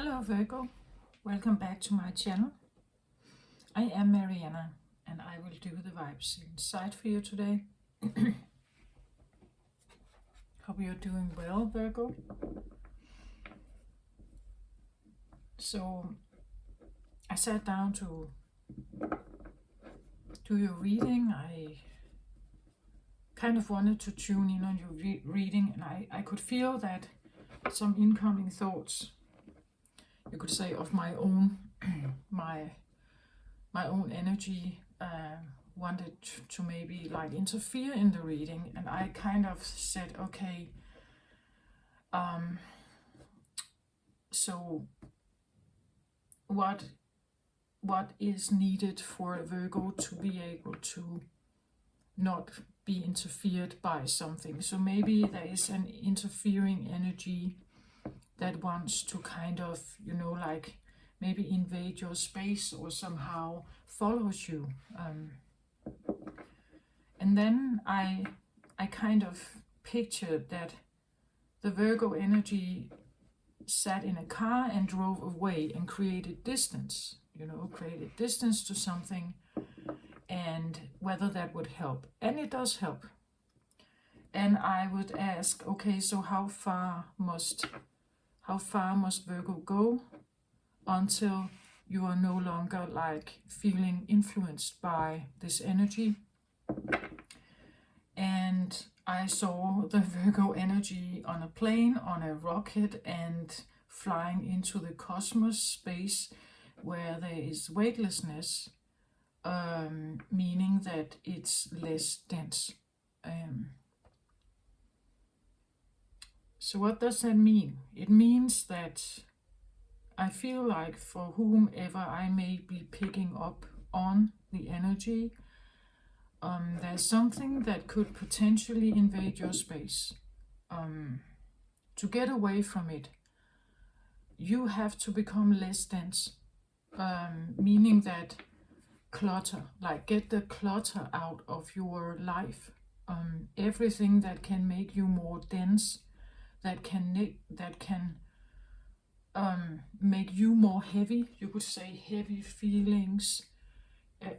Hello Virgo, welcome back to my channel. I am Mariana and I will do the vibes inside for you today. Hope you're doing well, Virgo. So I sat down to do your reading. I kind of wanted to tune in on your reading, and I could feel that some incoming thoughts, you could say, of my own my own energy wanted to maybe like interfere in the reading, and I kind of said, okay, so what is needed for a Virgo to be able to not be interfered by something? So maybe there is an interfering energy that wants to kind of, like maybe invade your space or somehow follows you. And then I kind of pictured that the Virgo energy sat in a car and drove away and created distance, created distance to something, and whether that would help. And it does help. And I would ask, okay, so how far must Virgo go until you are no longer like feeling influenced by this energy? And I saw the Virgo energy on a plane, on a rocket, and flying into the cosmos space where there is weightlessness, meaning that it's less dense. So what does that mean? It means that I feel like for whomever I may be picking up on the energy, there's something that could potentially invade your space. To get away from it, you have to become less dense, meaning that clutter, like get the clutter out of your life. Everything that can make you more dense, that can make you more heavy, you could say heavy feelings,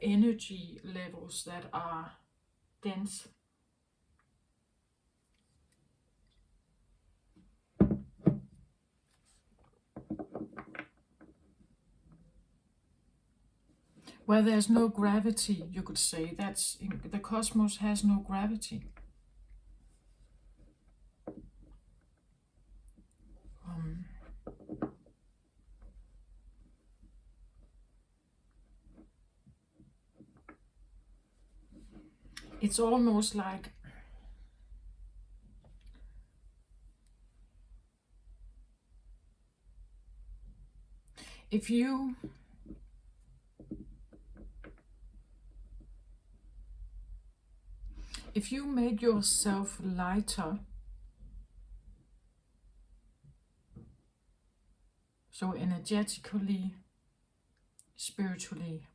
energy levels that are dense. Where there's no gravity, you could say, that's the cosmos has no gravity. It's almost like if you make yourself lighter, so energetically, spiritually,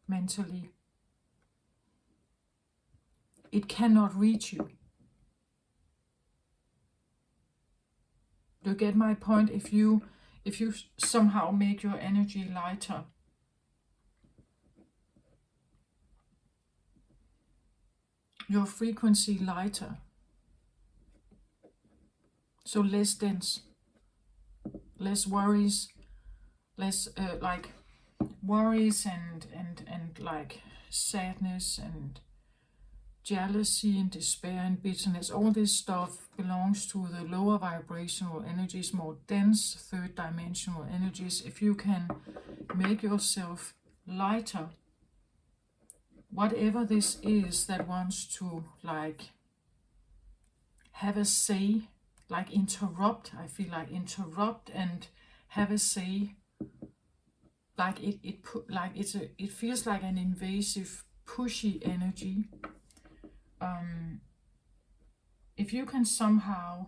mentally, it cannot reach you. Do you get my point? If you somehow make your energy lighter, your frequency lighter, so less dense, less worries, less like worries and like sadness and jealousy and despair and bitterness. All this stuff belongs to the lower vibrational energies, more dense third dimensional energies. If you can make yourself lighter, whatever this is that wants to like have a say, like interrupt, I feel like interrupt and have a say, like it feels like an invasive, pushy energy. If you can somehow,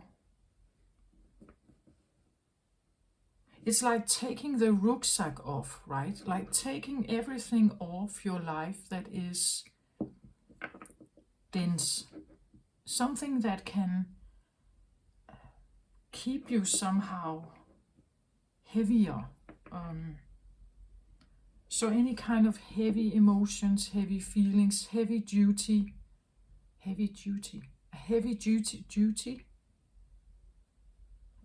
it's like taking the rucksack off, right? Like taking everything off your life that is dense, something that can keep you somehow heavier. So any kind of heavy emotions, heavy feelings, heavy duty, a heavy duty,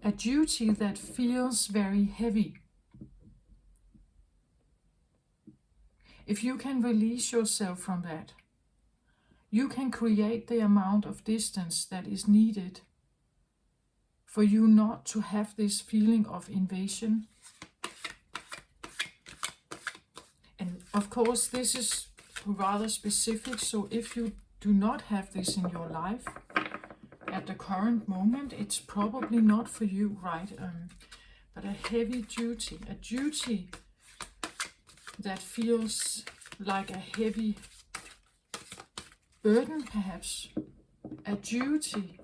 a duty that feels very heavy. If you can release yourself from that, you can create the amount of distance that is needed for you not to have this feeling of invasion. And of course, this is rather specific, so if you do not have this in your life at the current moment, it's probably not for you, right? But a heavy duty, a duty that feels like a heavy burden, perhaps. A duty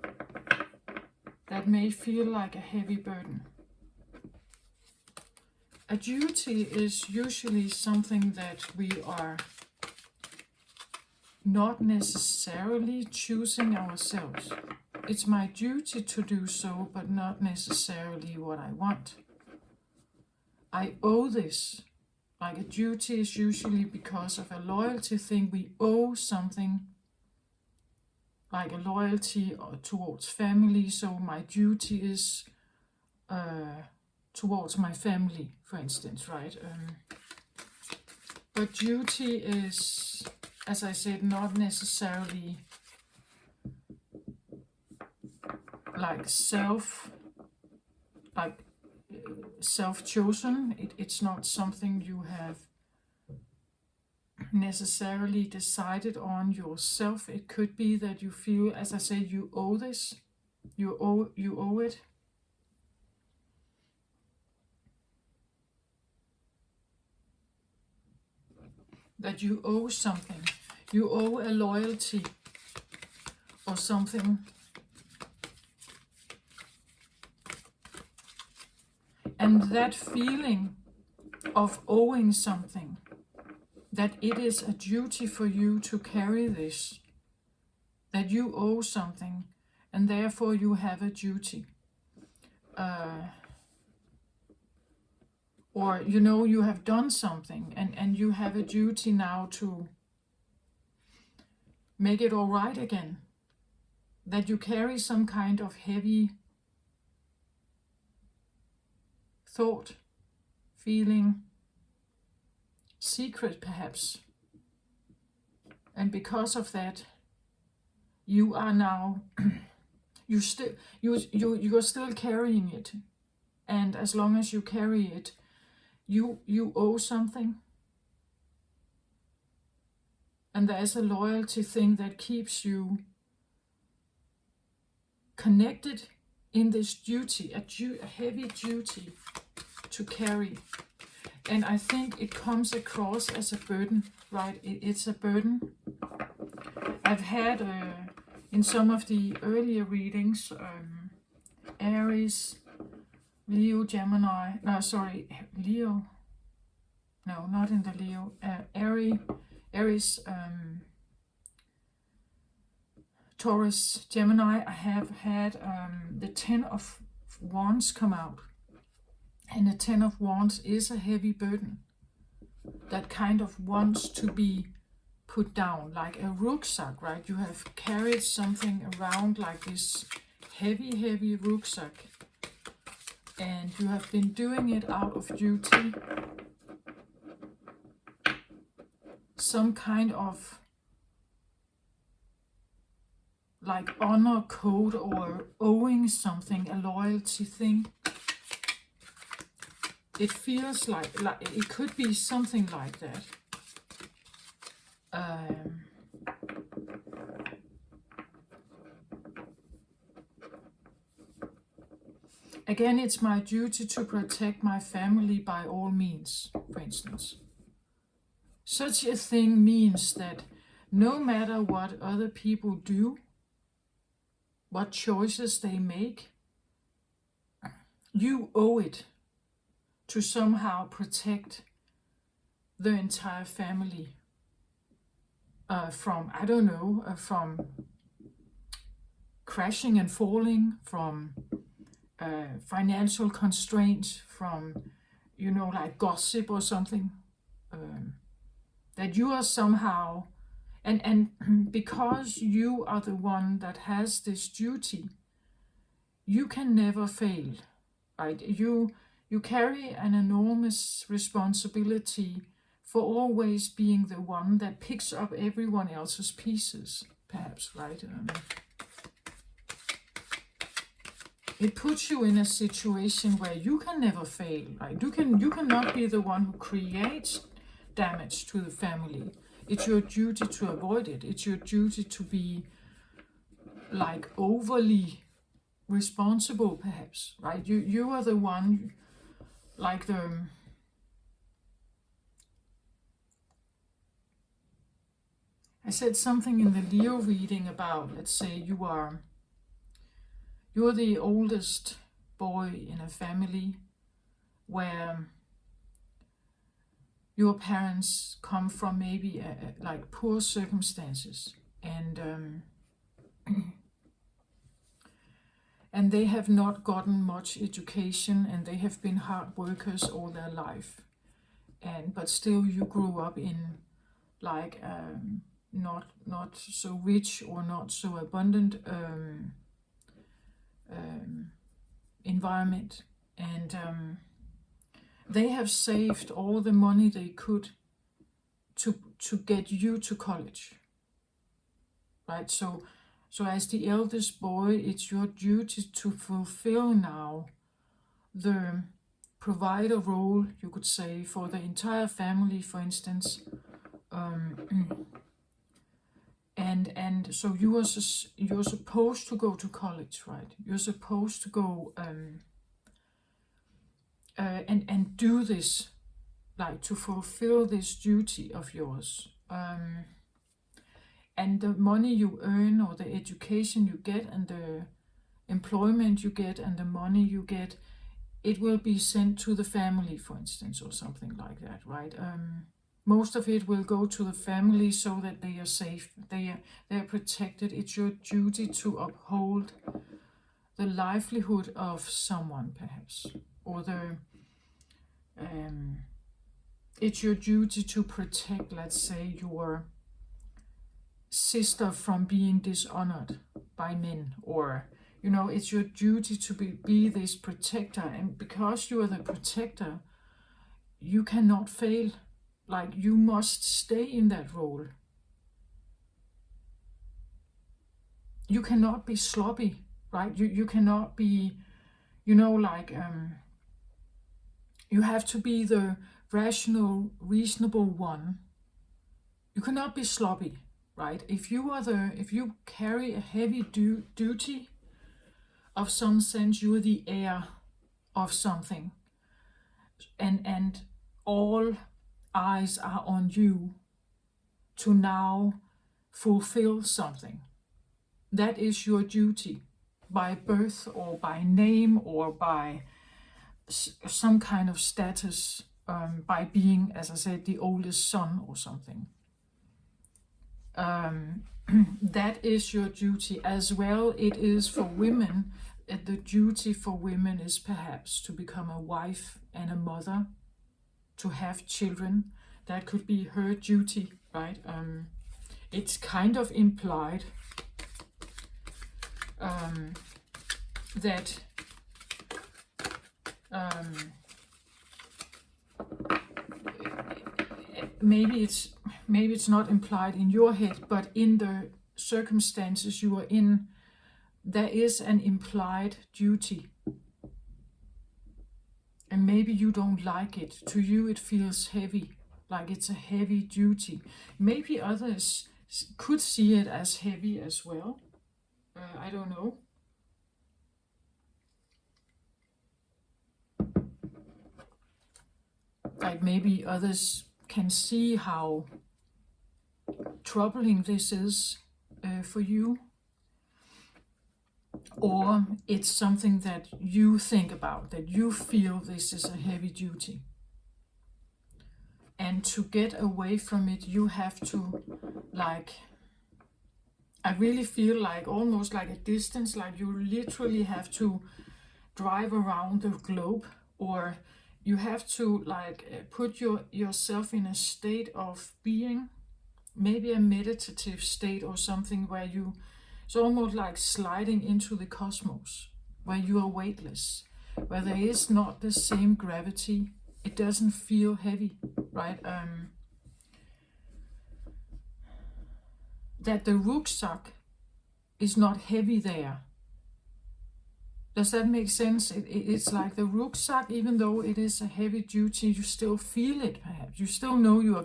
that may feel like a heavy burden. A duty is usually something that we are not necessarily choosing ourselves. It's my duty to do so, but not necessarily what I want. I owe this. Like a duty is usually because of a loyalty thing. We owe something, like a loyalty towards family. So my duty is towards my family, for instance, right? But duty is, as I said, not necessarily like self-chosen. It's not something you have necessarily decided on yourself. It could be that you feel, as I say, you owe this, you owe it. That you owe something, you owe a loyalty or something. And that feeling of owing something, that it is a duty for you to carry this, that you owe something, and therefore you have a duty. Or, you have done something, and you have a duty now to make it all right again. That you carry some kind of heavy thought, feeling, secret perhaps. And because of that, you are now, you're still carrying it. And as long as you carry it, you owe something. And there's a loyalty thing that keeps you connected in this duty, a heavy duty to carry. And I think it comes across as a burden, right? It's a burden. I've had, in some of the earlier readings, Aries, Leo, Gemini, Leo, no, not in the Leo, Aries, Taurus, Gemini. I have had the 10 of Wands come out. And the 10 of Wands is a heavy burden that kind of wants to be put down, like a rucksack, right? You have carried something around like this heavy rucksack, and you have been doing it out of duty, some kind of like honor code or owing something, a loyalty thing. It feels like it could be something like that. Again, it's my duty to protect my family by all means, for instance. Such a thing means that no matter what other people do, what choices they make, you owe it to somehow protect the entire family from, from crashing and falling, from financial constraints, from like gossip or something. That you are somehow, and because you are the one that has this duty, you can never fail, right? You carry an enormous responsibility for always being the one that picks up everyone else's pieces, perhaps, right? It puts you in a situation where you can never fail, right? You cannot be the one who creates damage to the family. It's your duty to avoid it. It's your duty to be like overly responsible, perhaps, right? You are the one, like I said something in the Leo reading about, let's say you're the oldest boy in a family where your parents come from maybe like poor circumstances, and they have not gotten much education, and they have been hard workers all their life, but still you grew up in like not so rich or not so abundant environment, and they have saved all the money they could to get you to college, right? So as the eldest boy, it's your duty to fulfill now the provider role, you could say, for the entire family, for instance. And so you're supposed to go to college, right? You're supposed to go and do this, like to fulfill this duty of yours. And the money you earn, or the education you get, and the employment you get, and the money you get, it will be sent to the family, for instance, or something like that, right? Most of it will go to the family so that they are safe, they are protected. It's your duty to uphold the livelihood of someone, perhaps, or it's your duty to protect, let's say, your sister from being dishonored by men, or it's your duty to be this protector. And because you are the protector, you cannot fail. Like, you must stay in that role. You cannot be sloppy, right? You cannot be, like you have to be the rational, reasonable one. You cannot be sloppy, right? If you carry a heavy duty of some sense, you are the heir of something, and all eyes are on you to now fulfill something. That is your duty, by birth or by name or by some kind of status, by being, as I said, the oldest son or something. That is your duty as well. It is for women. The duty for women is perhaps to become a wife and a mother, to have children. That could be her duty, right? It's kind of implied that maybe it's not implied in your head, but in the circumstances you are in, there is an implied duty. And maybe you don't like it. To you it feels heavy, like it's a heavy duty. Maybe others could see it as heavy as well. I don't know. Like, maybe others can see how troubling this is for you. Or it's something that you think about, that you feel this is a heavy duty. And to get away from it, you have to, like, I really feel like almost like a distance, like you literally have to drive around the globe, or you have to put yourself in a state of being, maybe a meditative state or something, where it's almost like sliding into the cosmos, where you are weightless, where there is not the same gravity. It doesn't feel heavy, right? That the rucksack is not heavy there. Does that make sense? It's like the rucksack, even though it is a heavy duty, you still feel it perhaps. You still know you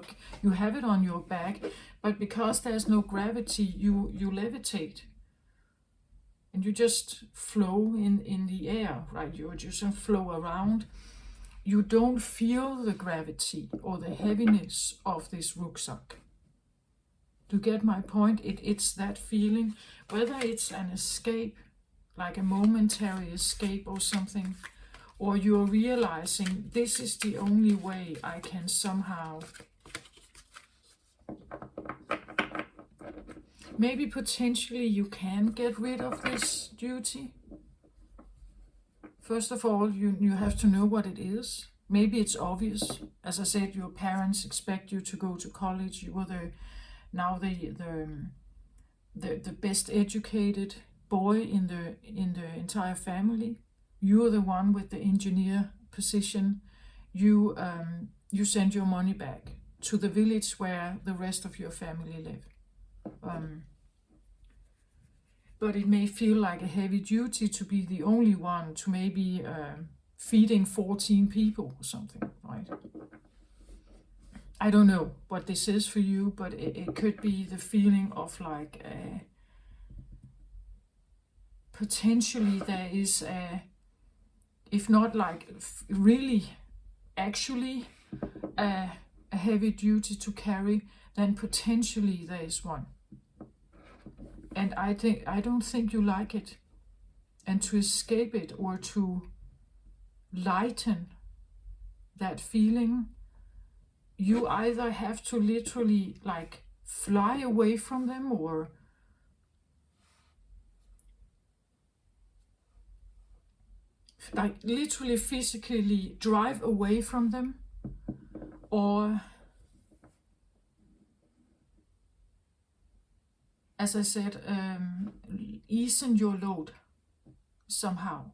have it on your back, but because there's no gravity, you levitate. And you just flow in the air, right? You just flow around. You don't feel the gravity or the heaviness of this rucksack. To get my point, it's that feeling, whether it's an escape, like a momentary escape or something, or you're realizing this is the only way I can somehow, maybe potentially you can get rid of this duty. First of all, you have to know what it is. Maybe it's obvious. As I said, your parents expect you to go to college. You were now the best educated boy in the entire family. You're the one with the engineer position. You send your money back to the village where the rest of your family live. But it may feel like a heavy duty to be the only one to maybe feeding 14 people or something, right? I don't know what this is for you, but it could be the feeling of like potentially there is if not like really actually a heavy duty to carry, then potentially there is one. And I don't think you like it. And to escape it or to lighten that feeling, you either have to literally like fly away from them, or like literally physically drive away from them, or as I said, easen your load somehow.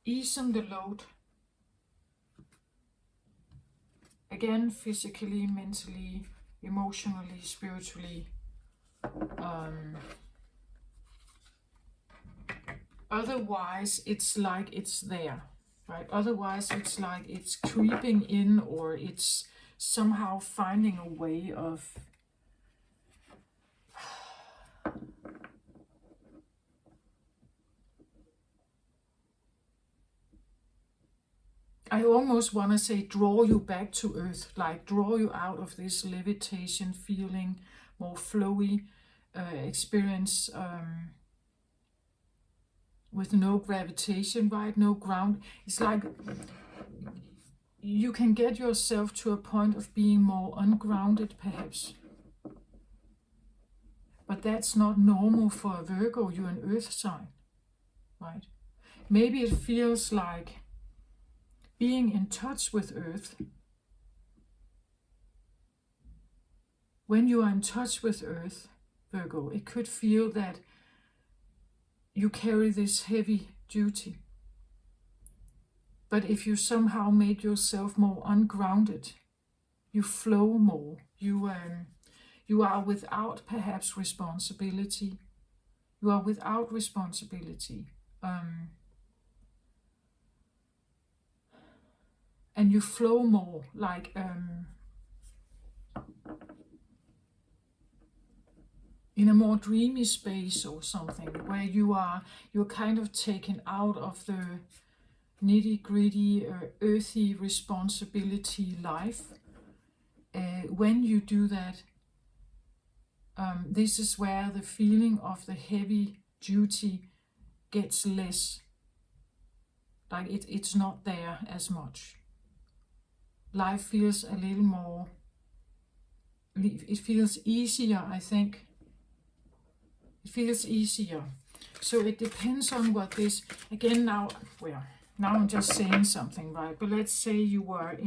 Easen the load. Again, physically, mentally, emotionally, spiritually. Otherwise, it's like it's there, right? Otherwise, it's like it's creeping in, or it's somehow finding a way of I almost want to say draw you back to earth, like draw you out of this levitation feeling, more flowy experience with no gravitation, right? No ground. It's like you can get yourself to a point of being more ungrounded, perhaps. But that's not normal for a Virgo. You're an earth sign, right? Maybe it feels like being in touch with earth. When you are in touch with earth, Virgo, it could feel that you carry this heavy duty. But if you somehow make yourself more ungrounded, you flow more, you are without perhaps responsibility. You are without responsibility. And you flow more like in a more dreamy space or something, where you're kind of taken out of the nitty-gritty earthy responsibility life. When you do that, this is where the feeling of the heavy duty gets less. Like it's not there as much. Life feels a little more, it feels easier, I think. It feels easier. So it depends on what this, again now, well, now I'm just saying something, right? But let's say you are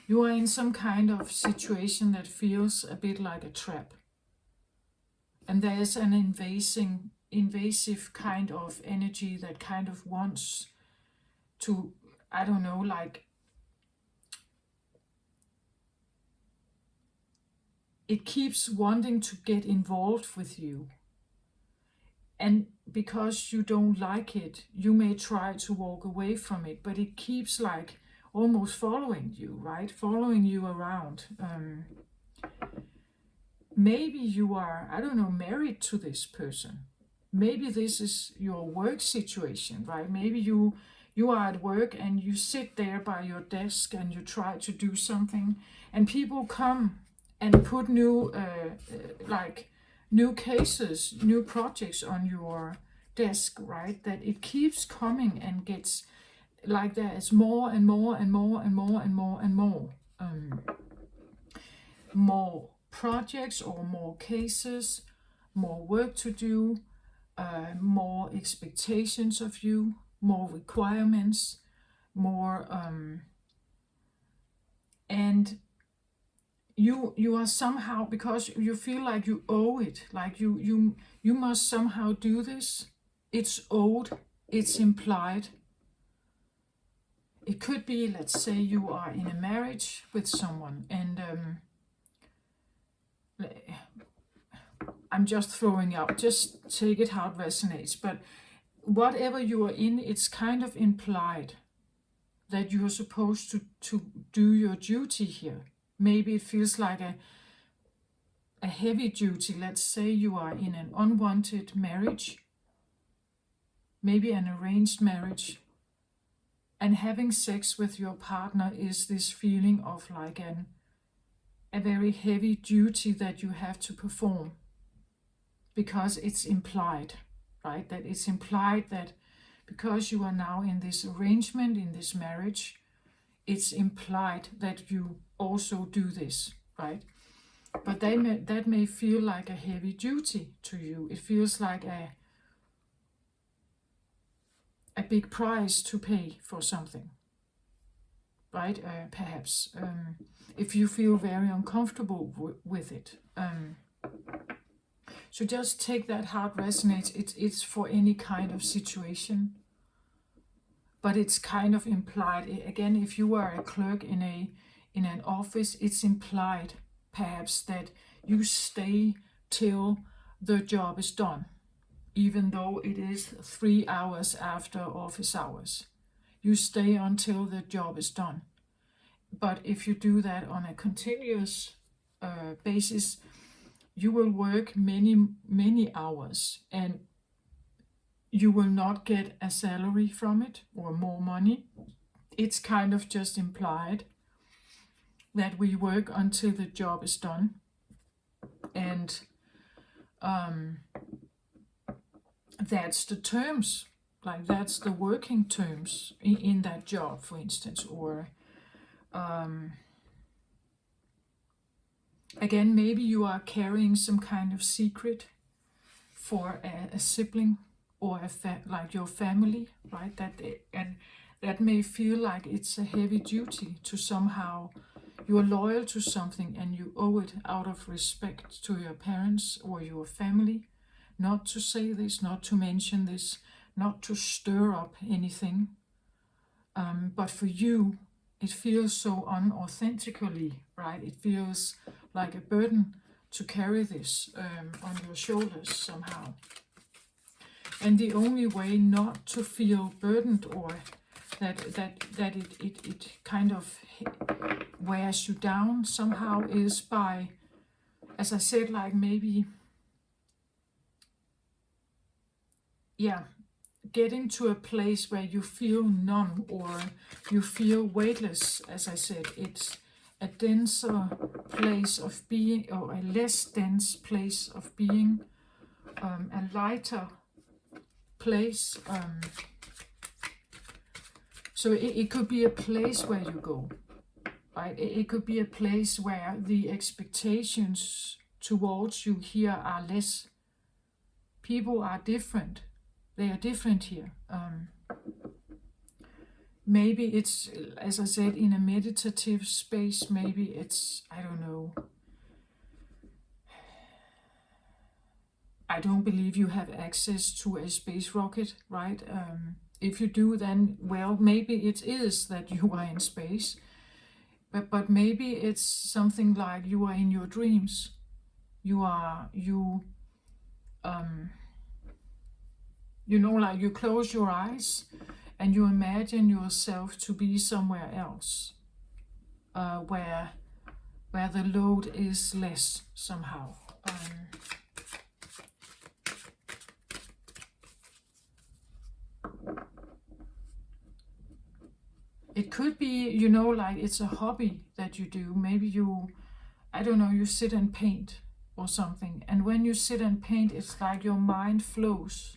in some kind of situation that feels a bit like a trap. And there's an invasive kind of energy that kind of wants to, I don't know, like it keeps wanting to get involved with you. And because you don't like it, you may try to walk away from it, but it keeps like almost following you, right? Following you around. Maybe you are, I don't know, married to this person. Maybe this is your work situation, right? Maybe you are at work and you sit there by your desk and you try to do something, and people come and put new new cases, new projects on your desk, right? That it keeps coming and gets like there is more and more and more and more and more and more. More projects or more cases, more work to do, more expectations of you, more requirements, more and you are somehow, because you feel like you owe it, like you must somehow do this. It's owed, it's implied. It could be, let's say you are in a marriage with someone, and I'm just throwing out, just take it how it resonates, but whatever you are in, it's kind of implied that you are supposed to do your duty here. Maybe it feels like a heavy duty. Let's say you are in an unwanted marriage, maybe an arranged marriage, and having sex with your partner is this feeling of like a very heavy duty that you have to perform, because it's implied, right? That it's implied that because you are now in this arrangement, in this marriage, it's implied that you also do this, right? But that may feel like a heavy duty to you. It feels like a big price to pay for something, right? Perhaps if you feel very uncomfortable with it. So just take that how it resonates. It's for any kind of situation, but it's kind of implied. Again, if you are a clerk in an office, it's implied perhaps that you stay till the job is done, even though it is 3 hours after office hours. You stay until the job is done. But if you do that on a continuous basis, you will work many hours, and you will not get a salary from it or more money. It's kind of just implied that we work until the job is done, and that's the terms, like that's the working terms in that job, for instance. Or again, maybe you are carrying some kind of secret for a sibling or like your family, right? And that may feel like it's a heavy duty to somehow, you are loyal to something and you owe it out of respect to your parents or your family, not to say this, not to mention this, not to stir up anything. But for you, it feels so unauthentically, right? It feels like a burden to carry this on your shoulders somehow. And the only way not to feel burdened, or that it kind of wears you down somehow, is by, as I said, like maybe, getting to a place where you feel numb or you feel weightless. As I said, it's a denser place of being, or a less dense place of being, a lighter place. So it could be a place where you go, right? It could be a place where the expectations towards you here are less. People are different. They are different here. Maybe it's, as I said, in a meditative space. Maybe it's, I don't know. I don't believe you have access to a space rocket, right? If you do, then, well, maybe it is that you are in space. But maybe it's something like you are in your dreams. Like you close your eyes and you imagine yourself to be somewhere else, where the load is less somehow. It could be, like it's a hobby that you do. Maybe I don't know, you sit and paint or something. And when you sit and paint, it's like your mind flows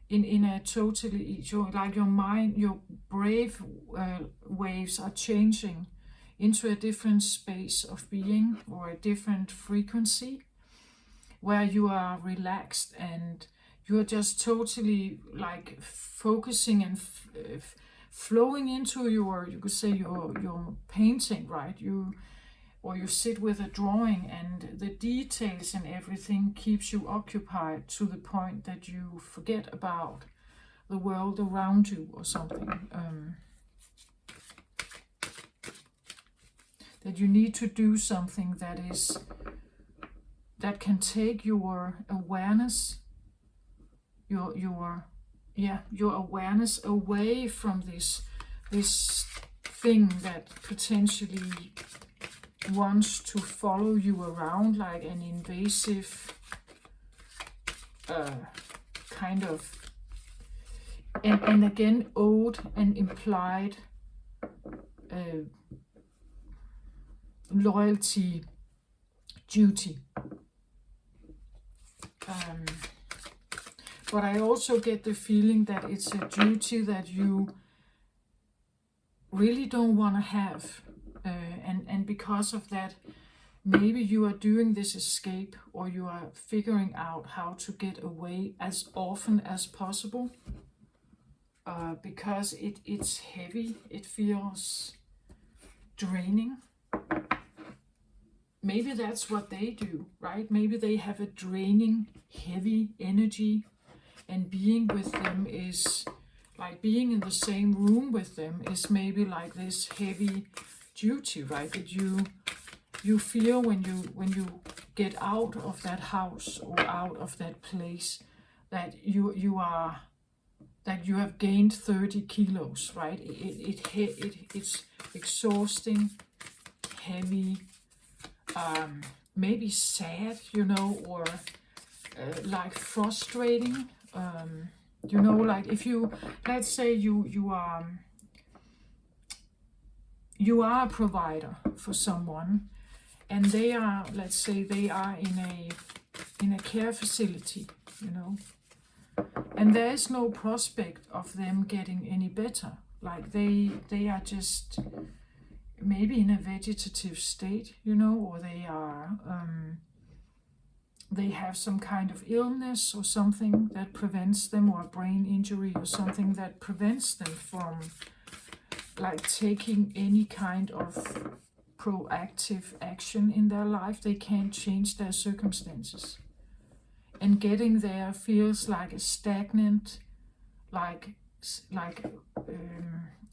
in a totally, like your mind, your brave waves are changing into a different space of being or a different frequency where you are relaxed and you're just totally like focusing and flowing into you could say your painting, right? You sit with a drawing and the details and everything keeps you occupied to the point that you forget about the world around you or something. That you need to do something that can take your awareness, your awareness away from this thing that potentially wants to follow you around like an invasive kind of, and again, owed and implied loyalty, duty. But I also get the feeling that it's a duty that you really don't want to have. And because of that, maybe you are doing this escape or you are figuring out how to get away as often as possible. Because it's heavy, it feels draining. Maybe that's what they do, right? Maybe they have a draining, heavy energy, and being with them is like being in the same room with them is maybe like this heavy duty, right? That you feel when you get out of that house or out of that place that you have gained 30 kilos, right? It's exhausting, heavy, maybe sad, or like frustrating. Like if let's say you are a provider for someone, and let's say they are in a care facility, and there is no prospect of them getting any better. Like they are just maybe in a vegetative state, or they have some kind of illness or something that prevents them, or a brain injury or something that prevents them from like taking any kind of proactive action in their life. They can't change their circumstances. And getting there feels like a stagnant, like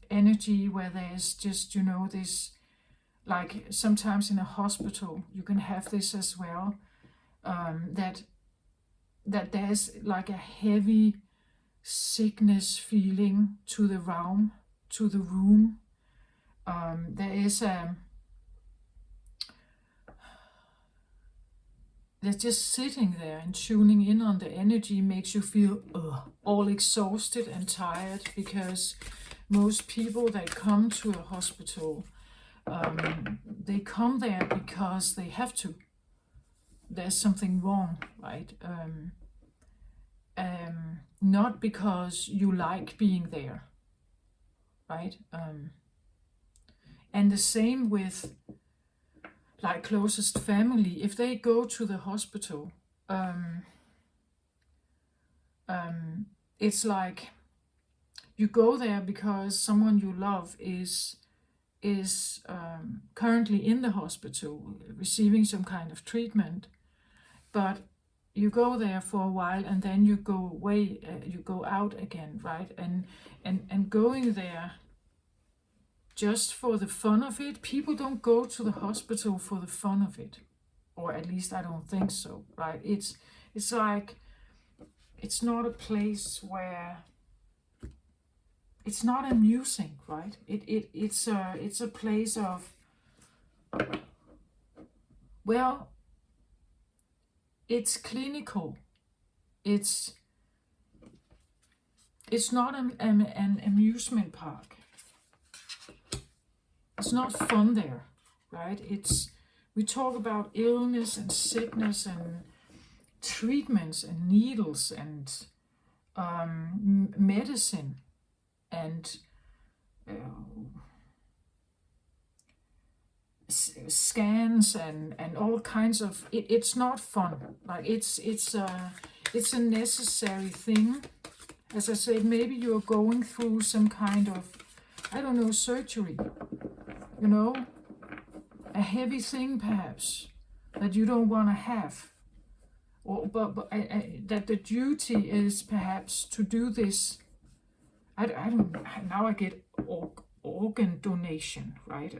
energy where there's just, this, like sometimes in a hospital, you can have this as well, that there's like a heavy sickness feeling to the room. There is they're just sitting there and tuning in on the energy makes you feel all exhausted and tired, because most people that come to a hospital, they come there because they have to. There's something wrong, right? Not because you like being there, right? And the same with like closest family, if they go to the hospital, it's like you go there because someone you love is currently in the hospital receiving some kind of treatment, but you go there for a while and then you go away, you go out again, right? And going there just for the fun of it. People don't go to the hospital for the fun of it, or at least I don't think so, right? It's like it's not a place where it's not amusing, right? It's a place of, well, it's clinical. It's not an amusement park. It's not fun there, right? We talk about illness and sickness and treatments and needles and medicine and scans and all kinds of it's not fun. Like it's a necessary thing. As I said, maybe you're going through some kind of, I don't know, surgery, you know, a heavy thing perhaps that you don't want to have, or but that the duty is perhaps to do this. I don't, now I get organ donation, right?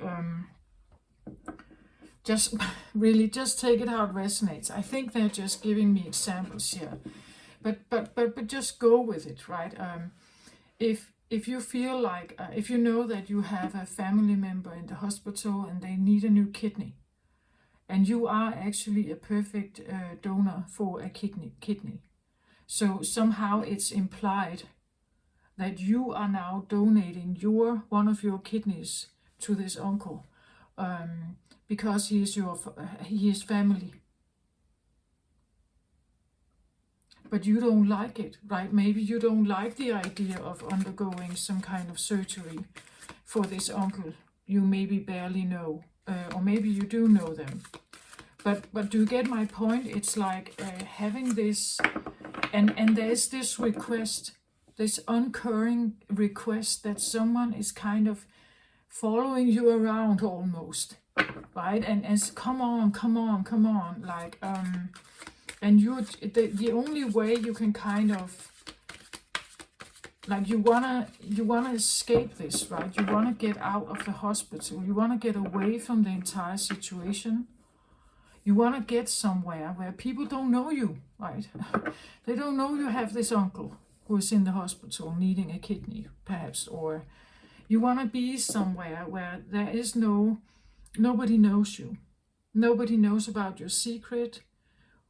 Just really just take it how it resonates. I think they're just giving me examples here, but just go with it, right? If you feel like if you know that you have a family member in the hospital and they need a new kidney, and you are actually a perfect donor for a kidney, so somehow it's implied that you are now donating one of your kidneys to this uncle, because he is family. But you don't like it, right? Maybe you don't like the idea of undergoing some kind of surgery for this uncle you maybe barely know, or maybe you do know them. But do you get my point? It's like having this, and there's this request, this occurring request that someone is kind of following you around almost, right? And as come on, like and you the only way you can kind of, like, you wanna escape this, right? You wanna get out of the hospital. You wanna get away from the entire situation. You wanna get somewhere where people don't know you, right? They don't know you have this uncle who is in the hospital needing a kidney, perhaps, or you wanna be somewhere where there is nobody knows you. Nobody knows about your secret,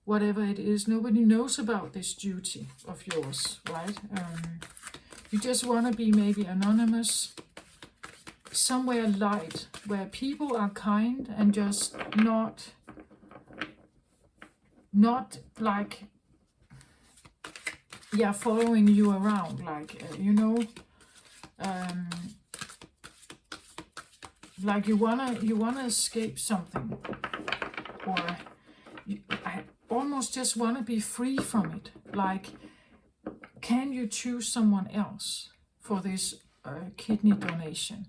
whatever it is. Nobody knows about this duty of yours, right? You just want to be maybe anonymous, somewhere light, where people are kind and just not like, yeah, following you around, like, like you wanna escape something, or I almost just want to be free from it. Like, can you choose someone else for this kidney donation?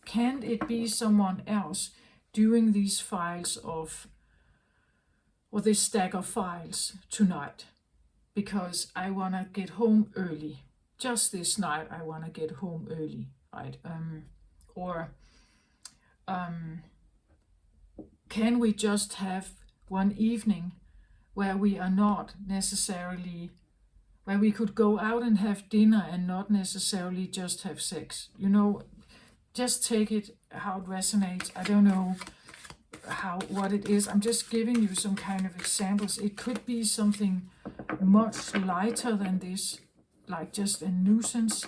Can it be someone else doing these files or this stack of files tonight? Because I want to get home early. Just this night, I want to get home early, right? Can we just have one evening where we are not necessarily, where we could go out and have dinner and not necessarily just have sex? Just take it how it resonates. I don't know what it is. I'm just giving you some kind of examples. It could be something much lighter than this, like just a nuisance,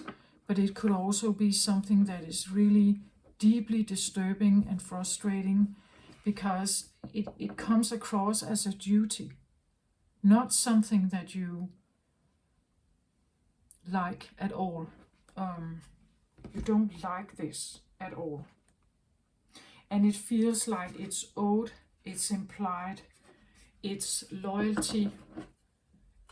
but it could also be something that is really deeply disturbing and frustrating, because it comes across as a duty, not something that you like at all. You don't like this at all. And it feels like it's owed. it's implied, it's loyalty.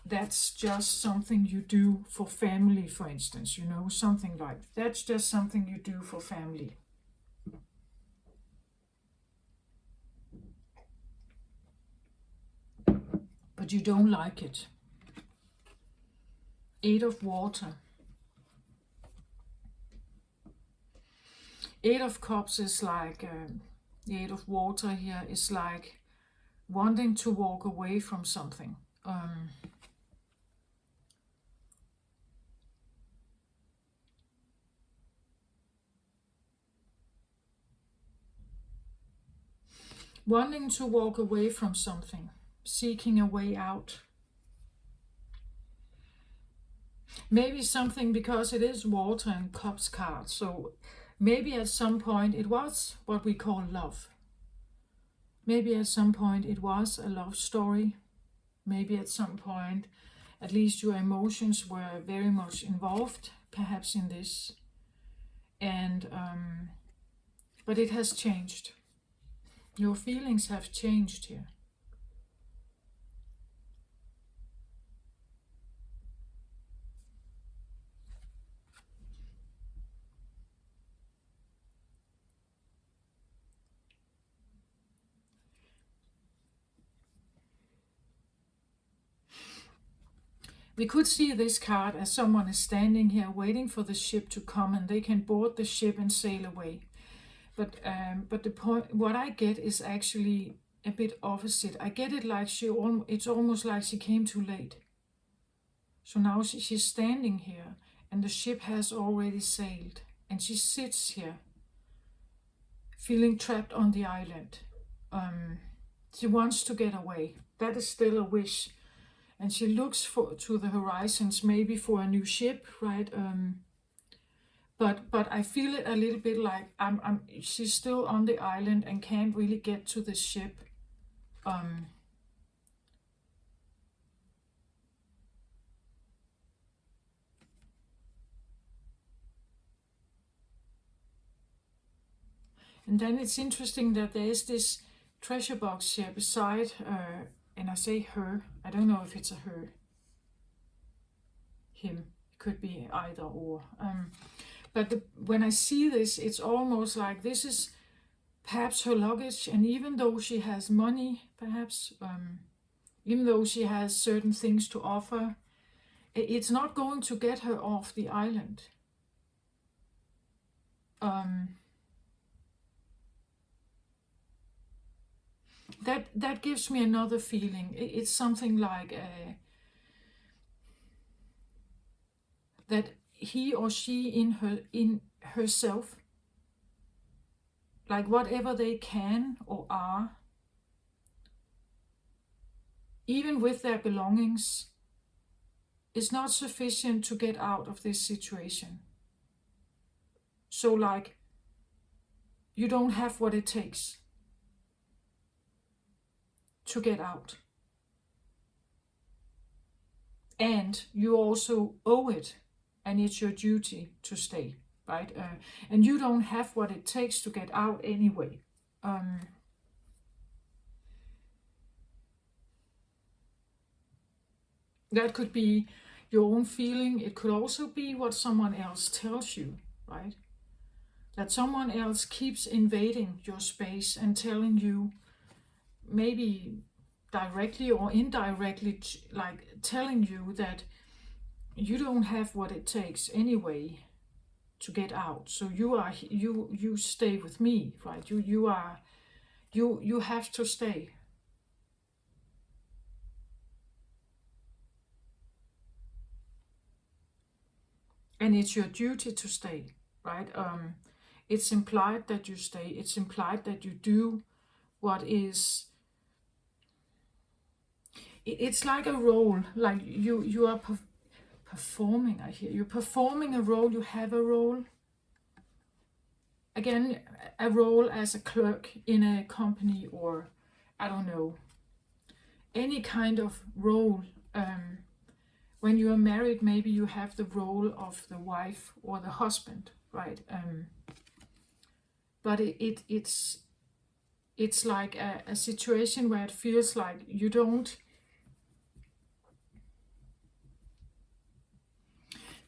That's just something you do for family, for instance, you know, something like that's just something you do for family. But you don't like it. 8 of water. 8 of cups is like, the 8 of water here is like wanting to walk away from something. Wanting to walk away from something, seeking a way out. Maybe something, because it is water and cups card, so maybe at some point it was what we call love. Maybe at some point it was a love story. Maybe at some point, at least your emotions were very much involved, perhaps in this. And but it has changed. Your feelings have changed here. We could see this card as someone is standing here waiting for the ship to come and they can board the ship and sail away. But the point, what I get is actually a bit opposite. I get it like it's almost like she came too late. So now she's standing here and the ship has already sailed and she sits here feeling trapped on the island. She wants to get away. That is still a wish. And she looks to the horizons, maybe for a new ship, right? But I feel it a little bit like she's still on the island and can't really get to the ship. And then it's interesting that there is this treasure box here beside, and I say her, I don't know if it's a her, him, it could be either or. But when I see this, it's almost like this is perhaps her luggage, and even though she has money, perhaps, even though she has certain things to offer, it's not going to get her off the island. That gives me another feeling. It's something like that he or she in herself, like whatever they can or are, even with their belongings, is not sufficient to get out of this situation. So like, you don't have what it takes to get out. And you also owe it, and it's your duty to stay, right? And you don't have what it takes to get out anyway. That could be your own feeling. It could also be what someone else tells you, right? That someone else keeps invading your space and telling you, maybe directly or indirectly, like telling you that you don't have what it takes anyway to get out. So you stay with me, right? You have to stay. And it's your duty to stay, right? It's implied that you stay. It's implied that you do what is. It's like a role, like you are performing. I hear you're performing a role. You have a role. Again, a role as a clerk in a company, or I don't know, any kind of role. When you are married, maybe you have the role of the wife or the husband, right? But it's it's like a situation where it feels like you don't.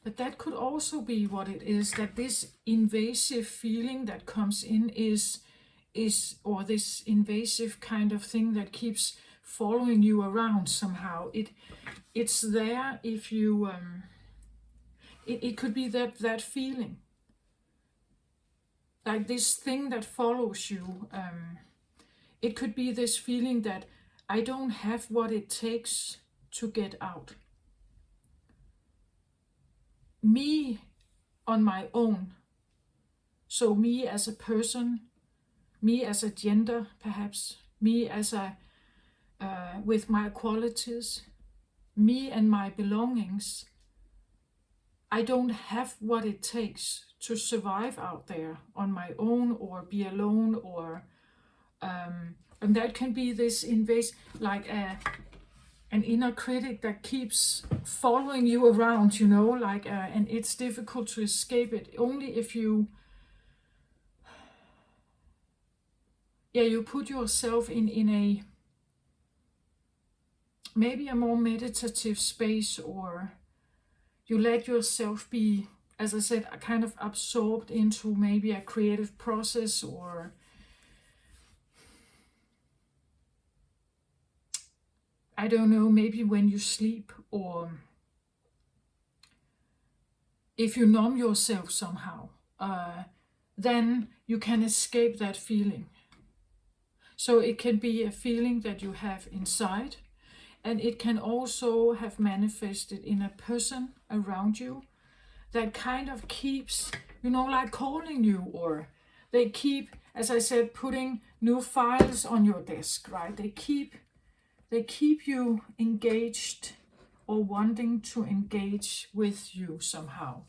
But that could also be what it is, that this invasive feeling that comes in is or this invasive kind of thing that keeps following you around somehow. It's there if you it could be that feeling, like this thing that follows you. It could be this feeling that I don't have what it takes to get out. Me on my own. So me as a person, me as a gender, perhaps, me as a with my qualities, me and my belongings. I don't have what it takes to survive out there on my own or be alone, or and that can be this like an inner critic that keeps following you around, like and it's difficult to escape it. Only if you you put yourself in a maybe a more meditative space, or you let yourself be, as I said, kind of absorbed into maybe a creative process, or I don't know, maybe when you sleep, or if you numb yourself somehow, then you can escape that feeling. So it can be a feeling that you have inside, and it can also have manifested in a person around you that kind of keeps, like calling you, or they keep, as I said, putting new files on your desk, right? They keep you engaged or wanting to engage with you somehow.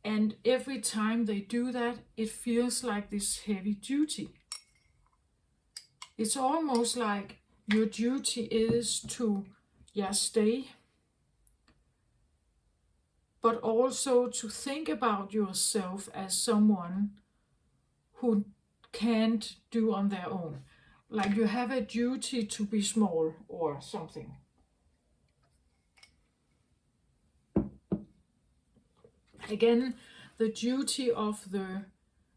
And every time they do that, it feels like this heavy duty. It's almost like your duty is to, stay, but also to think about yourself as someone who can't do on their own. Like you have a duty to be small or something. Again, the duty of the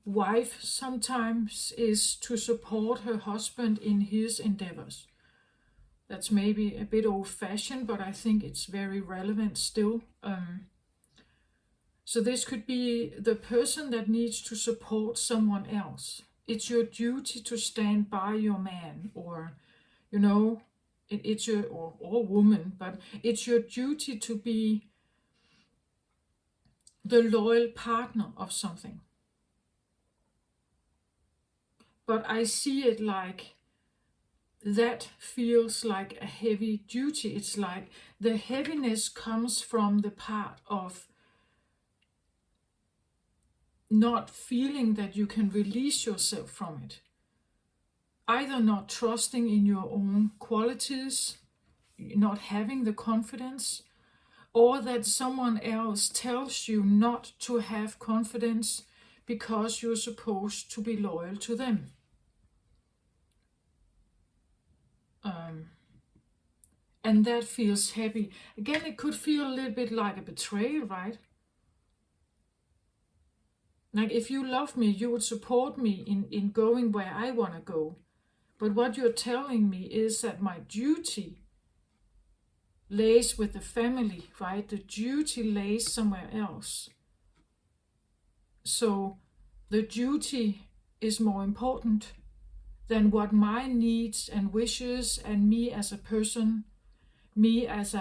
wife sometimes is to support her husband in his endeavors. That's maybe a bit old-fashioned, but I think it's very relevant still. So this could be the person that needs to support someone else. It's your duty to stand by your man, or, it's your, or woman, but it's your duty to be the loyal partner of something. But I see it like that feels like a heavy duty. It's like the heaviness comes from the part of not feeling that you can release yourself from it. Either not trusting in your own qualities, not having the confidence, or that someone else tells you not to have confidence because you're supposed to be loyal to them. And that feels heavy. Again, it could feel a little bit like a betrayal, right? Like if you love me, you would support me in going where I want to go. But what you're telling me is that my duty lays with the family, right? The duty lays somewhere else. So the duty is more important than what my needs and wishes and me as a person, me as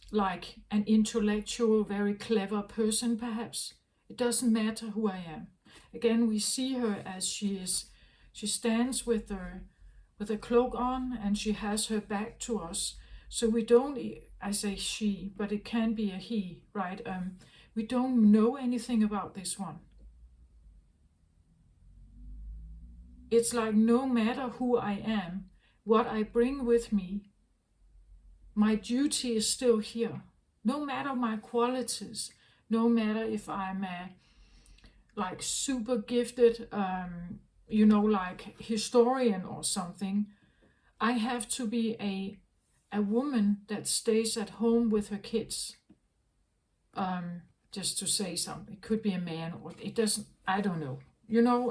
like an intellectual, very clever person perhaps. It doesn't matter who I am. Again, we see her as she is. She stands with a cloak on, and she has her back to us. So we don't, I say she, but it can be a he, right? We don't know anything about this one. It's like no matter who I am, what I bring with me, my duty is still here. No matter my qualities, no matter if I'm like super gifted like historian or something. I have to be a woman that stays at home with her kids. Just to say something. It could be a man, or it doesn't, I don't know.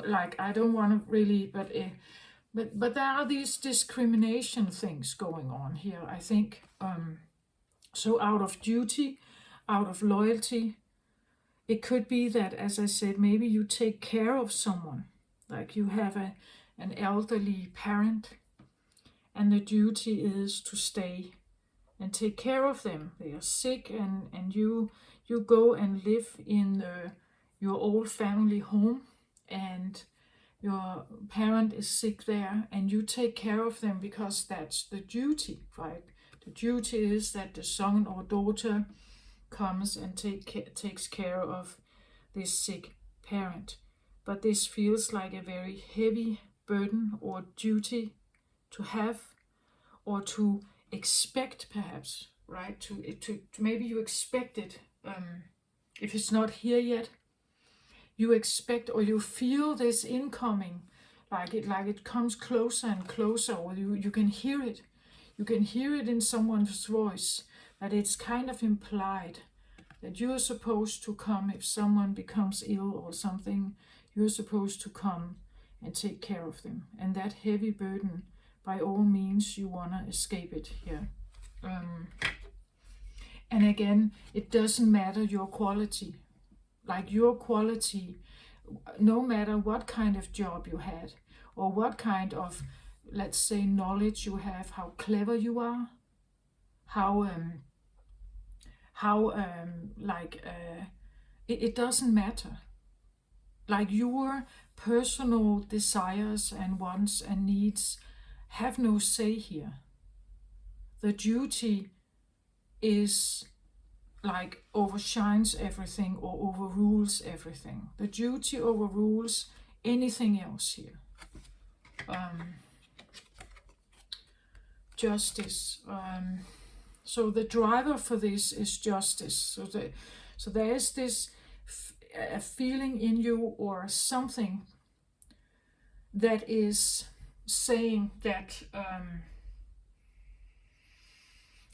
Like, I don't want to really, but there are these discrimination things going on here, I think. So out of duty, out of loyalty, it could be that, as I said, maybe you take care of someone, like you have an elderly parent, and the duty is to stay and take care of them. They are sick, and you go and live in your old family home, and your parent is sick there, and you take care of them because that's the duty, right? The duty is that the son or daughter comes and takes care of this sick parent. But this feels like a very heavy burden or duty to have, or to expect, perhaps, right? To maybe you expect it. If it's not here yet, you expect, or you feel this incoming, like it comes closer and closer, or you can hear it. You can hear it in someone's voice, that it's kind of implied that you're supposed to come if someone becomes ill or something. You're supposed to come and take care of them. And that heavy burden, by all means, you want to escape it here. And again, it doesn't matter your quality. Like your quality, no matter what kind of job you had, or what kind of, let's say, knowledge you have, how clever you are, it doesn't matter. Like your personal desires and wants and needs have no say here. The duty is like overshines everything or overrules everything. The duty overrules anything else here. Justice. So the driver for this is justice. So there is this a feeling in you, or something that is saying that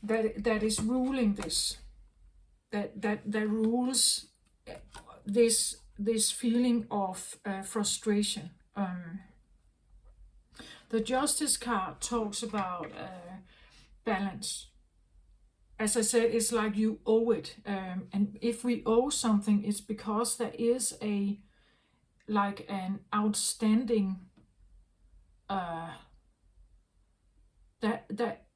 that is ruling this. That rules this feeling of frustration. The Justice card talks about balance. As I said, it's like you owe it, and if we owe something, it's because there is an outstanding that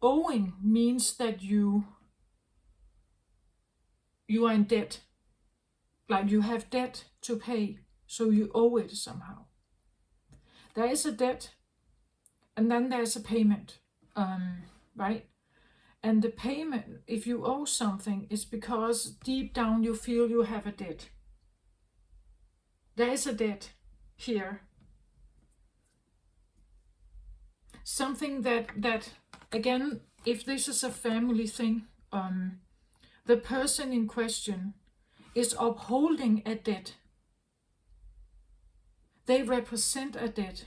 owing means that you are in debt, like you have debt to pay, so you owe it somehow. There is a debt, and then there's a payment, right? And the payment, if you owe something, is because deep down you feel you have a debt. There is a debt here. Something that again, if this is a family thing, the person in question is upholding a debt. They represent a debt.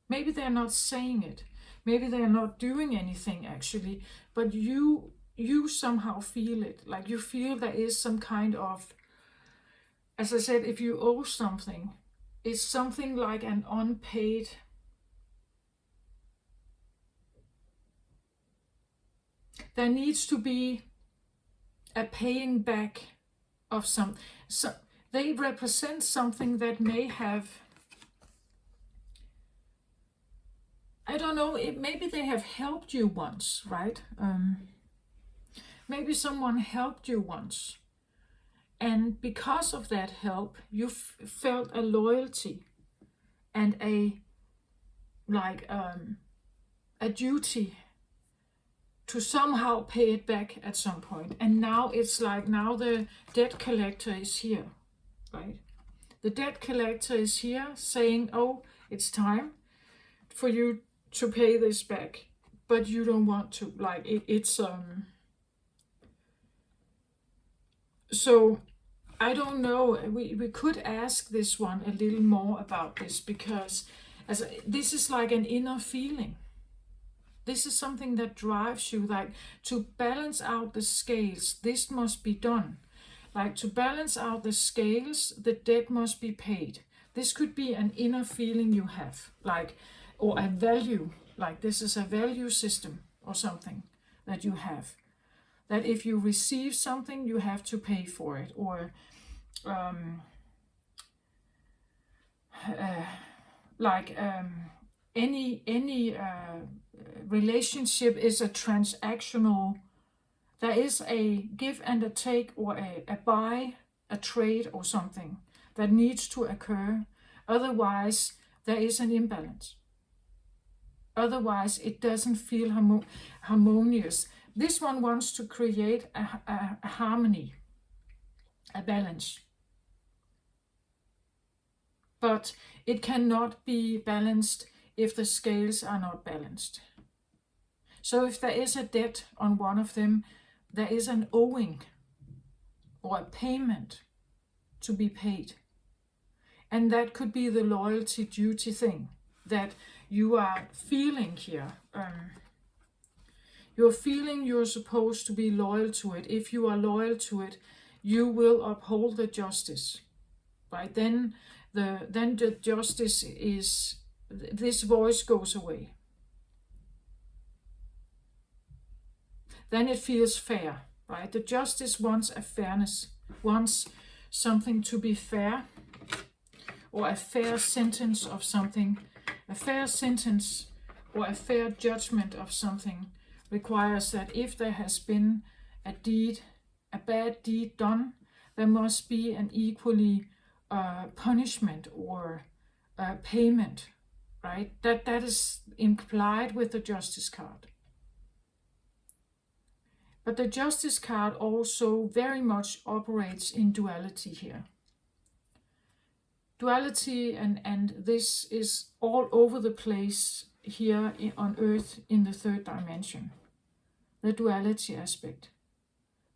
Maybe they're not saying it. Maybe they're not doing anything actually, but you somehow feel it. Like you feel there is some kind of, as I said, if you owe something, it's something like an unpaid there needs to be a paying back of some. So they represent something that may have, I don't know, maybe they have helped you once, right? Maybe someone helped you once, and because of that help, you felt a loyalty and a duty to somehow pay it back at some point. And now it's like, now the debt collector is here, right? The debt collector is here saying, oh, it's time for you to pay this back, but you don't want to. So I don't know. We could ask this one a little more about this, because this is like an inner feeling. This is something that drives you, like to balance out the scales. This must be done. Like to balance out the scales, the debt must be paid. This could be an inner feeling you have, like, or a value, like this is a value system or something that you have. That if you receive something, you have to pay for it, or any relationship is a transactional. There is a give and a take, or a buy, a trade, or something that needs to occur. Otherwise, there is an imbalance. Otherwise, it doesn't feel harmonious. This one wants to create a harmony, a balance. But it cannot be balanced if the scales are not balanced. So if there is a debt on one of them, there is an owing or a payment to be paid. And that could be the loyalty duty thing that you are feeling here. You're feeling you're supposed to be loyal to it. If you are loyal to it, you will uphold the justice. Right? Then the justice is, this voice goes away. Then it feels fair, right? The justice wants a fairness, wants something to be fair, or a fair sentence of something. A fair sentence or a fair judgment of something requires that if there has been a bad deed done, there must be an equally punishment or payment, right? That is implied with the justice card. But the justice card also very much operates in duality here. Duality, and this is all over the place here on Earth in the third dimension. The duality aspect,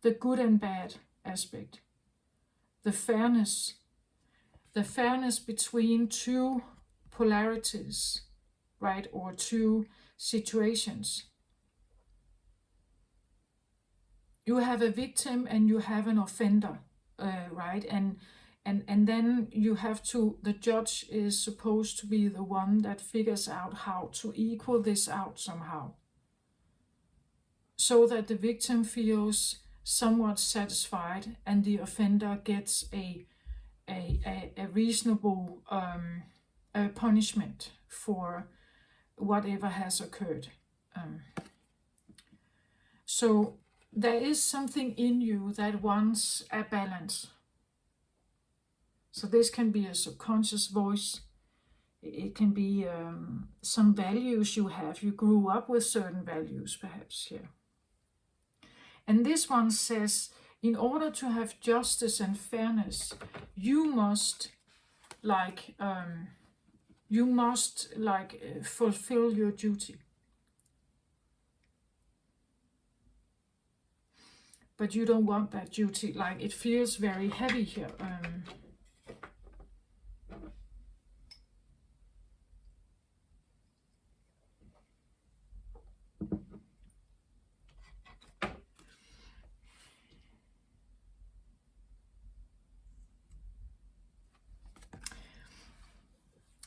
the good and bad aspect, the fairness between two polarities, right, or two situations. You have a victim and you have an offender, right? And then you have to, the judge is supposed to be the one that figures out how to equal this out somehow, so that the victim feels somewhat satisfied and the offender gets a reasonable punishment for whatever has occurred. So there is something in you that wants a balance. So this can be a subconscious voice. It can be some values you have. You grew up with certain values, perhaps, here. And this one says, in order to have justice and fairness, you must fulfill your duty. But you don't want that duty. Like, it feels very heavy here.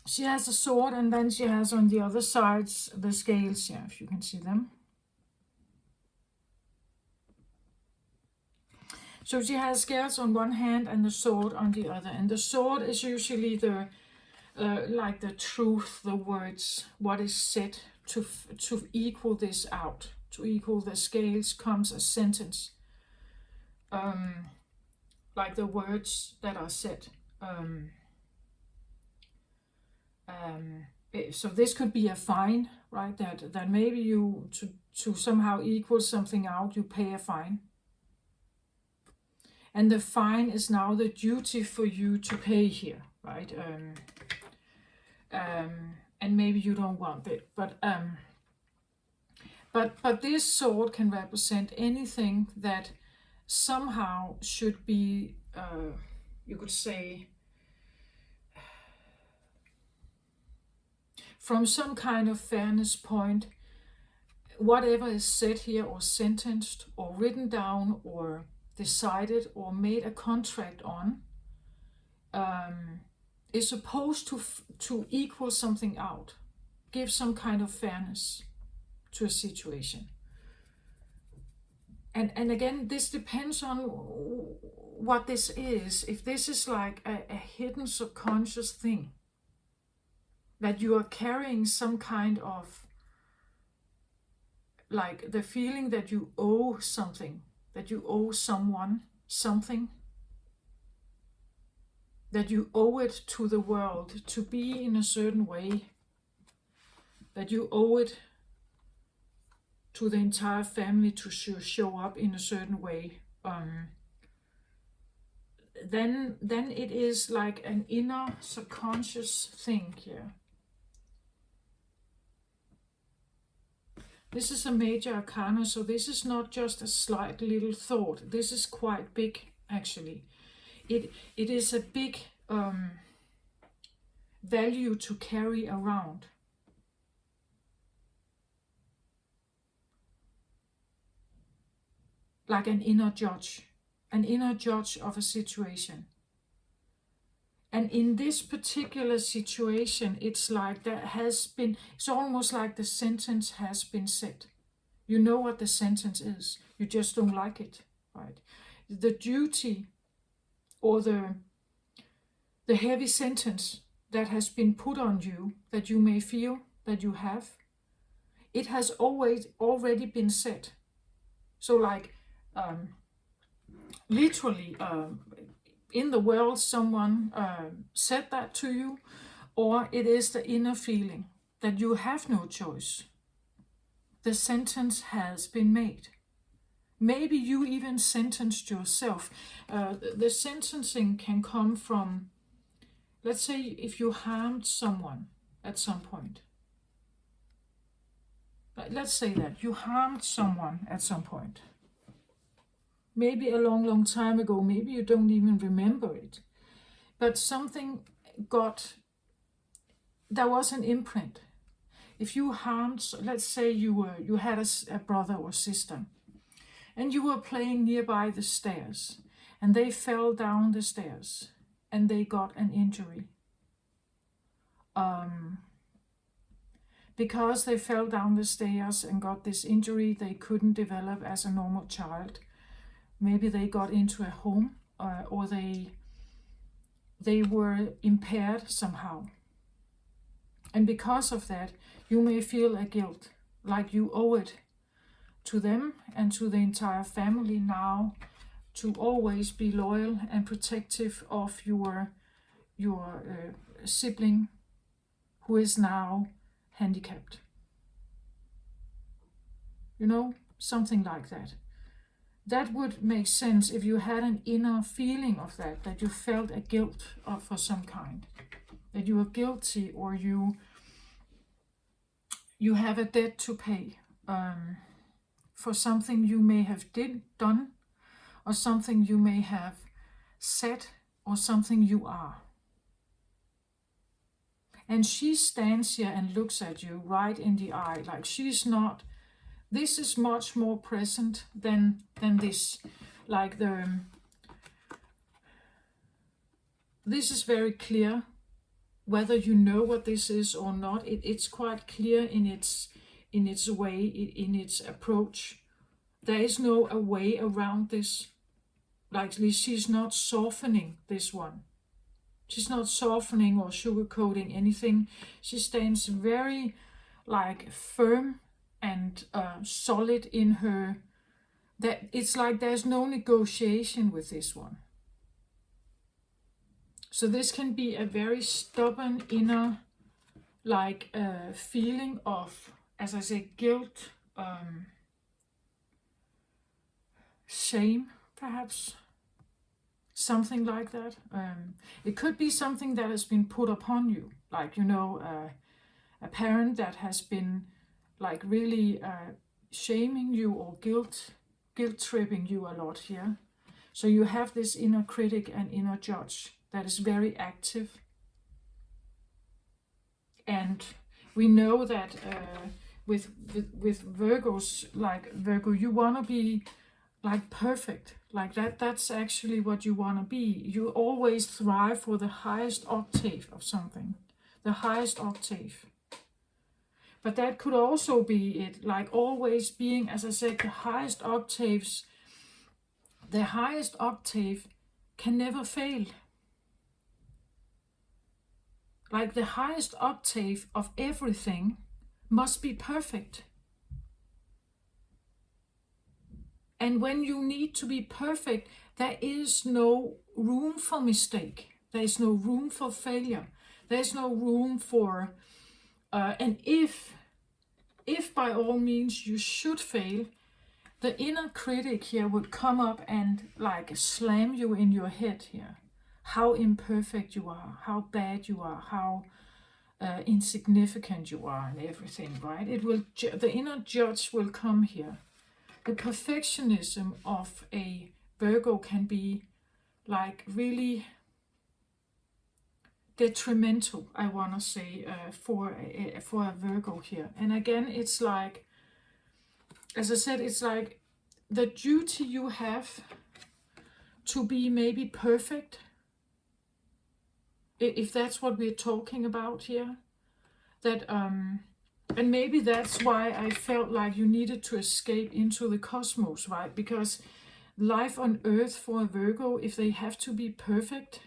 She has a sword, and then she has on the other sides the scales, yeah, if you can see them. So she has scales on one hand and the sword on the other. And the sword is usually the like the truth, the words, what is said to equal this out, to equal the scales comes a sentence, like the words that are said. So this could be a fine, right? That maybe you to somehow equal something out, you pay a fine. And the fine is now the duty for you to pay here, right? And maybe you don't want it, but this sword can represent anything that somehow should be you could say, from some kind of fairness point, whatever is said here or sentenced or written down or decided or made a contract on is supposed to equal something out, give some kind of fairness to a situation. And again, this depends on what this is. If this is like a hidden subconscious thing, that you are carrying some kind of, like the feeling that you owe something, that you owe someone something, that you owe it to the world to be in a certain way, that you owe it to the entire family to show up in a certain way, then it is like an inner subconscious thing here. This is a major arcana, so this is not just a slight little thought. This is quite big, actually. It is a big value to carry around. Like an inner judge of a situation. And in this particular situation, it's like it's almost like the sentence has been set. You know what the sentence is, you just don't like it, right? The duty or the heavy sentence that has been put on you, that you may feel that you have, it has already been set. So like, literally, in the world, someone said that to you, or it is the inner feeling that you have no choice. The sentence has been made. Maybe you even sentenced yourself. The sentencing can come from, let's say, if you harmed someone at some point. Let's say that you harmed someone at some point. Maybe a long, long time ago, maybe you don't even remember it. But something there was an imprint. If you harmed, let's say you had a brother or sister, and you were playing nearby the stairs, and they fell down the stairs, and they got an injury. Because they fell down the stairs and got this injury, they couldn't develop as a normal child. Maybe they got into a home, or they were impaired somehow. And because of that, you may feel a guilt, like you owe it to them and to the entire family now to always be loyal and protective of your sibling who is now handicapped. You know, something like that. That would make sense if you had an inner feeling of that you felt a guilt for some kind, that you are guilty, or you have a debt to pay for something you may have done, or something you may have said, or something you are. And she stands here and looks at you right in the eye, like she's not. This is much more present than this. Like this is very clear, whether you know what this is or not. It's quite clear in its way, in its approach. There is no a way around this. Like she's not softening this one. She's not softening or sugarcoating anything. She stands very like firm and solid in her, that it's like there's no negotiation with this one. So this can be a very stubborn inner like feeling of, as I say, guilt, shame, perhaps, something like that. It could be something that has been put upon you, like, you know, a parent that has been like really shaming you or guilt tripping you a lot here. So you have this inner critic and inner judge that is very active. And we know that with Virgos, like Virgo, you want to be like perfect, like that's actually what you want to be. You always thrive for the highest octave of something, the highest octave. But that could also be it, like always being, as I said, the highest octaves. The highest octave can never fail. Like the highest octave of everything must be perfect. And when you need to be perfect, there is no room for mistake. There is no room for failure. There is no room for, and if by all means you should fail, the inner critic here would come up and like slam you in your head here. How imperfect you are, how bad you are, how insignificant you are, and everything, right? It will. The inner judge will come here. The perfectionism of a Virgo can be like really detrimental, I want to say, for a Virgo here. And again, it's like, as I said, it's like the duty you have to be maybe perfect, if that's what we're talking about here. That and maybe that's why I felt like you needed to escape into the cosmos, right? Because life on Earth for a Virgo, if they have to be perfect,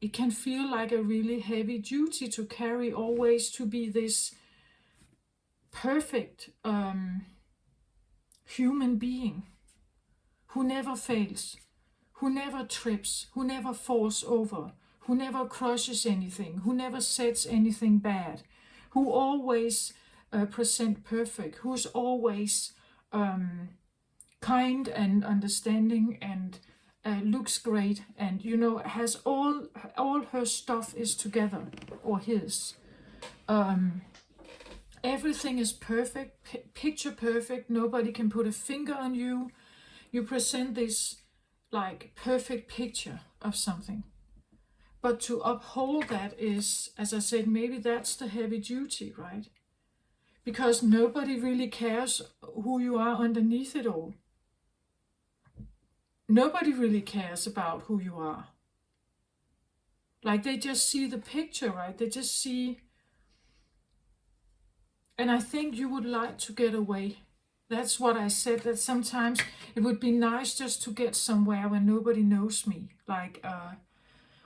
it can feel like a really heavy duty to carry, always to be this perfect human being who never fails, who never trips, who never falls over, who never crushes anything, who never says anything bad, who always present perfect, who's always kind and understanding and looks great, and has all her stuff is together, or his. Everything is perfect, picture perfect. Nobody can put a finger on you. You present this like perfect picture of something. But to uphold that is, as I said, maybe that's the heavy duty, right? Because nobody really cares who you are underneath it all. Nobody really cares about who you are. Like they just see the picture, right? They just see. And I think you would like to get away. That's what I said, that sometimes it would be nice just to get somewhere where nobody knows me. Like,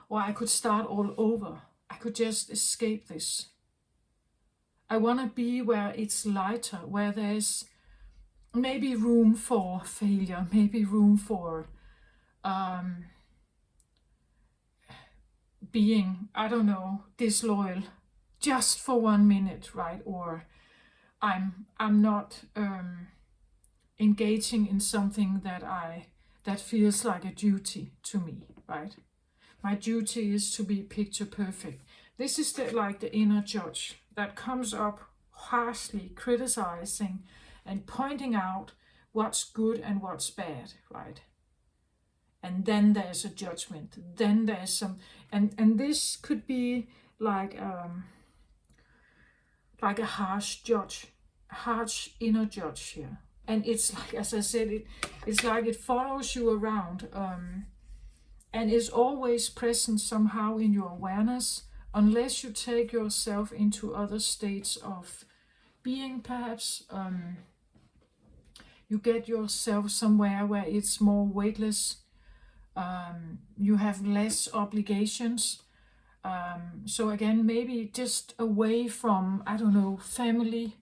or I could start all over. I could just escape this. I want to be where it's lighter, where there's maybe room for failure, maybe room for being, I don't know, disloyal just for 1 minute, right? Or I'm not engaging in something that feels like a duty to me, right? My duty is to be picture perfect. This is the inner judge that comes up harshly criticizing and pointing out what's good and what's bad, right? And then there's a judgment. Then there's some, and this could be like a harsh judge, harsh inner judge here. And it's like, as I said, it's like it follows you around, and is always present somehow in your awareness, unless you take yourself into other states of being, perhaps. You get yourself somewhere where it's more weightless. You have less obligations. So again, maybe just away from, I don't know, family,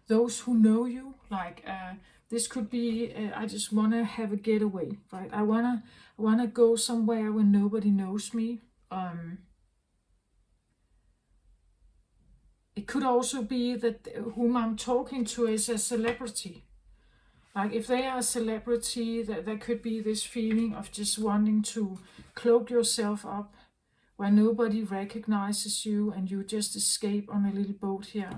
those who know you. Like this could be, I just want to have a getaway, right? I wanna go somewhere where nobody knows me. It could also be that whom I'm talking to is a celebrity. Like if they are a celebrity, that there could be this feeling of just wanting to cloak yourself up where nobody recognizes you and you just escape on a little boat here.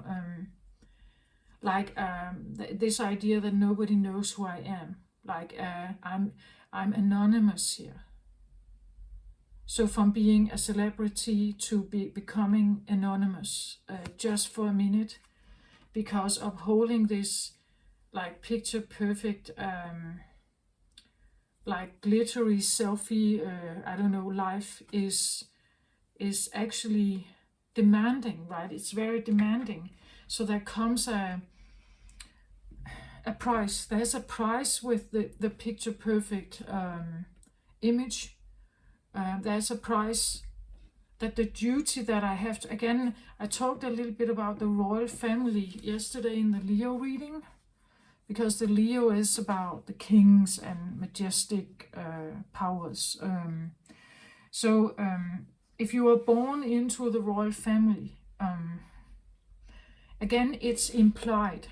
This idea that nobody knows who I am. like I'm anonymous here. So from being a celebrity to becoming anonymous, just for a minute, because of holding this like picture perfect, like glittery selfie, I don't know, life is actually demanding, right? It's very demanding. So there comes a price. There's a price with the picture perfect image. There's a price that the duty that I have to, again, I talked a little bit about the royal family yesterday in the Leo reading, because the Leo is about the kings and majestic powers. So if you were born into the royal family, again, it's implied.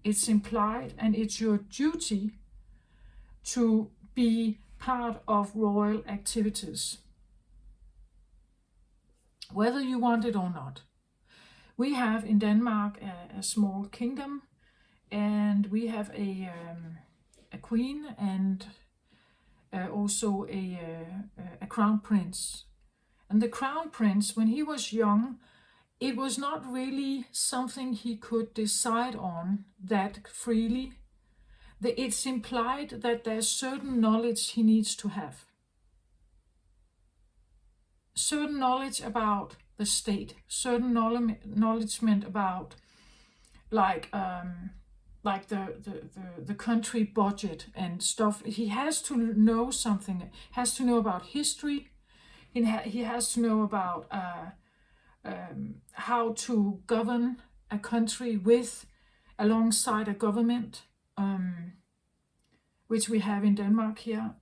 It's implied, and it's your duty to be part of royal activities, whether you want it or not. We have in Denmark a small kingdom, and we have a queen and also a crown prince. And the crown prince, when he was young, it was not really something he could decide on that freely. It's implied that there's certain knowledge he needs to have. Certain knowledge about the state, certain knowledge about like the country budget and stuff. He has to know something, has to know about history. He has to know about how to govern a country alongside a government, which we have in Denmark here,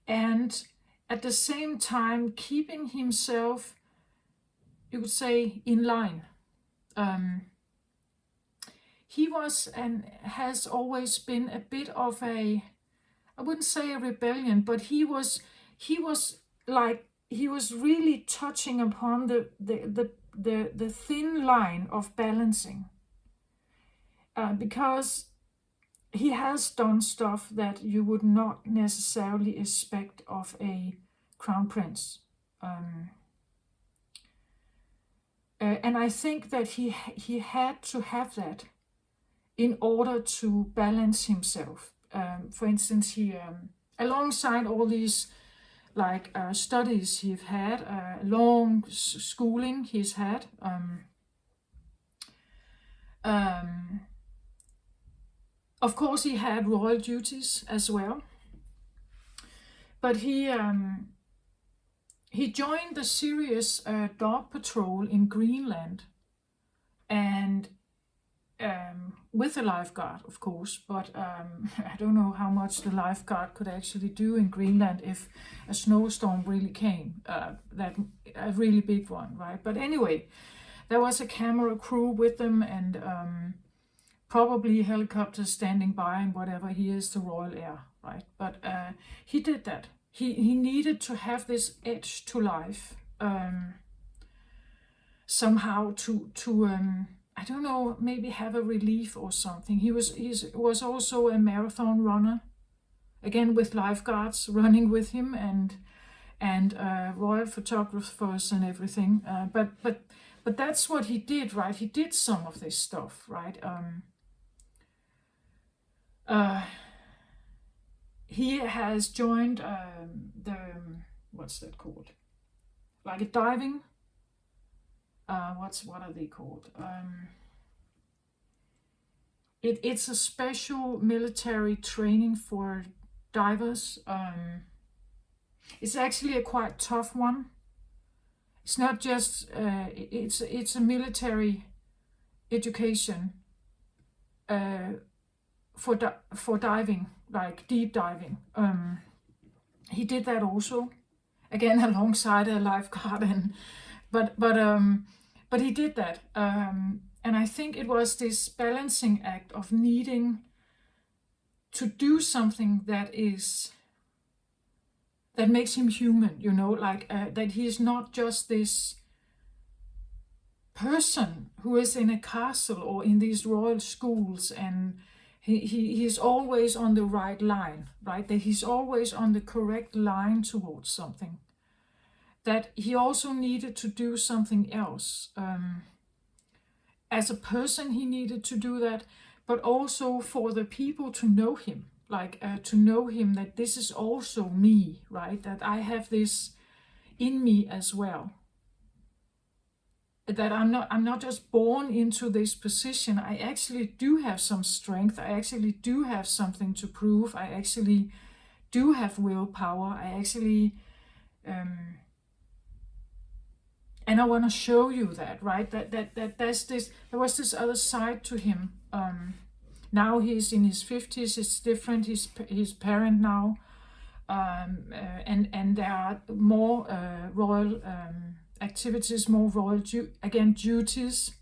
and at the same time keeping himself, you could say, in line. He was and has always been a bit of I wouldn't say a rebellion, but he was really touching upon the thin line of balancing, because he has done stuff that you would not necessarily expect of a crown prince. And I think that he had to have that in order to balance himself. For instance, he alongside all these studies he's had, long schooling he's had, of course he had royal duties as well, but he joined the serious dog patrol in Greenland, and with a lifeguard, of course, but I don't know how much the lifeguard could actually do in Greenland if a snowstorm really came, that a really big one, right? But anyway, there was a camera crew with them, and probably helicopters standing by and whatever. He is the Royal Air, right? But he did that. He needed to have this edge to life, somehow to I don't know, maybe have a relief or something. He was also a marathon runner, again with lifeguards running with him, and royal photographers and everything. But that's what he did, right? He did some of this stuff, right? He has joined the what's that called? Like a diving. What are they called? It's a special military training for divers. It's actually a quite tough one. It's not just it's a military education for diving, like deep diving. He did that also, again alongside a lifeguard, but he did that, and I think it was this balancing act of needing to do something that makes him human, that he is not just this person who is in a castle or in these royal schools, and He's always on the right line, right? That he's always on the correct line towards something. That he also needed to do something else. As a person, he needed to do that, but also for the people to know him, like to know him that this is also me, right? That I have this in me as well. That I'm not just born into this position. I actually do have some strength. I actually do have something to prove. I actually do have willpower. I actually and I want to show you that, right? That there was this other side to him. Now he's in his 50s. It's different. He's parent now, and there are more royal activities, more royal duties,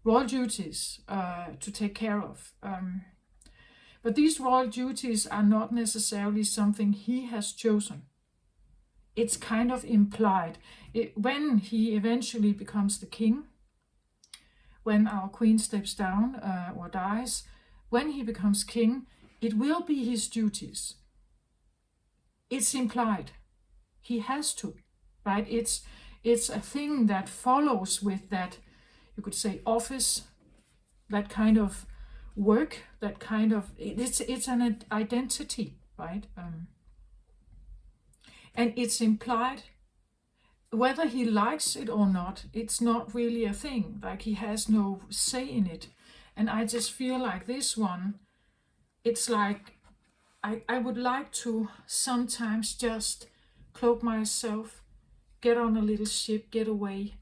royal duties to take care of. But these royal duties are not necessarily something he has chosen. It's kind of implied. When he eventually becomes the king, when our queen steps down or dies, when he becomes king, it will be his duties. It's implied. He has to, right? It's a thing that follows with that, you could say, office, that kind of work, that kind of, it's an identity, right? And it's implied, whether he likes it or not, it's not really a thing. Like, he has no say in it. And I just feel like this one, it's like, I would like to sometimes just cloak myself, get on a little ship, get away,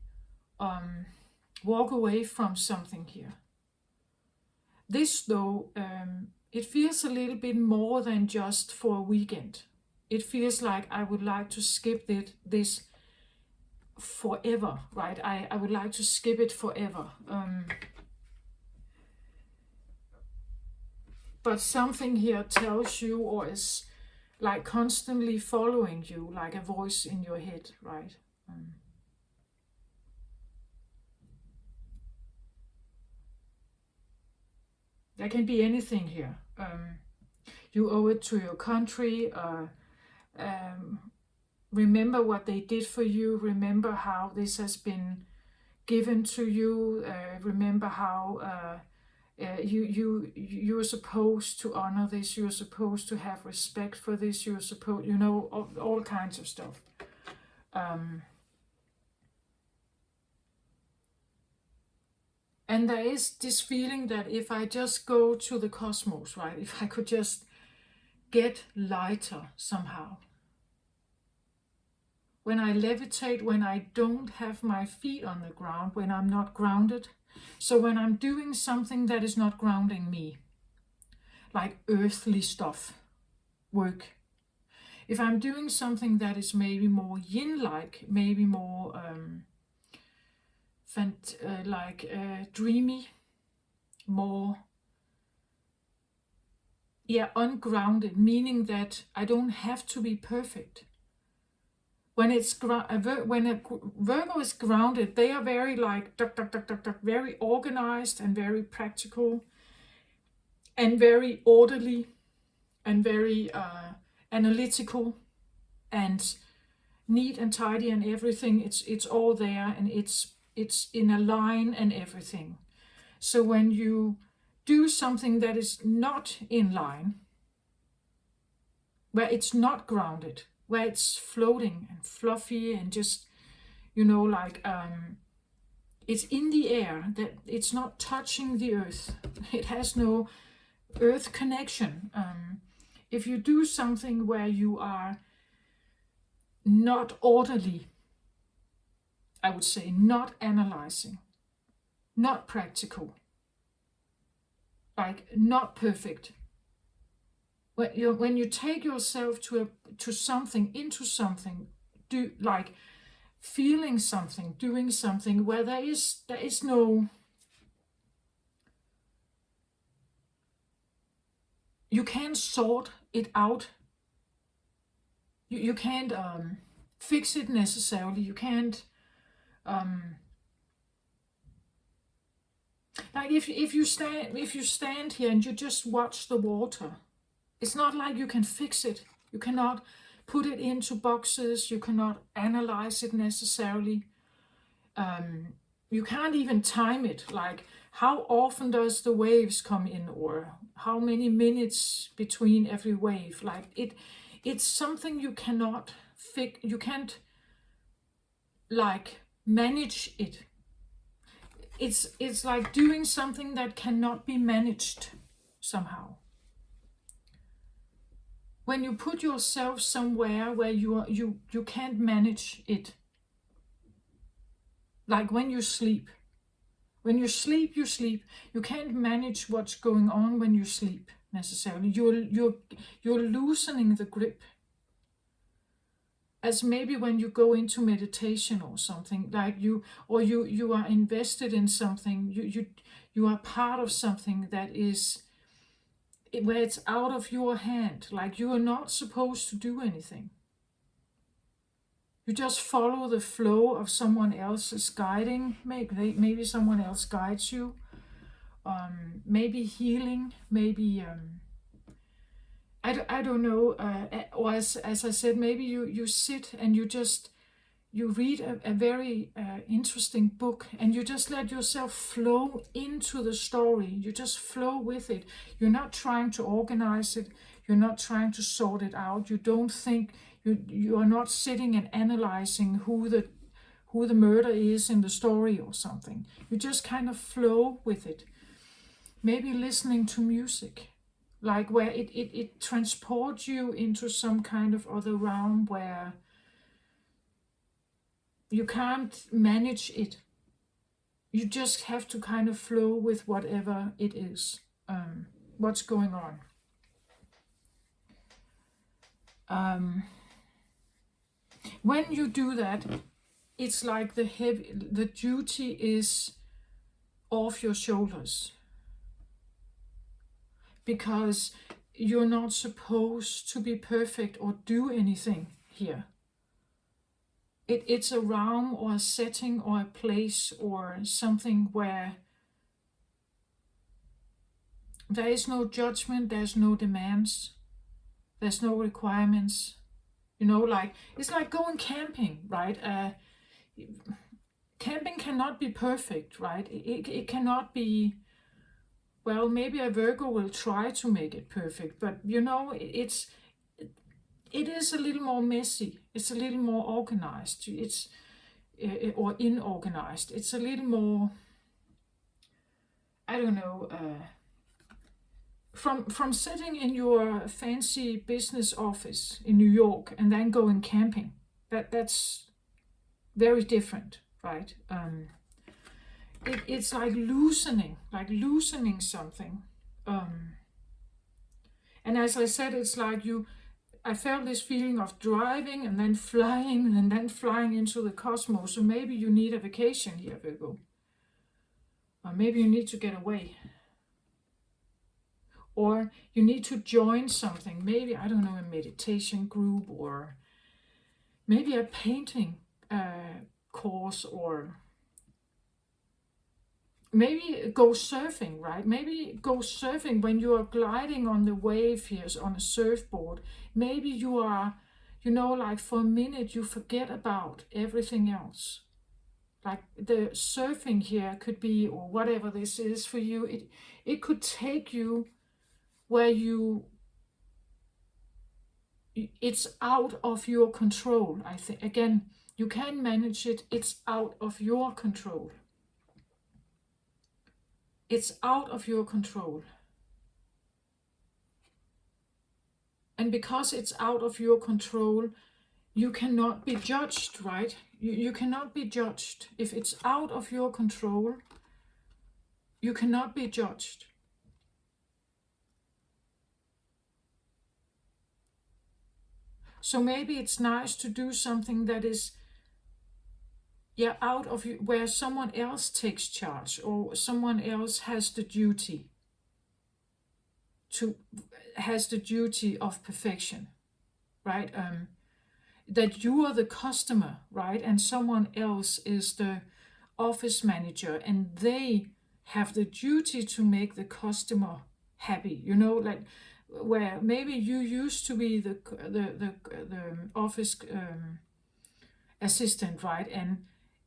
walk away from something here. This, though, it feels a little bit more than just for a weekend. It feels like I would like to skip this forever, right? I would like to skip it forever. But something here tells you, or is like constantly following you, like a voice in your head, right? There can be anything here. You owe it to your country. Remember what they did for you. Remember how this has been given to you. Remember how you're supposed to honor this. You're supposed to have respect for this. You're supposed, all kinds of stuff. And there is this feeling that if I just go to the cosmos, right? If I could just get lighter somehow. When I levitate, when I don't have my feet on the ground, when I'm not grounded. So when I'm doing something that is not grounding me, like earthly stuff, work. If I'm doing something that is maybe more yin-like, maybe more dreamy, more ungrounded, meaning that I don't have to be perfect. When when a Virgo is grounded, they are very like very organized and very practical and very orderly and very analytical and neat and tidy and everything. It's all there, and it's in a line and everything. So when you do something that is not in line, where it's not grounded, where it's floating and fluffy and just, it's in the air, that it's not touching the earth. It has no earth connection. If you do something where you are not orderly, I would say not analyzing, not practical, like not perfect. When you take yourself to something, into something, do like feeling something, doing something where there is no, you can't sort it out. You can't fix it necessarily. You can't. Like if you stand here and you just watch the water, it's not like you can fix it. You cannot put it into boxes. You cannot analyze it necessarily. You can't even time it. Like how often does the waves come in, or how many minutes between every wave? Like it's something you cannot fix. You can't like manage it. It's like doing something that cannot be managed somehow. When you put yourself somewhere where you can't manage it, like when you sleep. When you sleep, you sleep. You can't manage what's going on when you sleep necessarily. You're loosening the grip. As maybe when you go into meditation or something, like you are invested in something, you are part of something that is where it's out of your hand, like you are not supposed to do anything. You just follow the flow of someone else's guiding. Maybe someone else guides you. Maybe healing, maybe I don't know, or as I said, maybe you sit and you read a very interesting book, and you just let yourself flow into the story. You just flow with it. You're not trying to organize it. You're not trying to sort it out. You don't think, you are not sitting and analyzing who the murder is in the story or something. You just kind of flow with it. Maybe listening to music, like where it transports you into some kind of other realm where you can't manage it. You just have to kind of flow with whatever it is, what's going on. When you do that, it's like the duty is off your shoulders, because you're not supposed to be perfect or do anything here. It's a realm or a setting or a place or something where there is no judgment, there's no demands, there's no requirements. Like it's like going camping, right? Camping cannot be perfect, right? It cannot be. Well, maybe a Virgo will try to make it perfect, but it is a little more messy. It's a little more organized. It's or inorganized. It's a little more, I don't know. From sitting in your fancy business office in New York and then going camping, that's very different, right? It's like loosening something. And as I said, it's like I felt this feeling of driving and then flying into the cosmos. So maybe you need a vacation here, Virgo. Or maybe you need to get away. Or you need to join something. Maybe, I don't know, a meditation group, or maybe a painting course, or maybe go surfing, right? Maybe go surfing when you are gliding on the wave here on a surfboard. Maybe you are, like for a minute you forget about everything else. Like the surfing here could be, or whatever this is for you, it could take you where it's out of your control. I think, again, you can manage it. It's out of your control. It's out of your control. And because it's out of your control, you cannot be judged, right? You cannot be judged. If it's out of your control, you cannot be judged. So maybe it's nice to do something that is out of you, where someone else takes charge, or someone else has the duty of perfection, right? That you are the customer, right? And someone else is the office manager, and they have the duty to make the customer happy, you know, like where maybe you used to be the office assistant, right?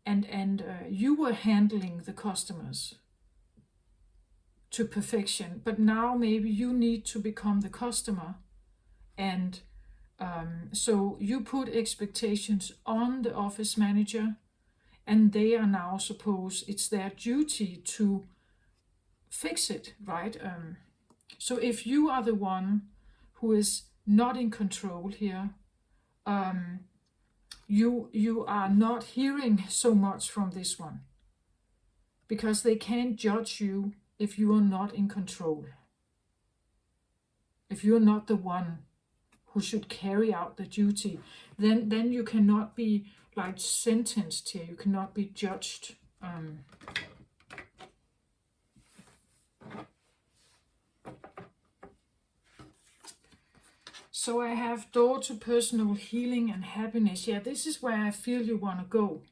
And you were handling the customers to perfection, but now maybe you need to become the customer, and so you put expectations on the office manager, and they are now supposed, it's their duty to fix it, right? So if you are the one who is not in control here, you are not hearing so much from this one, because they can't judge you if you are not in control. If you're not the one who should carry out the duty, then you cannot be like sentenced here. You cannot be judged. So I have door to personal healing and happiness. Yeah, this is where I feel you want to go.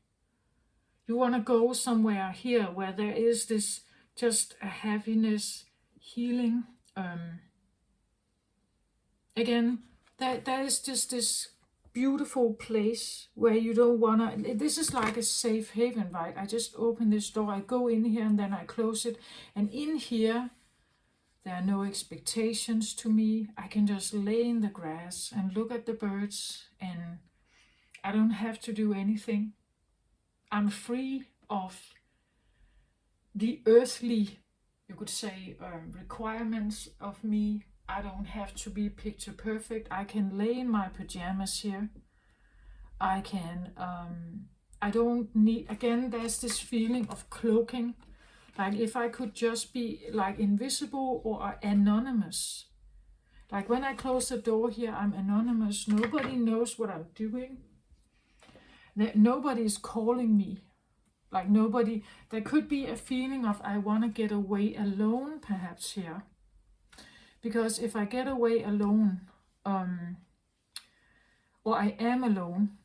You want to go somewhere here where there is this just a happiness, healing. Again, there is just this beautiful place where you don't want to, this is like a safe haven, right? I just open this door, I go in here, and then I close it. And in here, there are no expectations to me. I can just lay in the grass and look at the birds, and I don't have to do anything. I'm free of the earthly, you could say, requirements of me. I don't have to be picture perfect. I can lay in my pajamas here. I can, I don't need, again, there's this feeling of cloaking. Like if I could just be like invisible or anonymous. Like when I close the door here, I'm anonymous. Nobody knows what I'm doing. Nobody is calling me. Like nobody, there could be a feeling of I want to get away alone perhaps here. Because if I get away alone, or I am alone,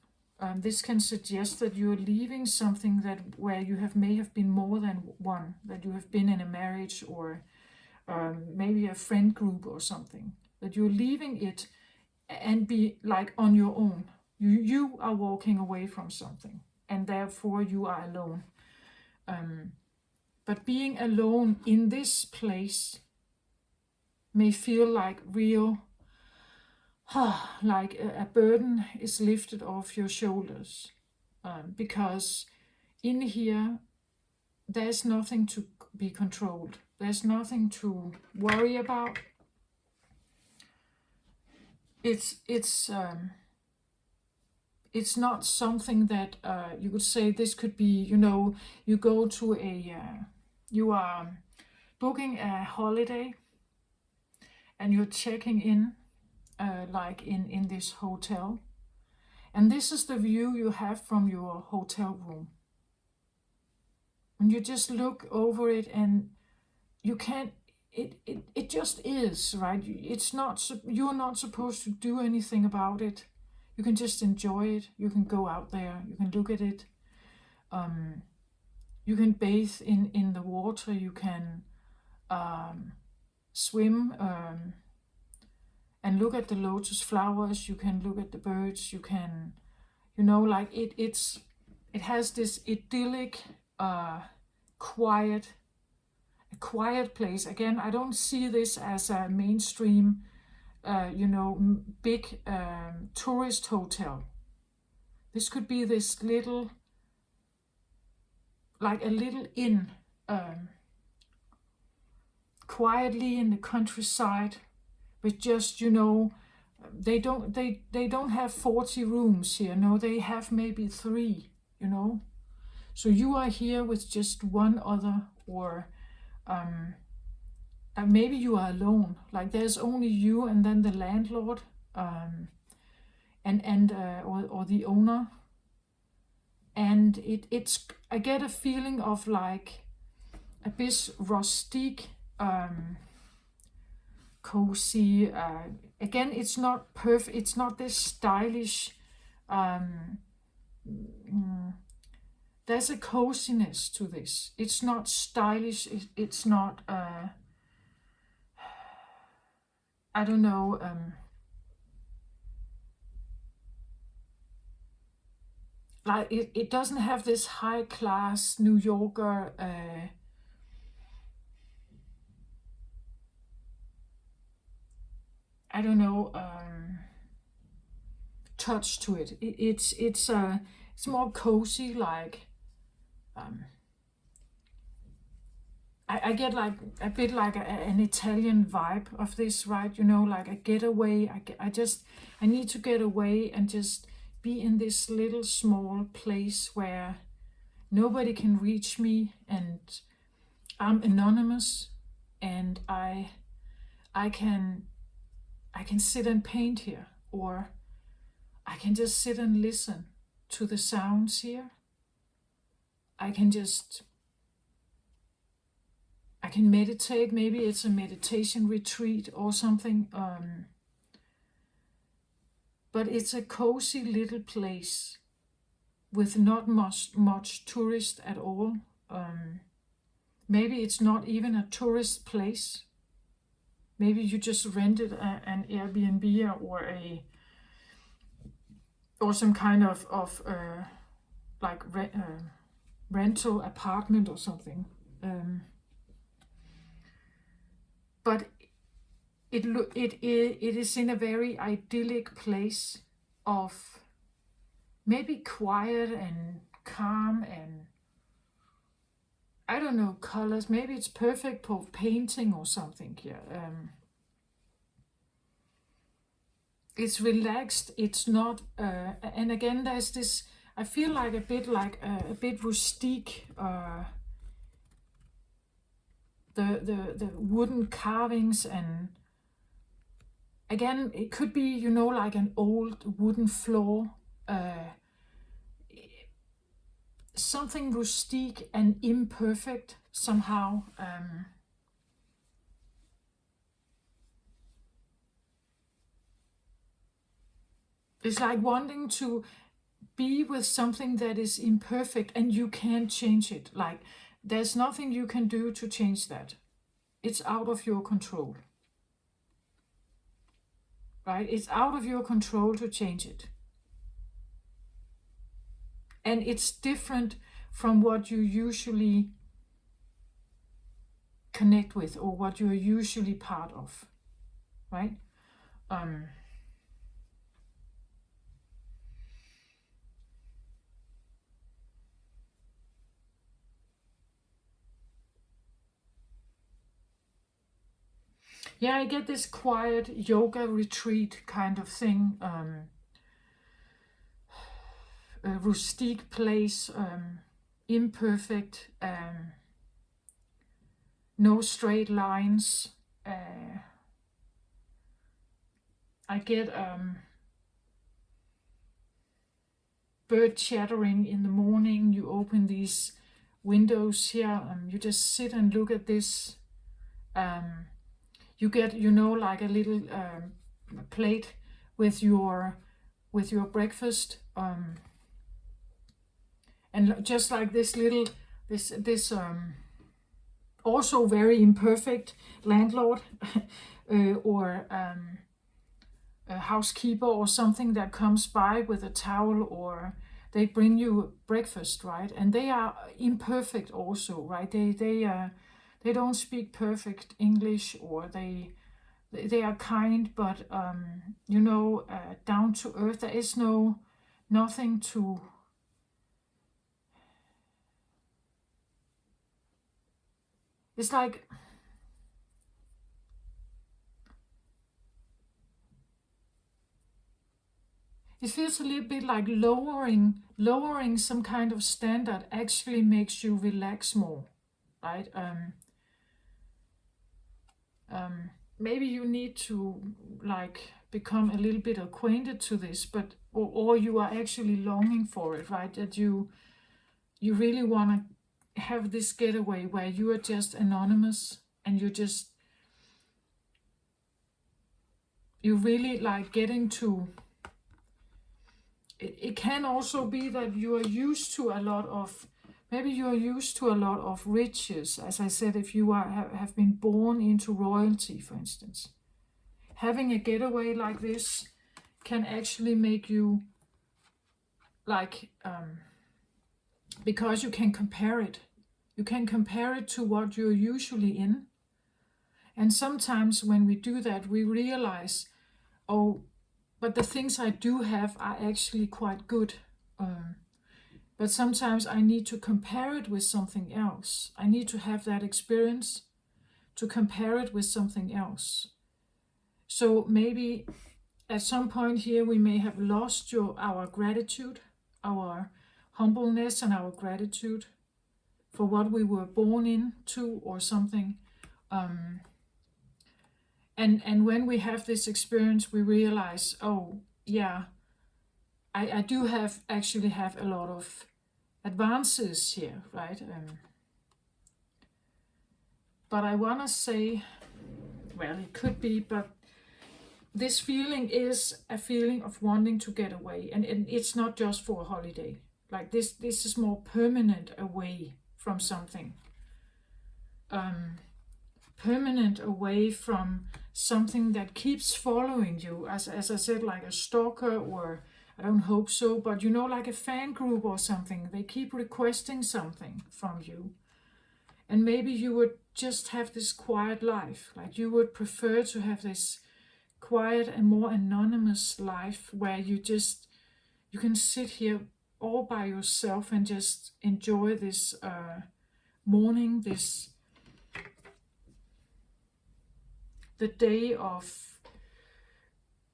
this can suggest that you're leaving something that where you may have been more than one, that you have been in a marriage or maybe a friend group or something, that you're leaving it and be like on your own. You are walking away from something, and therefore you are alone. But being alone in this place may feel like real, like a burden is lifted off your shoulders, because in here there's nothing to be controlled. There's nothing to worry about. It's not something that you could say this could be, you know, you go to you are booking a holiday and you're checking in like in this hotel. And this is the view you have from your hotel room. And you just look over it and you can't, it just is, right? It's not, you're not supposed to do anything about it. You can just enjoy it. You can go out there. You can look at it. You can bathe in the water. You can swim and look at the lotus flowers. You can look at the birds. You can, you know, like it has this idyllic, quiet place. Again, I don't see this as a mainstream, you know, big tourist hotel. This could be this little, like a little inn, quietly in the countryside, with just, you know, they don't have 40 rooms here. No, they have maybe 3, you know. So you are here with just one other, or maybe you are alone. Like there's only you and then the landlord, or the owner. And it's I get a feeling of like a bit rustic, cozy. Again, it's not perfect. It's not this stylish there's a coziness to this. It's not stylish. It's not, I don't know, like it doesn't have this high class New Yorker, I don't know, touch to it. It's more cozy, like, um, I get like a bit like an Italian vibe of this, right? You know, like a getaway. I need to get away and just be in this little small place where nobody can reach me, and I'm anonymous, and I can I can sit and paint here, or I can just sit and listen to the sounds here. I can just I can meditate. Maybe it's a meditation retreat or something. But it's a cozy little place with not much tourist at all. Maybe it's not even a tourist place. Maybe you just rented an Airbnb or some kind of like rental apartment or something. But it is in a very idyllic place of maybe quiet and calm, and I don't know, colors. Maybe it's perfect for painting or something here. It's relaxed. It's not. And again, there's this. I feel like a bit rustique. The wooden carvings, and again, it could be, you know, like an old wooden floor. Something rustique and imperfect somehow. It's like wanting to be with something that is imperfect and you can't change it. Like, there's nothing you can do to change that. It's out of your control. Right? It's out of your control to change it. And it's different from what you usually connect with or what you're usually part of. Right? Yeah, I get this quiet yoga retreat kind of thing. A rustique place, imperfect, no straight lines. I get bird chattering in the morning. You open these windows here, you just sit and look at this. You get, you know, like a little plate with your breakfast, and just like this little this also very imperfect landlord or a housekeeper or something that comes by with a towel, or they bring you breakfast, right? And they are imperfect also, right? They don't speak perfect English, or they are kind, but you know, down to earth. There is nothing to. It's like it feels a little bit like lowering some kind of standard actually makes you relax more, right? Maybe you need to like become a little bit acquainted to this, but or you are actually longing for it, right? That you really want to have this getaway where you are just anonymous, and you really like getting to. It can also be that you are used to a lot of Maybe you're used to a lot of riches. As I said, if you have been born into royalty, for instance, having a getaway like this can actually make you like, because you can compare it. You can compare it to what you're usually in. And sometimes when we do that, we realize, oh, but the things I do have are actually quite good. But sometimes I need to compare it with something else. I need to have that experience to compare it with something else. So maybe at some point here we may have lost our gratitude, our humbleness and our gratitude for what we were born into or something. And when we have this experience, we realize, oh yeah, I do actually have a lot of advances here, right? But I want to say, well, it could be, but this feeling is a feeling of wanting to get away, and it's not just for a holiday. Like this is more permanent away from something. Permanent away from something that keeps following you, as I said, like a stalker, or I don't hope so, but like a fan group or something. They keep requesting something from you. And maybe you would just have this quiet life. Like you would prefer to have this quiet and more anonymous life where you can sit here all by yourself and just enjoy this morning, the day of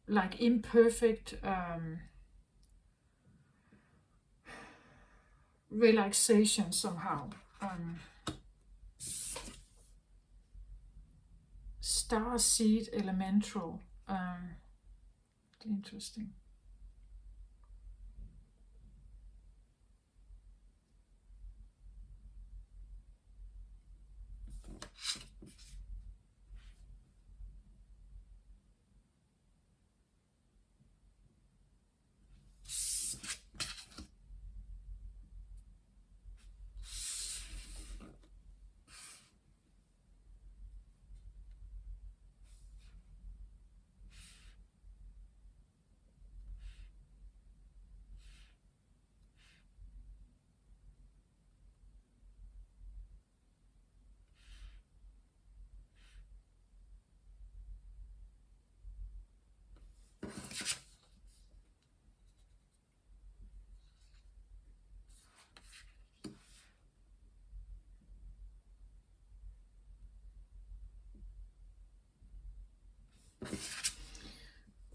like imperfect relaxation somehow. Star seed elemental. Interesting.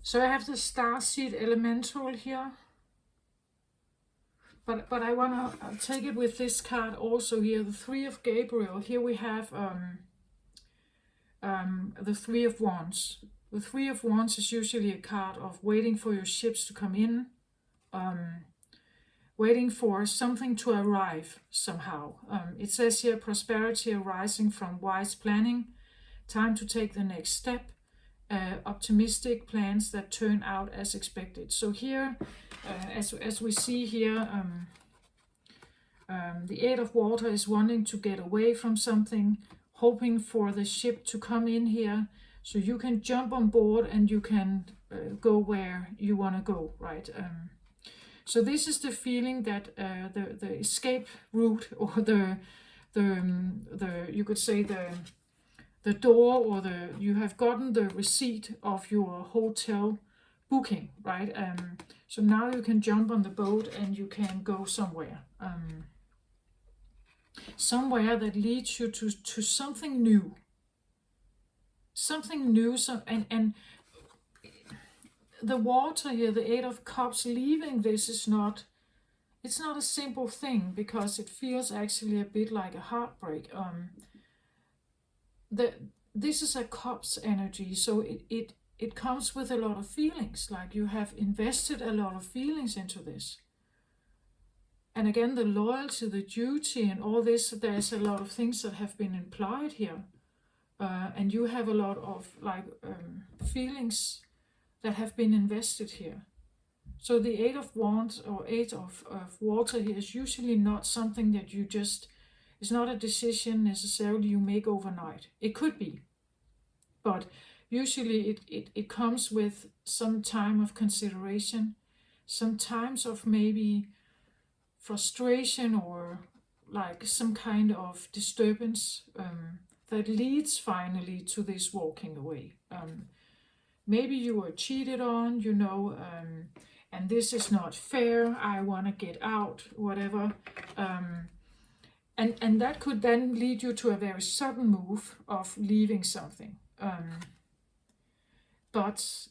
So I have the starseed elemental here, but I want to take it with this card also here, the Three of Gabriel. Here we have the Three of Wands. The Three of Wands is usually a card of waiting for your ships to come in, waiting for something to arrive somehow. It says here, prosperity arising from wise planning, time to take the next step, optimistic plans that turn out as expected. So here, as we see here, the Eight of Water is wanting to get away from something, hoping for the ship to come in here so you can jump on board and you can go where you want to go, right? So this is the feeling that the escape route, or the you could say the door, or you have gotten the receipt of your hotel booking, right? So now you can jump on the boat and you can go somewhere. Somewhere that leads you to something new. Something new, and the water here, the Eight of Cups, leaving this it's not a simple thing, because it feels actually a bit like a heartbreak. This is a Cups energy, so it comes with a lot of feelings, like you have invested a lot of feelings into this. And again, the loyalty, the duty, and all this, there's a lot of things that have been implied here. And you have a lot of feelings that have been invested here. So the Eight of Wands or Eight of Water here is usually not something that you just, it's not a decision necessarily you make overnight. It could be, but usually it comes with some time of consideration, some times of maybe frustration or like some kind of disturbance that leads finally to this walking away. Maybe you were cheated on, and this is not fair, I want to get out, whatever. And that could then lead you to a very sudden move of leaving something. But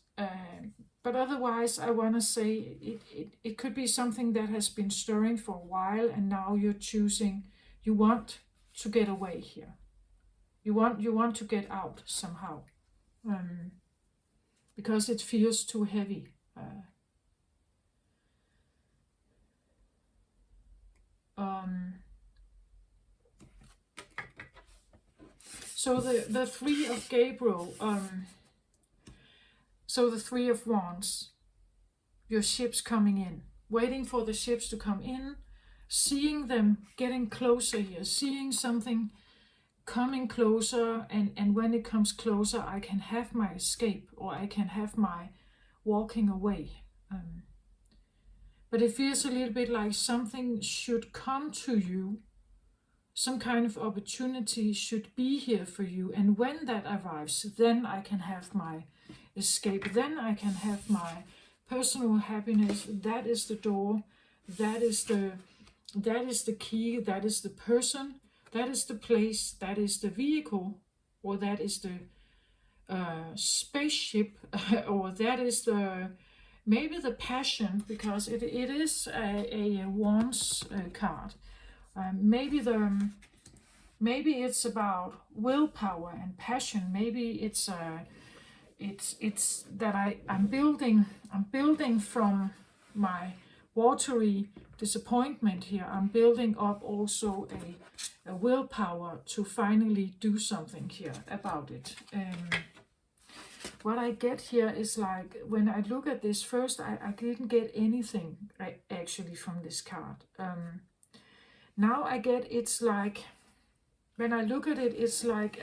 otherwise, I want to say it could be something that has been stirring for a while, and now you're choosing, you want to get away here. You want to get out somehow, because it feels too heavy. So the Three of Gabriel, so the Three of Wands, your ships coming in, waiting for the ships to come in, seeing them getting closer here, seeing something coming closer, and when it comes closer, I can have my escape, or I can have my walking away. But it feels a little bit like something should come to you, some kind of opportunity should be here for you, and when that arrives, then I can have my escape, then I can have my personal happiness. That is the door, that is the key, that is the person, that is the place, that is the vehicle, or that is the spaceship, or that is the maybe the passion, because it is a wands card. Maybe it's about willpower and passion. Maybe it's that I'm building from my watery disappointment here. I'm building up also a willpower to finally do something here about it. What I get here is like, when I look at this first, I didn't get anything actually from this card. Now I get, it's like, when I look at it, it's like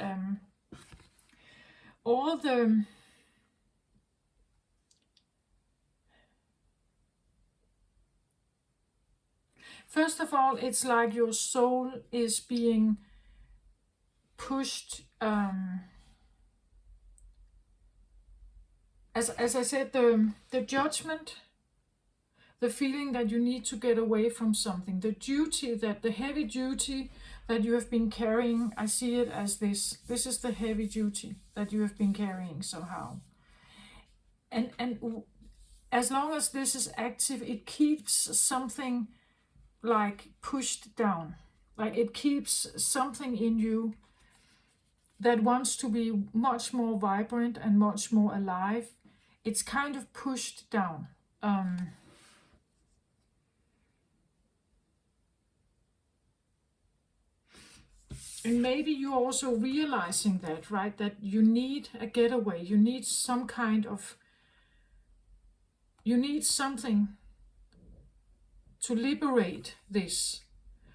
all the first of all, it's like your soul is being pushed. As I said, the judgment, the feeling that you need to get away from something, the duty, that the heavy duty that you have been carrying, I see it as this is the heavy duty that you have been carrying somehow. And as long as this is active, it keeps something like pushed down. Like it keeps something in you that wants to be much more vibrant and much more alive. It's kind of pushed down. And maybe you're also realizing that, right? That you need a getaway. You need some kind of, you need something to liberate this.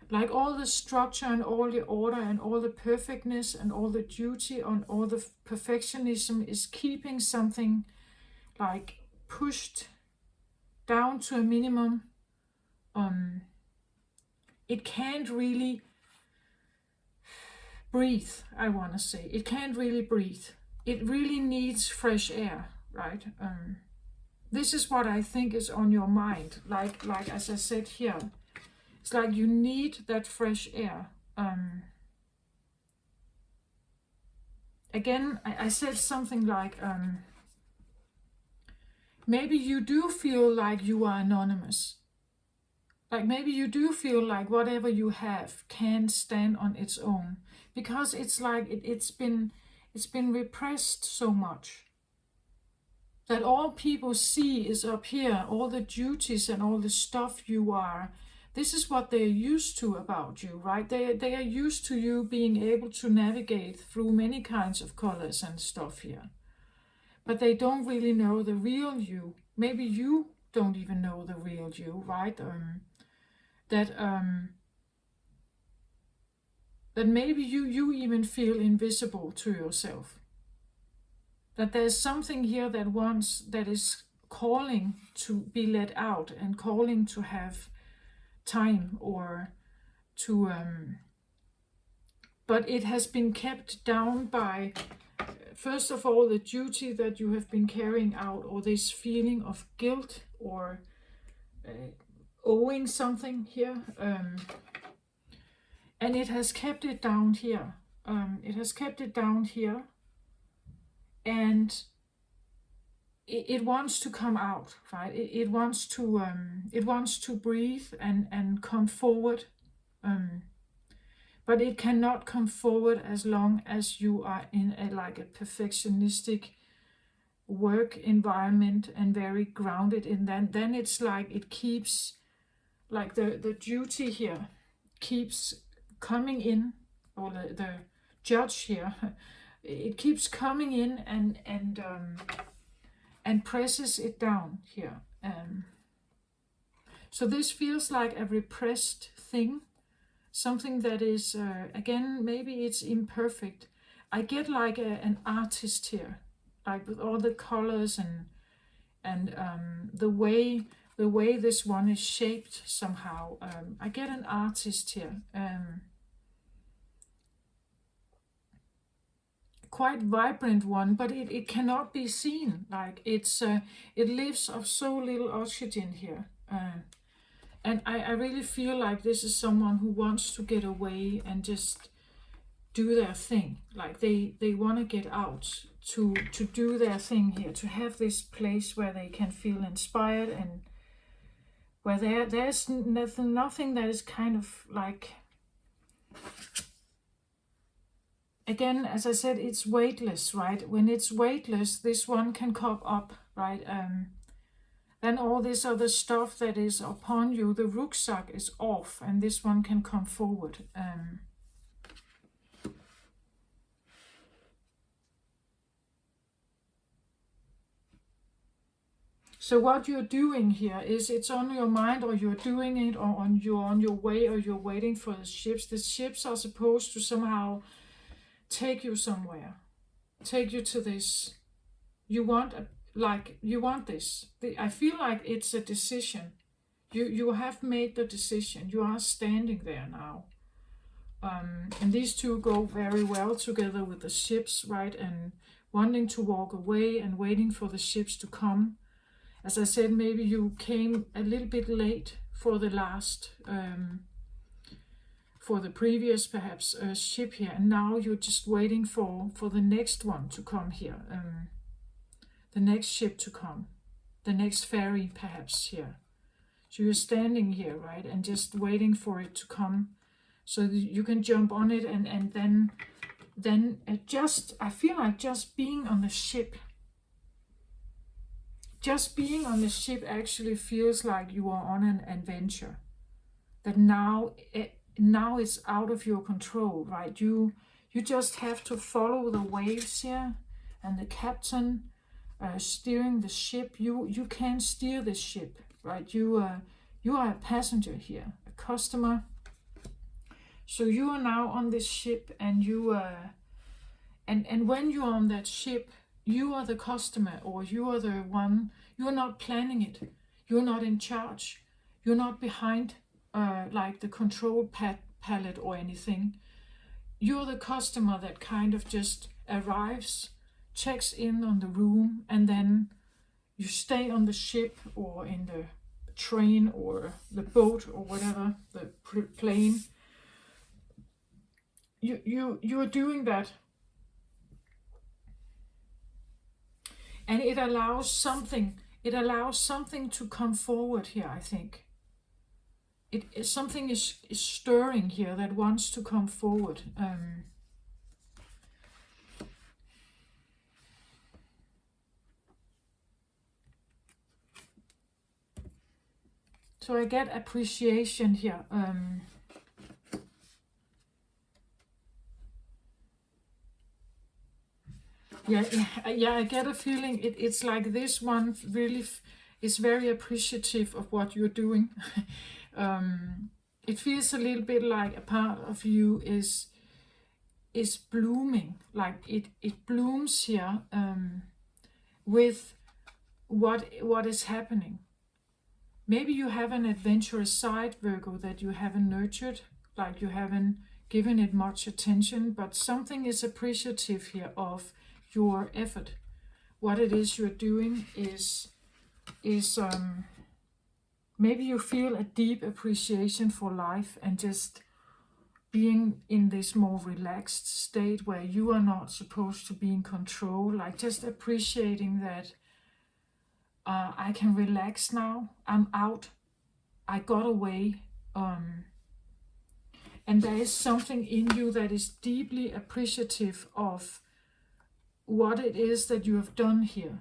Like all the structure and all the order and all the perfectness and all the duty and all the perfectionism is keeping something like pushed down to a minimum. It can't really breathe, I want to say. It can't really breathe. It really needs fresh air, right? This is what I think is on your mind. Like as I said here, it's like you need that fresh air. Again, I said something like, maybe you do feel like you are anonymous. Like maybe you do feel like whatever you have can't stand on its own, because it's like it's been repressed so much that all people see is up here, all the duties and all the stuff you are. This is what they're used to about you, right? They are used to you being able to navigate through many kinds of colors and stuff here. But they don't really know the real you. Maybe you don't even know the real you, right? That that maybe you even feel invisible to yourself. That there's something here that is calling to be let out and calling to have time, or to but it has been kept down by, first of all, the duty that you have been carrying out, or this feeling of guilt, or owing something here, and it has kept it down here. It has kept it down here, and it wants to come out, right? It wants to breathe and come forward, but it cannot come forward as long as you are in a perfectionistic work environment and very grounded in that. Then it's like it keeps, like the duty here keeps coming in, or the judge here, it keeps coming in and presses it down here. So this feels like a repressed thing, something that is, again, maybe it's imperfect. I get like an artist here, like with all the colors and the way this one is shaped somehow. I get an artist here. Quite vibrant one, but it cannot be seen. Like it lives of so little oxygen here, and I really feel like this is someone who wants to get away and just do their thing. Like they want to get out to do their thing here, to have this place where they can feel inspired, and where there's nothing that is kind of like, again, as I said, it's weightless, right? When it's weightless, this one can cope up, right? Then all this other stuff that is upon you, the rucksack is off, and this one can come forward. So what you're doing here is, it's on your mind, or you're doing it, or you're on your way, or you're waiting for the ships. The ships are supposed to somehow take you somewhere, take you to this. You want this. I feel like it's a decision. You have made the decision. You are standing there now, and these two go very well together with the ships, right? And wanting to walk away and waiting for the ships to come. As I said, maybe you came a little bit late for the last, for the previous perhaps ship here, and now you're just waiting for the next one to come here, the next ship to come, the next ferry perhaps here. So you're standing here, right, and just waiting for it to come, so that you can jump on it, and then just, I feel like just being on the ship. Just being on the ship actually feels like you are on an adventure. That now it's out of your control, right? You just have to follow the waves here, and the captain steering the ship. You can't steer the ship, right? You are a passenger here, a customer. So you are now on this ship, and and when you're on that ship, you are the customer, or you are the one. You're not planning it. You're not in charge. You're not behind like the control palette or anything. You're the customer that kind of just arrives, checks in on the room, and then you stay on the ship, or in the train, or the boat, or whatever, the plane. You are doing that. And it allows something to come forward here, I think. Something is stirring here that wants to come forward. So I get appreciation here. Yeah, I get a feeling it's like this one really is very appreciative of what you're doing. It feels a little bit like a part of you is blooming, like it blooms here, with what is happening. Maybe you have an adventurous side, Virgo, that you haven't nurtured, like you haven't given it much attention, but something is appreciative here of your effort. What it is you're doing is maybe you feel a deep appreciation for life and just being in this more relaxed state where you are not supposed to be in control, like just appreciating that I can relax now, I'm out, I got away. And there is something in you that is deeply appreciative of what it is that you have done here.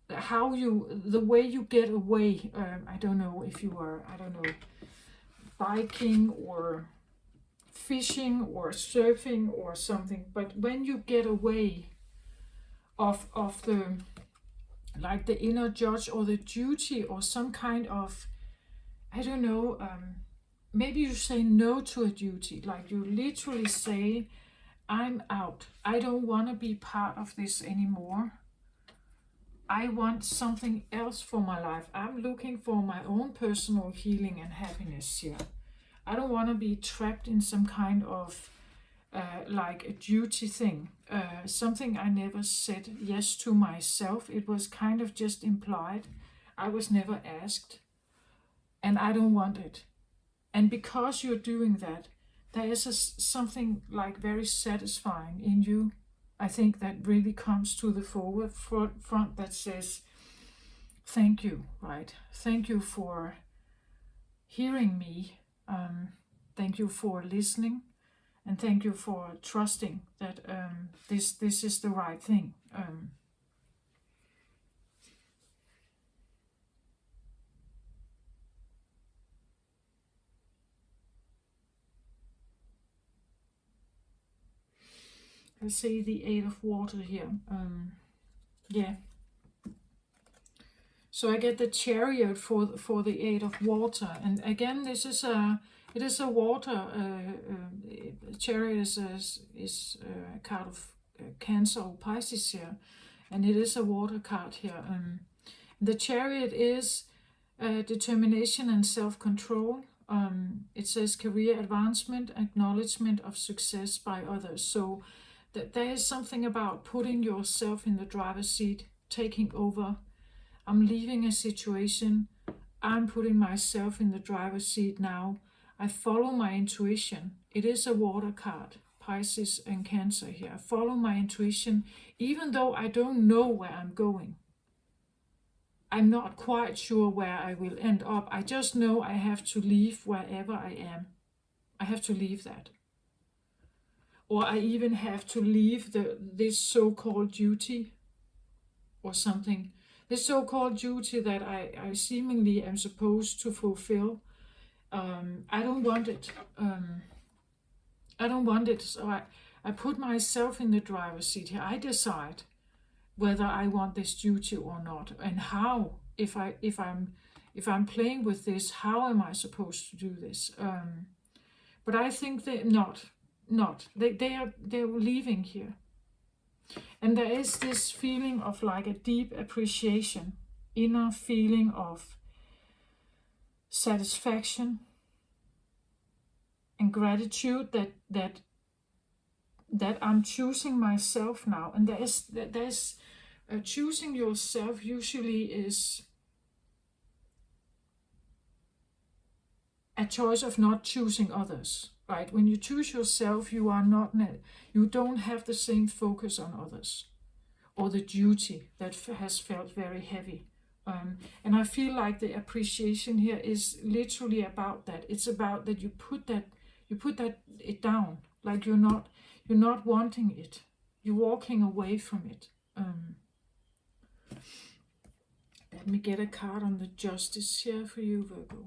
The way you get away. I don't know if you were, I don't know, biking or fishing or surfing or something, but when you get away of the, like the inner judge or the duty or some kind of, I don't know, maybe you say no to a duty, like you literally say, I'm out, I don't want to be part of this anymore, I want something else for my life, I'm looking for my own personal healing and happiness here. I don't want to be trapped in some kind of like a duty thing, something I never said yes to myself. It was kind of just implied. I was never asked, and I don't want it. And because you're doing that, there is something like very satisfying in you. I think that really comes to the front that says, thank you, right? Thank you for hearing me. Thank you for listening, and thank you for trusting that this is the right thing. I see the Eight of Water here. Yeah. So I get the Chariot for the Eight of Water, and again, it is a water. Chariot is a card of Cancer or Pisces here, and it is a water card here. The Chariot is determination and self-control. It says career advancement, acknowledgement of success by others. So there is something about putting yourself in the driver's seat, taking over. I'm leaving a situation, I'm putting myself in the driver's seat now. I follow my intuition. It is a water card, Pisces and Cancer here. I follow my intuition, even though I don't know where I'm going. I'm not quite sure where I will end up. I just know I have to leave wherever I am. I have to leave that. Or I even have to leave this so-called duty or something. This so-called duty that I seemingly am supposed to fulfill. I don't want it. I don't want it. So I put myself in the driver's seat here. I decide whether I want this duty or not, and how. If I'm playing with this, how am I supposed to do this? But I think they're not. They're leaving here. And there is this feeling of like a deep appreciation, inner feeling of satisfaction and gratitude that I'm choosing myself now. And there's choosing yourself usually is a choice of not choosing others. Right? When you choose yourself, you don't have the same focus on others or the duty that has felt very heavy. And I feel like the appreciation here is literally about that. It's about that you put it down, like you're not wanting it. You're walking away from it. Let me get a card on the Justice here for you, Virgo.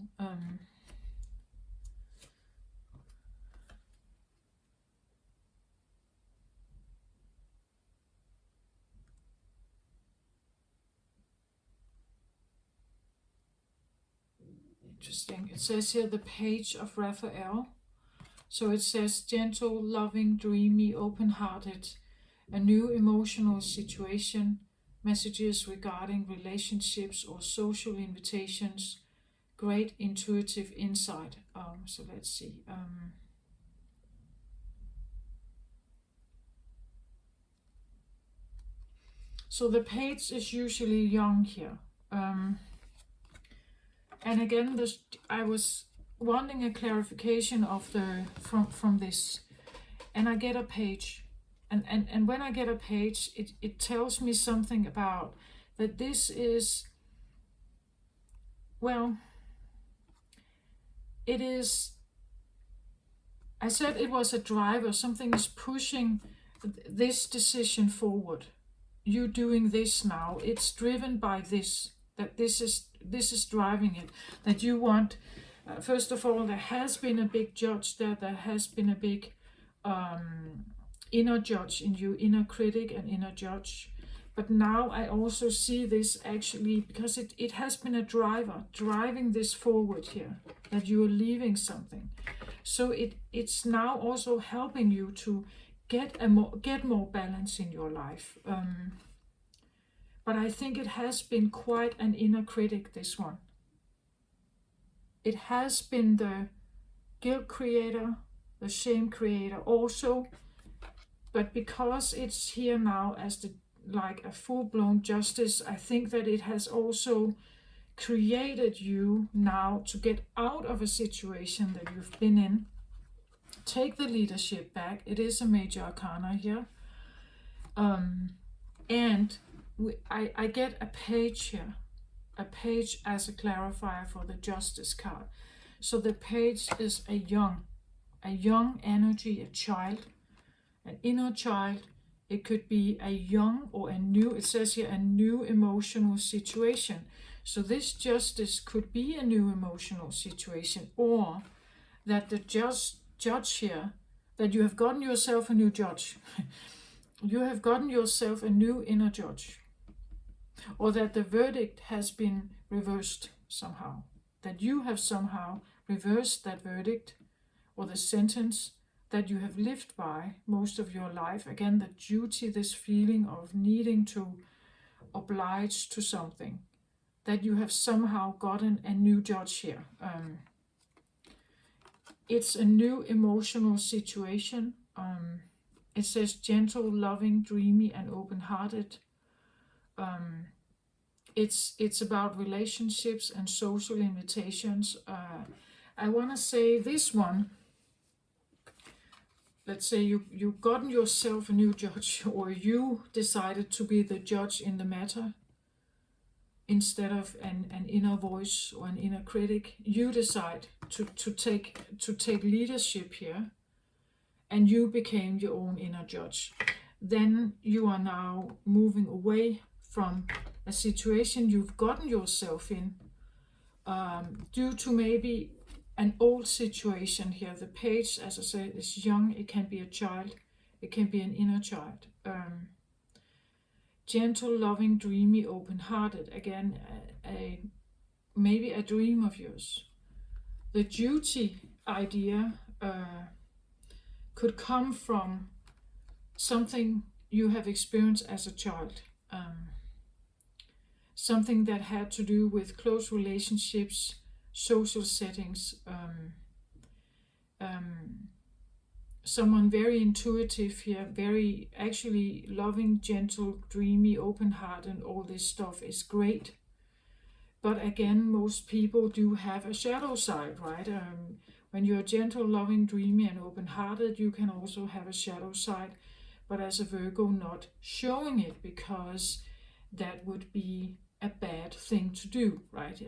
Interesting. It says here the page of Raphael. So it says gentle, loving, dreamy, open-hearted, a new emotional situation, messages regarding relationships or social invitations, great intuitive insight. So let's see. So the page is usually young here. And again, I was wanting a clarification of from this, and I get a page, and when I get a page, it tells me something about that this is, well, it is, I said it was a driver, something is pushing this decision forward. You doing this now, it's driven by this, that this is driving it, that you want, first of all, there has been a big judge there has been a big inner judge in you, inner critic and inner judge. But now I also see this actually, because it has been a driver driving this forward here, that you are leaving something. So it's now also helping you to get more balance in your life. But I think it has been quite an inner critic, this one. It has been the guilt creator, the shame creator also, but because it's here now as like a full-blown justice, I think that it has also created you now to get out of a situation that you've been in, take the leadership back. It is a major arcana here, and I get a page here, a page as a clarifier for the justice card. So the page is a young energy, a child, an inner child. It could be a young or a new, it says here, a new emotional situation. So this justice could be a new emotional situation, or that the judge here, that you have gotten yourself a new judge. You have gotten yourself a new inner judge. Or that the verdict has been reversed somehow. That you have somehow reversed that verdict or the sentence that you have lived by most of your life. Again, the duty, this feeling of needing to oblige to something. That you have somehow gotten a new judge here. It's a new emotional situation. It says gentle, loving, dreamy, and open-hearted. It's about relationships and social invitations. I want to say this one. Let's say you've gotten yourself a new judge, or you decided to be the judge in the matter instead of an inner voice or an inner critic. You decide to take leadership here, and you became your own inner judge. Then you are now moving away from a situation you've gotten yourself in, due to maybe an old situation here. The page, as I said, is young. It can be a child. It can be an inner child. Gentle, loving, dreamy, open-hearted. Again, maybe a dream of yours. The duty idea could come from something you have experienced as a child. Something that had to do with close relationships, social settings, someone very intuitive here, very actually loving, gentle, dreamy, open-hearted, and all this stuff is great. But again, most people do have a shadow side, right? When you're gentle, loving, dreamy, and open-hearted, you can also have a shadow side, but as a Virgo, not showing it, because that would be a bad thing to do, right?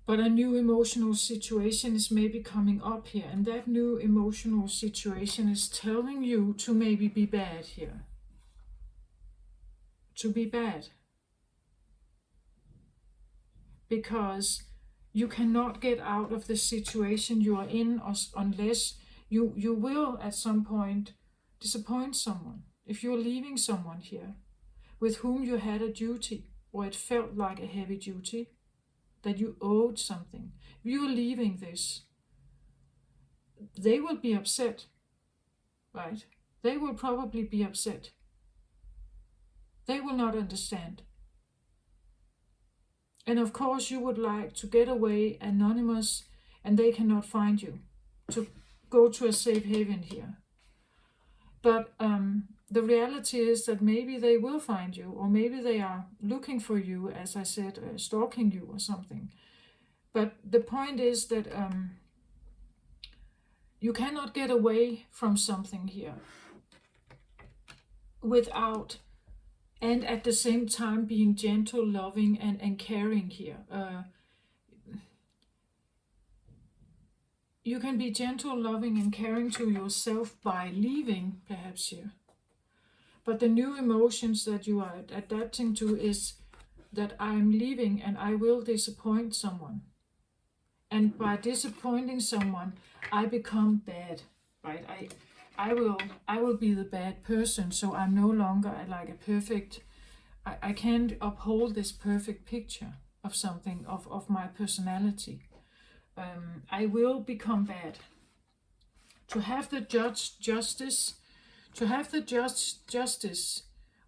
But a new emotional situation is maybe coming up here, and that new emotional situation is telling you to maybe be bad here. To be bad. Because you cannot get out of the situation you are in unless you will at some point disappoint someone. If you're leaving someone here with whom you had a duty, or it felt like a heavy duty, that you owed something. If you're leaving this, they will be upset, right? They will probably be upset. They will not understand. And of course, you would like to get away anonymous and they cannot find you, to go to a safe haven here. But the reality is that maybe they will find you, or maybe they are looking for you, as I said, stalking you or something. But the point is that you cannot get away from something here without, and at the same time, being gentle, loving, and caring here. You can be gentle, loving, and caring to yourself by leaving, perhaps here. But the new emotions that you are adapting to is that I'm leaving and I will disappoint someone. And by disappointing someone, I become bad, right? I will be the bad person, so I'm no longer like a perfect. I can't uphold this perfect picture of something of my personality. I will become bad. To have the justice,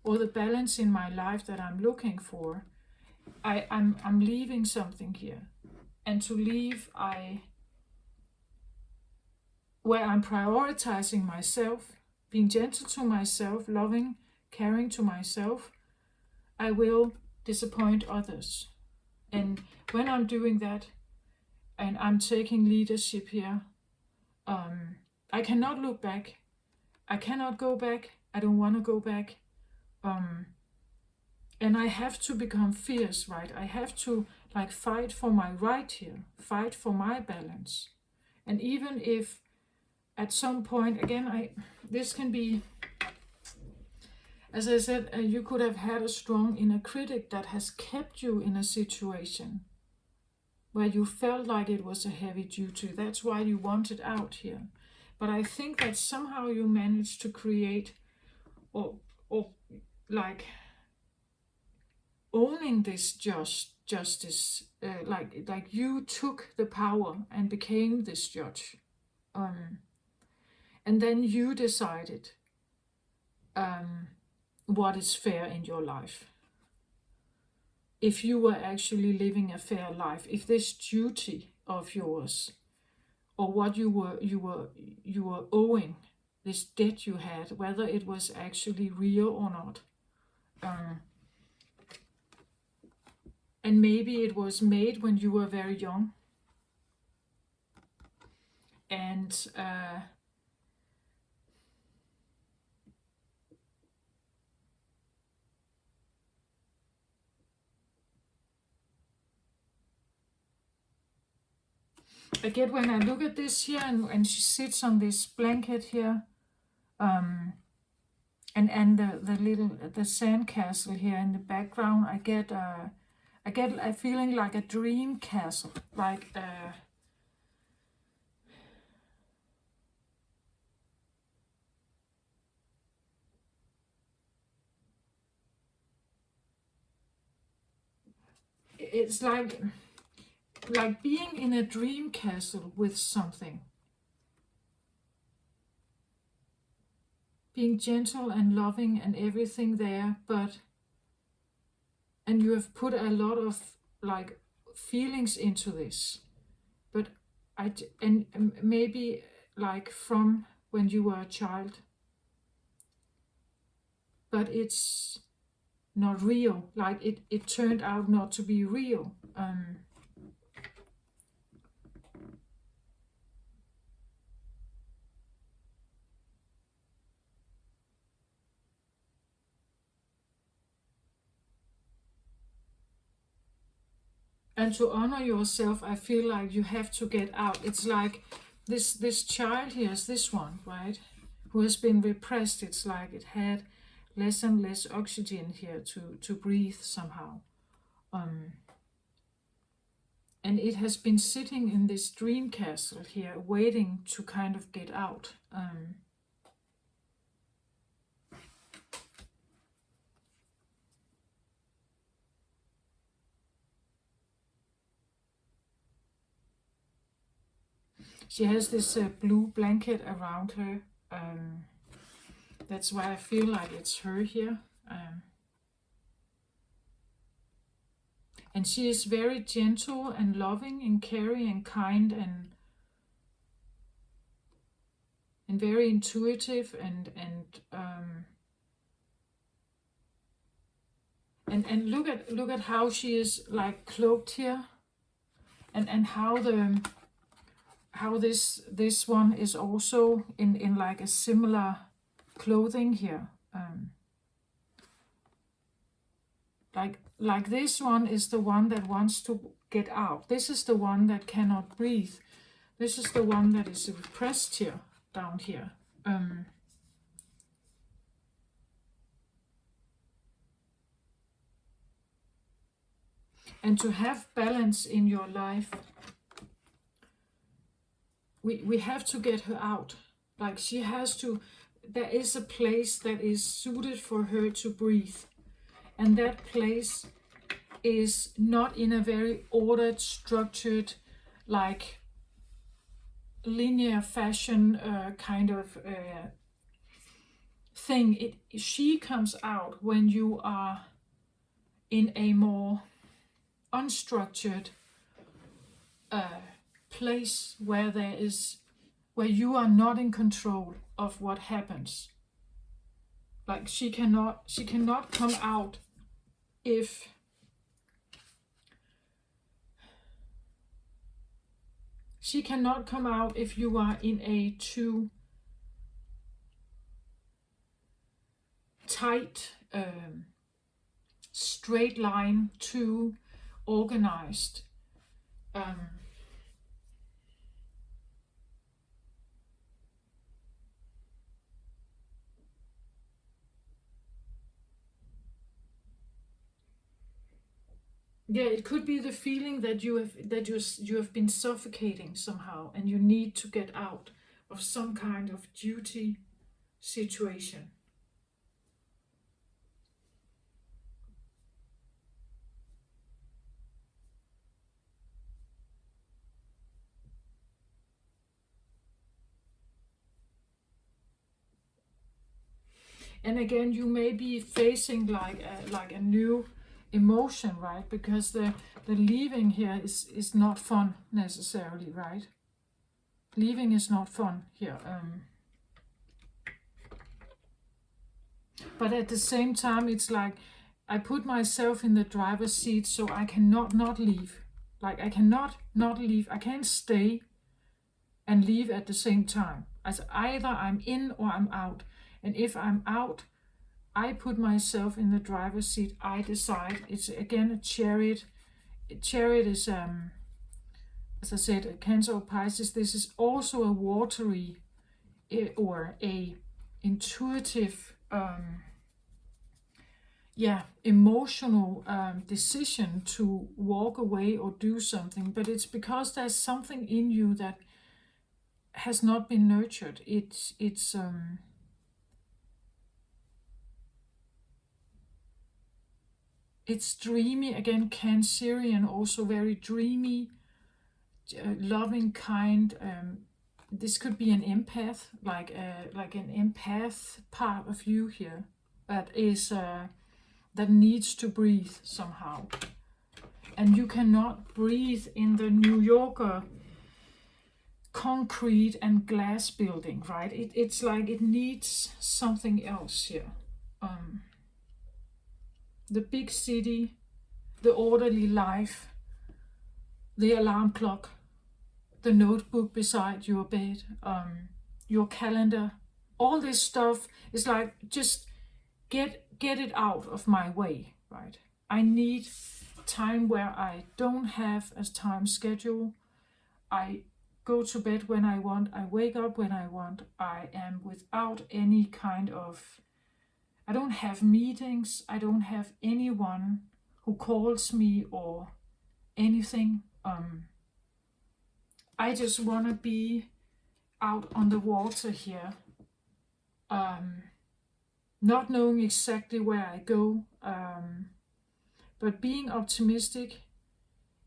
or the balance in my life that I'm looking for, I'm leaving something here. And to leave, where I'm prioritizing myself, being gentle to myself, loving, caring to myself, I will disappoint others. And when I'm doing that, and I'm taking leadership here, I cannot look back. I cannot go back. I don't want to go back. And I have to become fierce, right? I have to like fight for my right here, fight for my balance. And even if at some point, again, this can be, as I said, you could have had a strong inner critic that has kept you in a situation where you felt like it was a heavy duty. That's why you wanted out here. But I think that somehow you managed to create, or like owning this justice, like you took the power and became this judge, and then you decided what is fair in your life. If you were actually living a fair life, if this duty of yours, or what you were owing, this debt you had, whether it was actually real or not. And maybe it was made when you were very young. And I get when I look at this here, and she sits on this blanket here, and the sand castle here in the background, I get a feeling like a dream castle, like it's like being in a dream castle with something. Being gentle and loving and everything there, and you have put a lot of like feelings into this. But and maybe like from when you were a child. But it's not real. Like it turned out not to be real. And to honor yourself, I feel like you have to get out. It's like this child here is this one, right? Who has been repressed. It's like it had less and less oxygen here to breathe somehow. And it has been sitting in this dream castle here, waiting to kind of get out. She has this blue blanket around her. That's why I feel like it's her here. And she is very gentle and loving and caring and kind and very intuitive and look at how she is like cloaked here, and how this one is also in like a similar clothing here. Like this one is the one that wants to get out. This is the one that cannot breathe. This is the one that is repressed here, down here. And to have balance in your life, we have to get her out. Like she has to, there is a place that is suited for her to breathe. And that place is not in a very ordered, structured, like linear fashion kind of thing. She comes out when you are in a more unstructured place where you are not in control of what happens. Like she cannot come out if you are in a too tight, straight line, too organized. Yeah, it could be the feeling that you have been suffocating somehow, and you need to get out of some kind of duty situation. And again, you may be facing like a new emotion, right? Because the leaving here is not fun necessarily, right? Leaving is not fun here. But at the same time, it's like I put myself in the driver's seat, so I cannot not leave. Like I cannot not leave. I can't stay and leave at the same time. As either I'm in or I'm out. And if I'm out, I put myself in the driver's seat. I decide. It's again a chariot. A chariot is, as I said, a Cancer or Pisces. This is also a watery or a intuitive, emotional decision to walk away or do something. But it's because there's something in you that has not been nurtured. It's dreamy, again, Cancerian, also very dreamy, loving, kind. This could be an empath, like an empath part of you here that is that needs to breathe somehow. And you cannot breathe in the New Yorker concrete and glass building, right? It's like it needs something else here. The big city, the orderly life, the alarm clock, the notebook beside your bed, your calendar, all this stuff is like, just get it out of my way, right? I need time where I don't have a time schedule. I go to bed when I want, I wake up when I want, I am without any kind of, I don't have meetings, I don't have anyone who calls me or anything. I just want to be out on the water here, not knowing exactly where I go, but being optimistic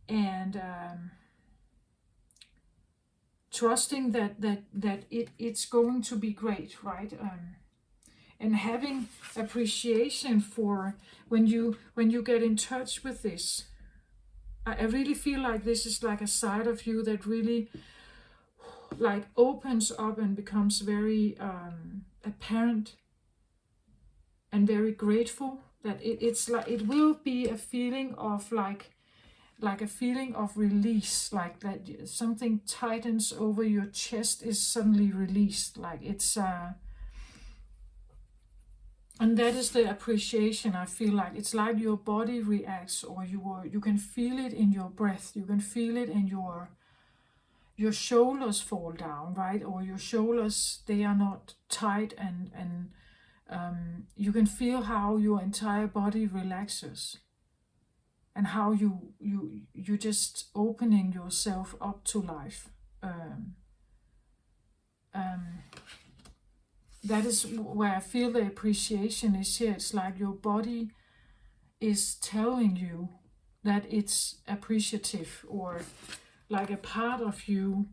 and trusting that it's going to be great, right? And having appreciation for when you get in touch with this. I really feel like this is like a side of you that really like opens up and becomes very apparent and very grateful, that it's like it will be a feeling of like a feeling of release, like that something tightens over your chest is suddenly released, like it's and that is the appreciation. I feel like it's like your body reacts, or you can feel it in your breath, you can feel it in your shoulders fall down, right? Or your shoulders, they are not tight, and you can feel how your entire body relaxes, and how you just opening yourself up to life. Um, um, that is where I feel the appreciation is here. It's like your body is telling you that it's appreciative, or like a part of you.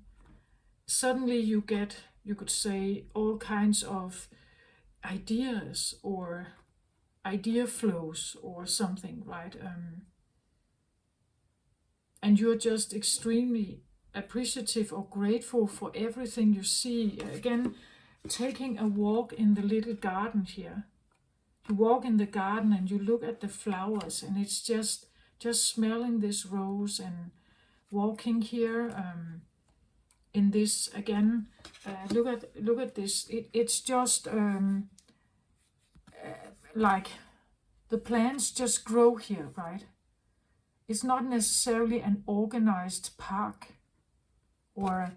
Suddenly you get, you could say, all kinds of ideas or idea flows or something, right? And you're just extremely appreciative or grateful for everything you see. Again, taking a walk in the little garden here. You walk in the garden and you look at the flowers, and it's just smelling this rose, and walking here in this again. Look at this. It's just like the plants just grow here, right? It's not necessarily an organized park, or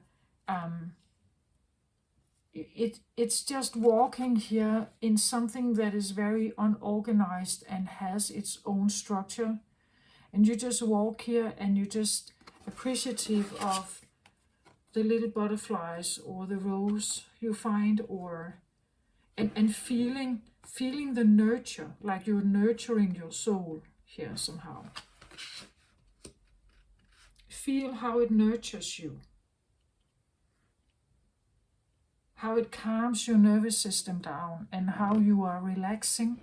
it's just walking here in something that is very unorganized and has its own structure. And you just walk here and you're just appreciative of the little butterflies or the rose you find, or and feeling the nurture, like you're nurturing your soul here somehow. Feel how it nurtures you, how it calms your nervous system down, and how you are relaxing.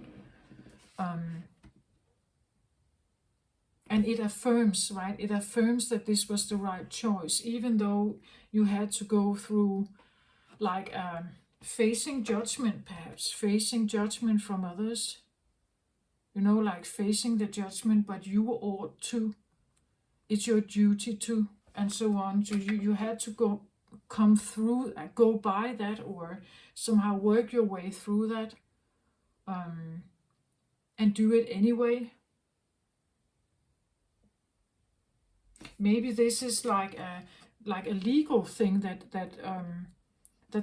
And it affirms, right? It affirms that this was the right choice, even though you had to go through like facing judgment, perhaps facing judgment from others, like facing the judgment, but you ought to, it's your duty to, and so on. So you had to come through, go by that, or somehow work your way through that, and do it anyway. Maybe this is like a legal thing, that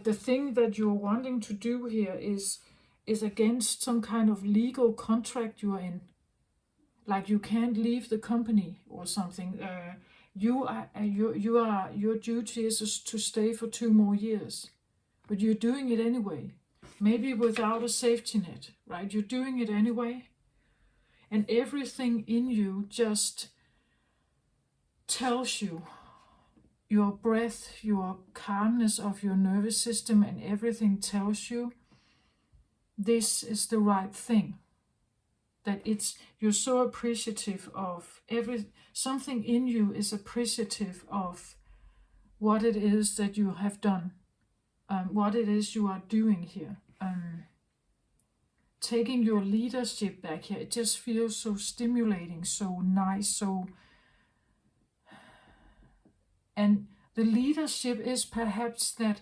the thing that you're wanting to do here is against some kind of legal contract you're in. Like you can't leave the company or something. Your duty is to stay for 2 more years, but you're doing it anyway. Maybe without a safety net, right? You're doing it anyway, and everything in you just tells you, your breath, your calmness of your nervous system, and everything tells you this is the right thing. That you're so appreciative of something in you is appreciative of what it is that you have done, what it is you are doing here. Taking your leadership back here, it just feels so stimulating, so nice, and the leadership is perhaps that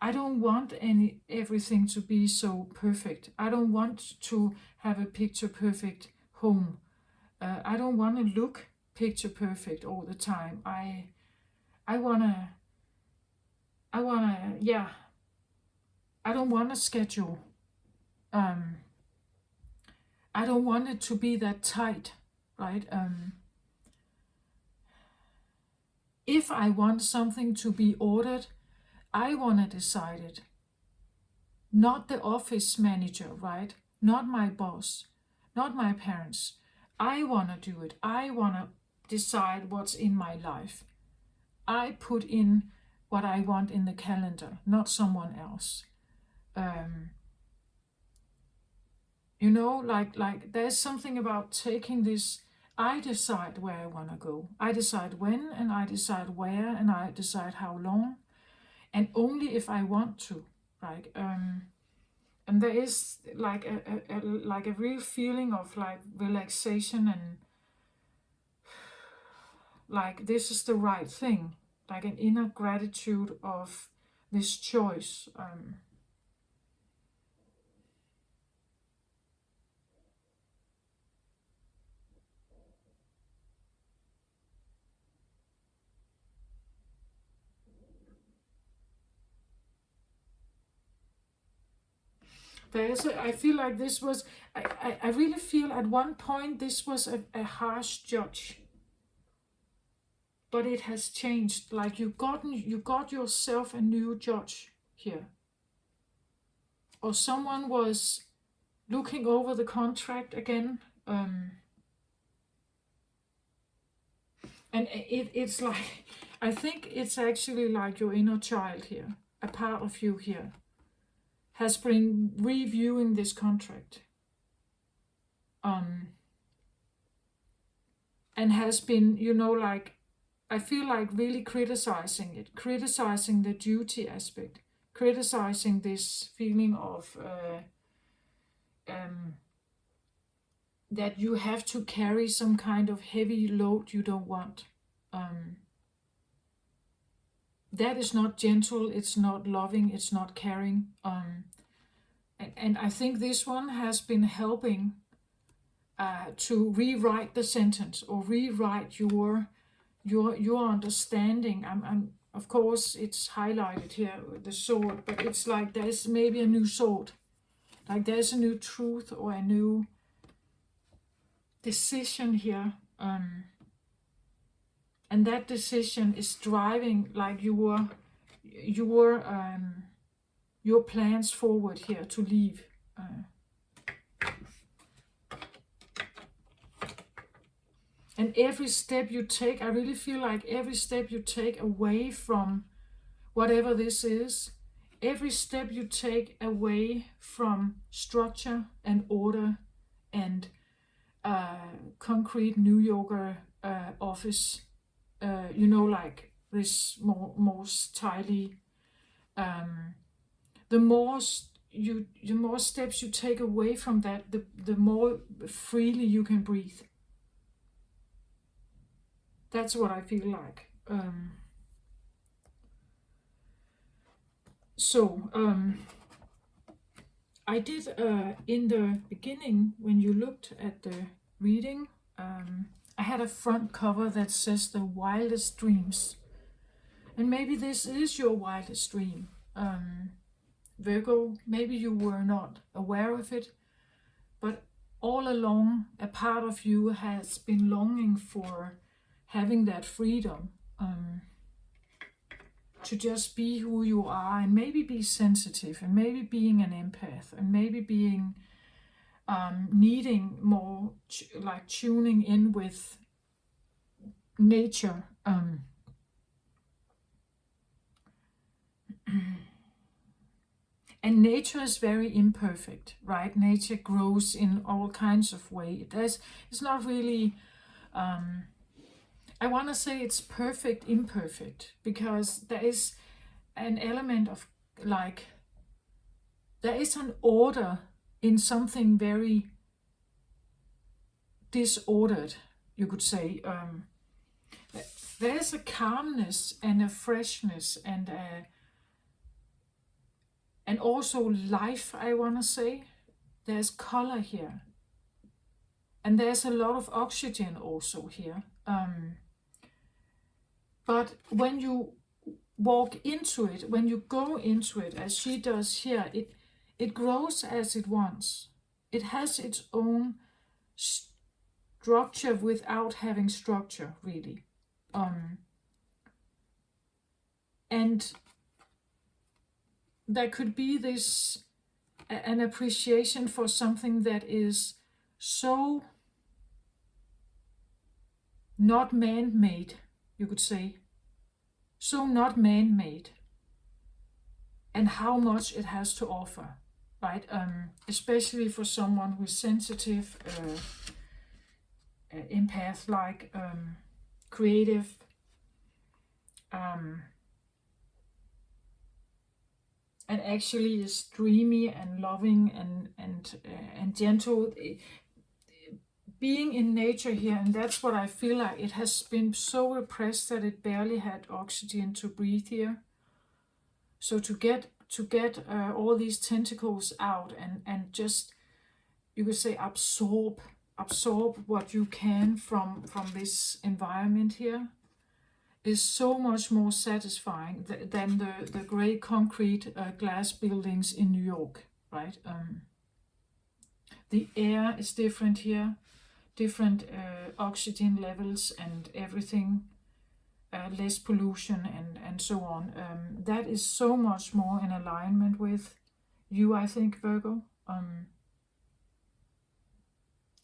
I don't want everything to be so perfect. I don't want to have a picture perfect home. I don't want to look picture perfect all the time. I wanna, yeah. I don't want a schedule. I don't want it to be that tight, right? If I want something to be ordered, I want to decide it. Not the office manager, right? Not my boss, not my parents. I want to do it. I want to decide what's in my life. I put in what I want in the calendar, not someone else. Like there's something about taking this. I decide where I want to go. I decide when, and I decide where, and I decide how long, and only if I want to. Like, and there is like a real feeling of like relaxation, and like this is the right thing. Like an inner gratitude of this choice. I feel like this was, I really feel at one point this was a harsh judge, but it has changed. Like you got yourself a new judge here, or someone was looking over the contract again, and it's like, I think it's actually like your inner child here, a part of you here, has been reviewing this contract, and has been, like, I feel like really criticizing it, criticizing the duty aspect, criticizing this feeling of that you have to carry some kind of heavy load you don't want. That is not gentle, it's not loving, it's not caring. And I think this one has been helping to rewrite the sentence, or rewrite your understanding. I'm of course it's highlighted here with the sword, but it's like there's maybe a new sword, like there's a new truth or a new decision here, and that decision is driving like your plans forward here to leave. And every step you take, I really feel like every step you take away from whatever this is, every step you take away from structure and order and concrete New Yorker office, like this more tidy, the more steps you take away from that, the more freely you can breathe. That's what I feel like. I did in the beginning, when you looked at the reading, I had a front cover that says the wildest dreams. And maybe this is your wildest dream. Virgo, maybe you were not aware of it, but all along a part of you has been longing for having that freedom, to just be who you are, and maybe be sensitive, and maybe being an empath, and maybe being needing more like tuning in with nature. And nature is very imperfect, right? Nature grows in all kinds of ways. It's not really, I want to say it's perfect, imperfect, because there is an element of like, there is an order in something very disordered, you could say. There is a calmness and a freshness and also life, I want to say. There's color here. And there's a lot of oxygen also here. But when you walk into it, when you go into it, as she does here, it grows as it wants. It has its own structure without having structure, really. And there could be an appreciation for something that is so not man-made, you could say. so not man-made, and how much it has to offer, right? Especially for someone who's sensitive, empath, like creative, um, and actually is dreamy and loving and gentle. Being in nature here, and that's what I feel like. It has been so repressed that it barely had oxygen to breathe here. So to get all these tentacles out and just, you could say, absorb what you can from this environment here is so much more satisfying than the gray concrete glass buildings in New York, right? The air is different here, different oxygen levels and everything, less pollution and so on. That is so much more in alignment with you, I think, Virgo.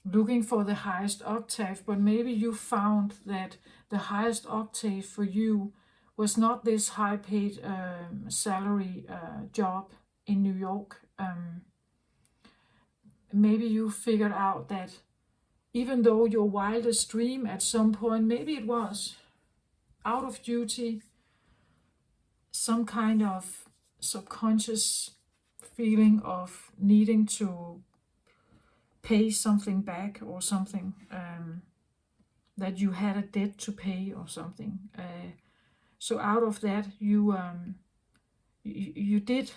Looking for the highest octave, but maybe you found that the highest octave for you was not this high-paid salary job in New York. Maybe you figured out that even though your wildest dream at some point, maybe it was out of duty, some kind of subconscious feeling of needing to pay something back or something, that you had a debt to pay or something. So out of that, you did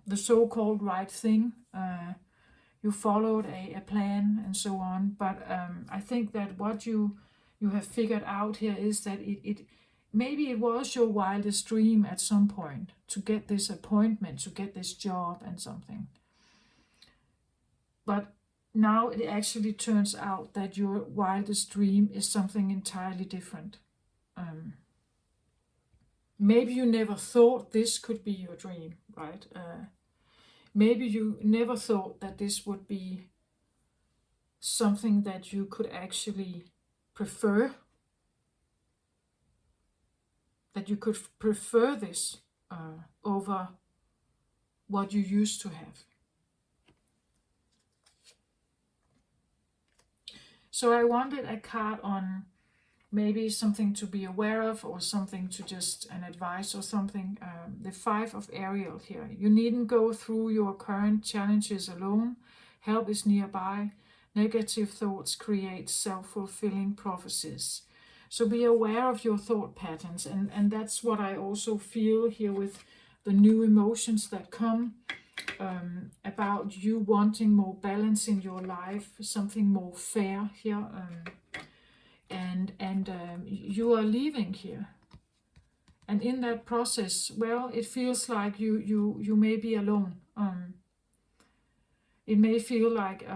the so-called right thing. You followed a plan and so on. But I think that what you have figured out here is that it maybe it was your wildest dream at some point to get this appointment, to get this job and something. But now it actually turns out that your wildest dream is something entirely different. Maybe you never thought this could be your dream, right? Maybe you never thought that this would be something that you could actually prefer, that you could prefer this over what you used to have. So I wanted a card on maybe something to be aware of or something to just an advice or something. The Five of Ariel here. You needn't go through your current challenges alone. Help is nearby. Negative thoughts create self-fulfilling prophecies. So be aware of your thought patterns. And that's what I also feel here with the new emotions that come. About you wanting more balance in your life, something more fair here, and you are leaving here, and in that process, well, it feels like you may be alone. It may feel like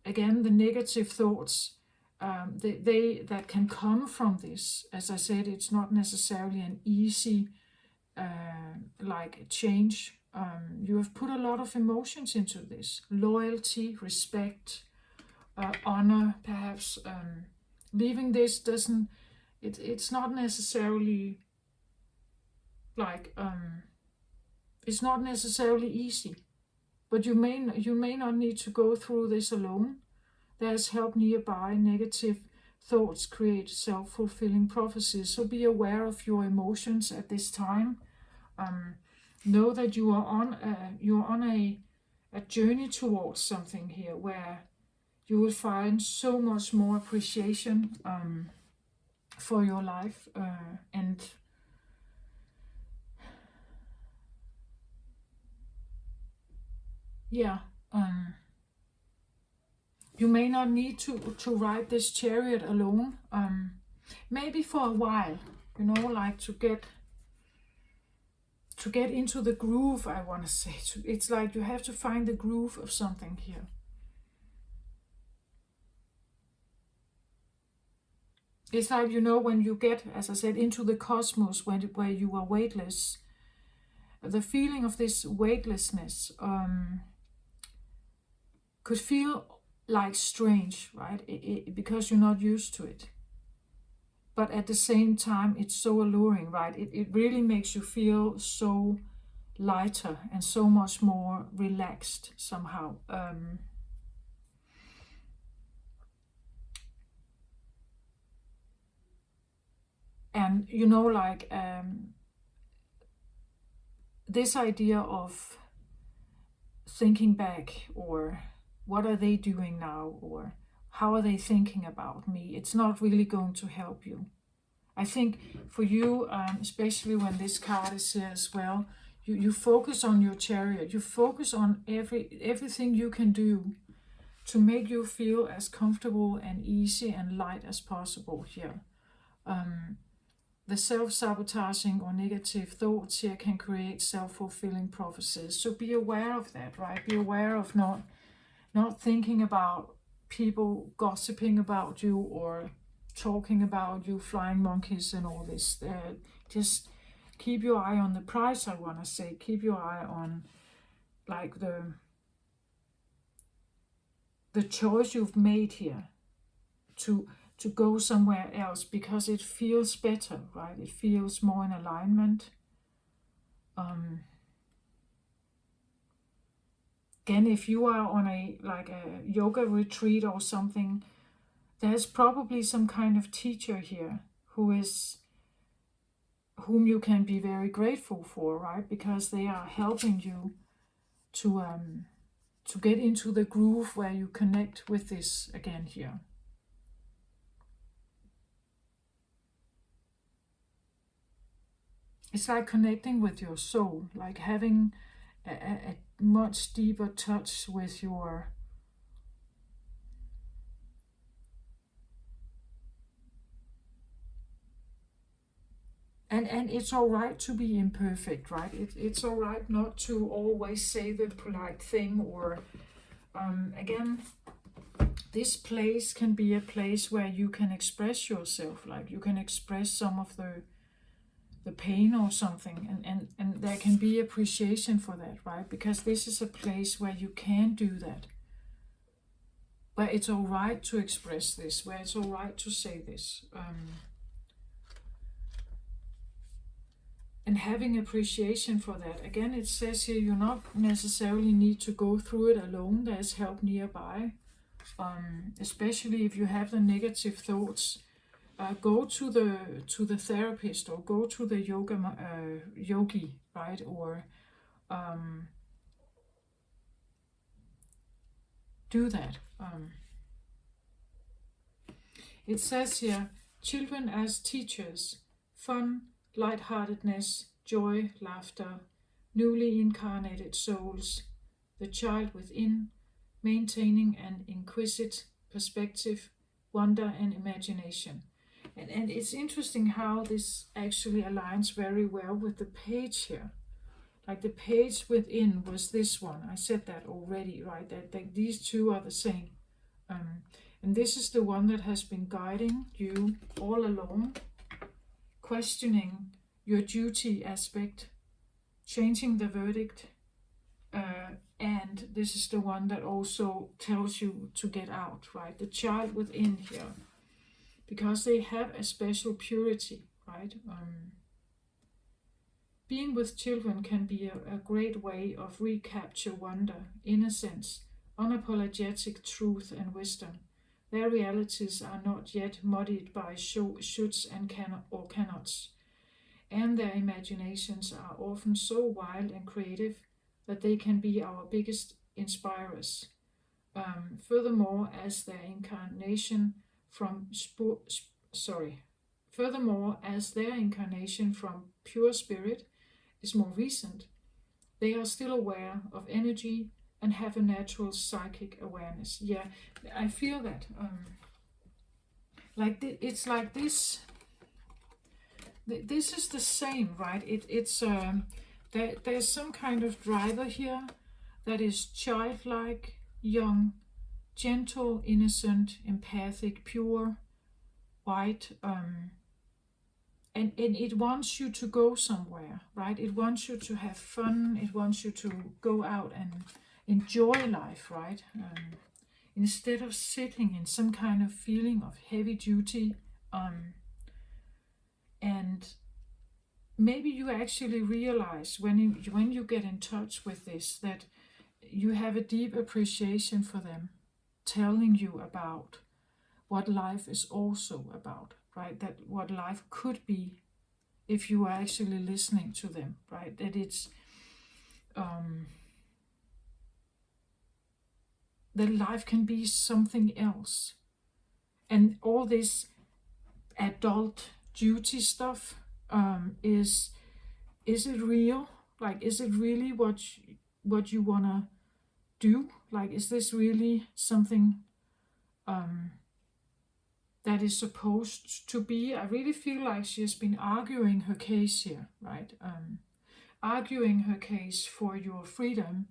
again the negative thoughts, they that can come from this. As I said, it's not necessarily an easy like change. You have put a lot of emotions into this: loyalty, respect, honor, perhaps. Leaving this doesn't. It's not necessarily like it's not necessarily easy, but you may not need to go through this alone. There's help nearby. Negative thoughts create self-fulfilling prophecies. So be aware of your emotions at this time. Know that you are on a journey towards something here where you will find so much more appreciation for your life, and yeah, you may not need to ride this chariot alone. Maybe for a while, like to get into the groove, I want to say. It's like you have to find the groove of something here. It's like, when you get, as I said, into the cosmos, where you are weightless, the feeling of this weightlessness could feel like strange, right? Because you're not used to it. but at the same time, it's so alluring, right? It really makes you feel so lighter and so much more relaxed somehow. And you know, like this idea of thinking back, or what are they doing now, or how are they thinking about me, it's not really going to help you. I think for you, especially when this card is here as well, you focus on your Chariot. You focus on everything you can do to make you feel as comfortable and easy and light as possible here. The self-sabotaging or negative thoughts here can create self-fulfilling prophecies. So be aware of that, right? Be aware of not thinking about people gossiping about you or talking about you, flying monkeys and all this. Just keep your eye on the prize, I want to say. Keep your eye on like the choice you've made here to go somewhere else, because it feels better, right? It feels more in alignment. Again, if you are on a yoga retreat or something, there's probably some kind of teacher here whom you can be very grateful for, right? Because they are helping you to get into the groove where you connect with this again here. It's like connecting with your soul, like having a much deeper touch with your and it's all right to be imperfect, right? It's all right not to always say the polite thing, or again, this place can be a place where you can express yourself, like you can express some of the pain or something, and there can be appreciation for that, right? Because this is a place where you can do that, where it's all right to express this, where it's all right to say this, and having appreciation for that. Again, it says here you not necessarily need to go through it alone. There's help nearby, especially if you have the negative thoughts. Go to the therapist, or go to the yogi, right? Or do that. It says here, children as teachers, fun, lightheartedness, joy, laughter, newly incarnated souls, the child within, maintaining an inquisitive perspective, wonder and imagination. And it's interesting how this actually aligns very well with the page here. Like the page within was this one. I said that already, right? That these two are the same. And this is the one that has been guiding you all along, questioning your duty aspect, changing the verdict, and this is the one that also tells you to get out, right? The child within here, because they have a special purity, right? Being with children can be a great way of recapture wonder, innocence, unapologetic truth and wisdom. Their realities are not yet muddied by shoulds and cannots, and their imaginations are often so wild and creative that they can be our biggest inspirers. Furthermore, as their incarnation from pure spirit is more recent, they are still aware of energy and have a natural psychic awareness. Yeah, I feel that. It's like this. This is the same, right? There's some kind of driver here that is childlike, young, gentle, innocent, empathic, pure, white, and it wants you to go somewhere, right? It wants you to have fun. It wants you to go out and enjoy life, right? Instead of sitting in some kind of feeling of heavy duty, And maybe you actually realize when you get in touch with this that you have a deep appreciation for them telling you about what life is also about, right? That what life could be if you are actually listening to them, right? That it's that life can be something else. And all this adult duty stuff, is it real? Like, is it really what you wanna do? Like, is this really something that is supposed to be? I really feel like she has been arguing her case here, right? Arguing her case for your freedom,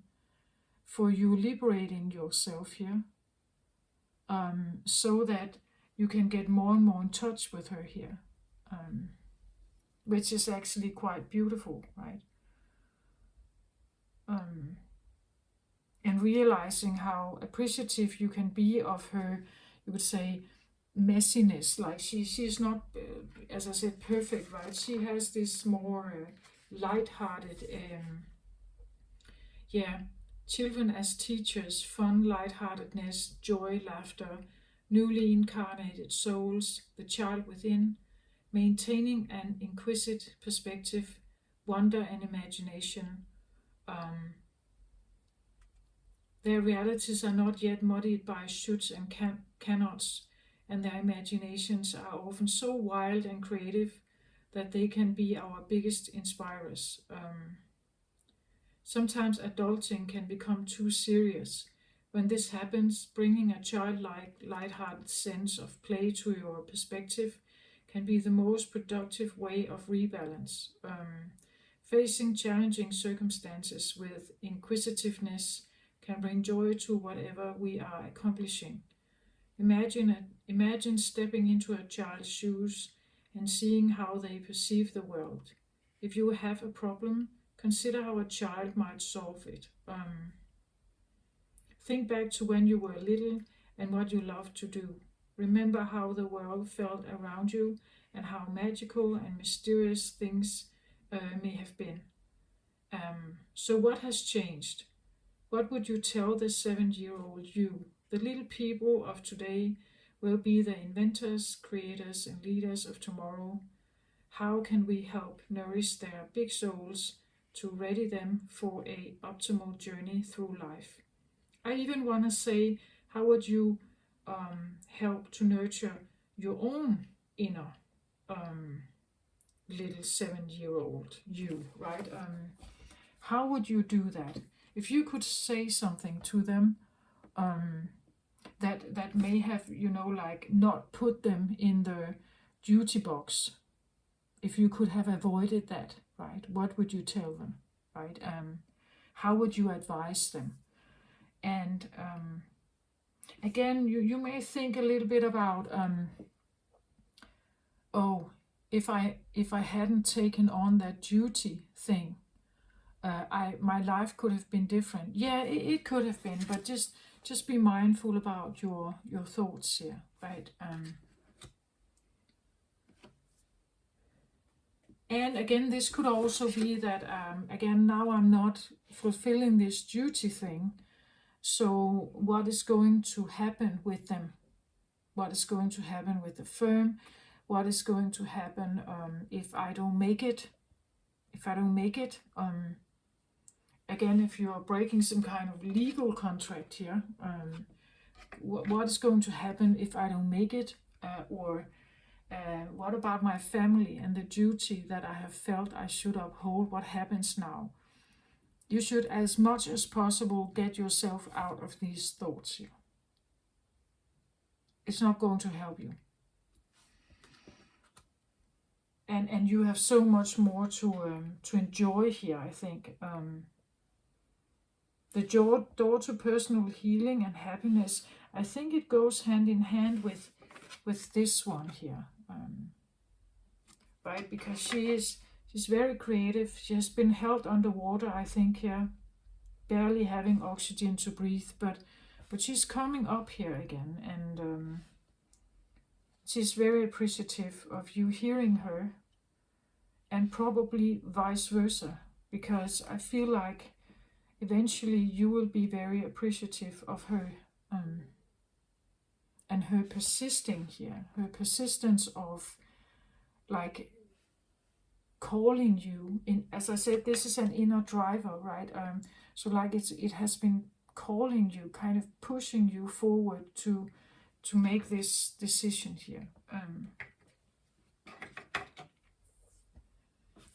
for you liberating yourself here, so that you can get more and more in touch with her here, which is actually quite beautiful, right? And realizing how appreciative you can be of her, you would say, messiness. Like she's not, as I said, perfect, right? She has this more light-hearted, children as teachers, fun, lightheartedness, joy, laughter, newly incarnated souls, the child within, maintaining an inquisitive perspective, wonder and imagination. Their realities are not yet muddied by shoulds and cannots, and their imaginations are often so wild and creative that they can be our biggest inspirers. Sometimes adulting can become too serious. When this happens, bringing a childlike, light-hearted sense of play to your perspective can be the most productive way of rebalance. Facing challenging circumstances with inquisitiveness can bring joy to whatever we are accomplishing. Imagine stepping into a child's shoes and seeing how they perceive the world. If you have a problem, consider how a child might solve it. Think back to when you were little and what you loved to do. Remember how the world felt around you and how magical and mysterious things may have been. So what has changed? What would you tell the 7-year-old you? The little people of today will be the inventors, creators, and leaders of tomorrow. How can we help nourish their big souls to ready them for an optimal journey through life? I even want to say, how would you help to nurture your own inner little 7-year-old you, right? How would you do that? If you could say something to them that may have, like not put them in the duty box, if you could have avoided that, right? What would you tell them, right? How would you advise them? And again, you may think a little bit about, if I hadn't taken on that duty thing, my life could have been different. Yeah, it could have been, but just be mindful about your thoughts here, right? And again, this could also be that, again, now I'm not fulfilling this duty thing. So what is going to happen with them? What is going to happen with the firm? What is going to happen if I don't make it? Again, if you are breaking some kind of legal contract here, what is going to happen if I don't make it? Or what about my family and the duty that I have felt I should uphold? What happens now? You should, as much as possible, get yourself out of these thoughts here. It's not going to help you. And you have so much more to enjoy here, I think. The door to personal healing and happiness, I think it goes hand in hand with this one here, right? Because she's very creative. She has been held underwater, I think, here, barely having oxygen to breathe, but she's coming up here again, and she's very appreciative of you hearing her, and probably vice versa, because I feel like eventually you will be very appreciative of her, and her persisting here, her persistence of like calling you in. As I said, this is an inner driver, right? So like it has been calling you, kind of pushing you forward to make this decision here.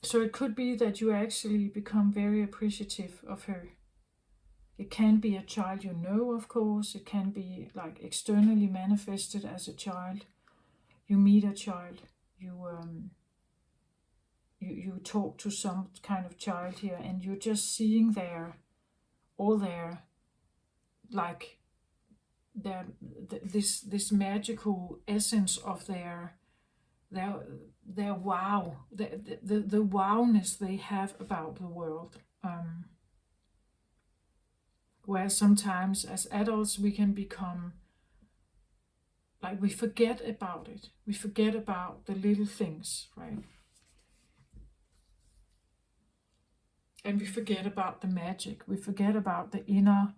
So it could be that you actually become very appreciative of her. It can be a child you know, of course. It can be like externally manifested as a child. You meet a child, you talk to some kind of child here, and you're just seeing all their like this magical essence of their wow, the wowness they have about the world. Where sometimes as adults we can become like, we forget about it. We forget about the little things, right? And we forget about the magic. We forget about the inner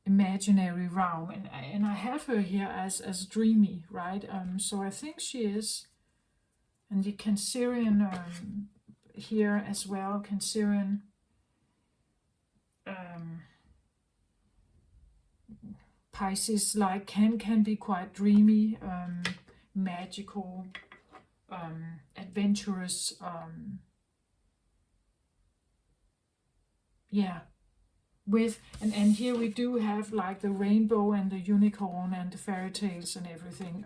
imaginary realm. And I have her here as dreamy, right? So I think she is. And the Cancerian here as well. Cancerian. Pisces like can be quite dreamy, magical, adventurous. Yeah, with and here we do have like the rainbow and the unicorn and the fairy tales and everything.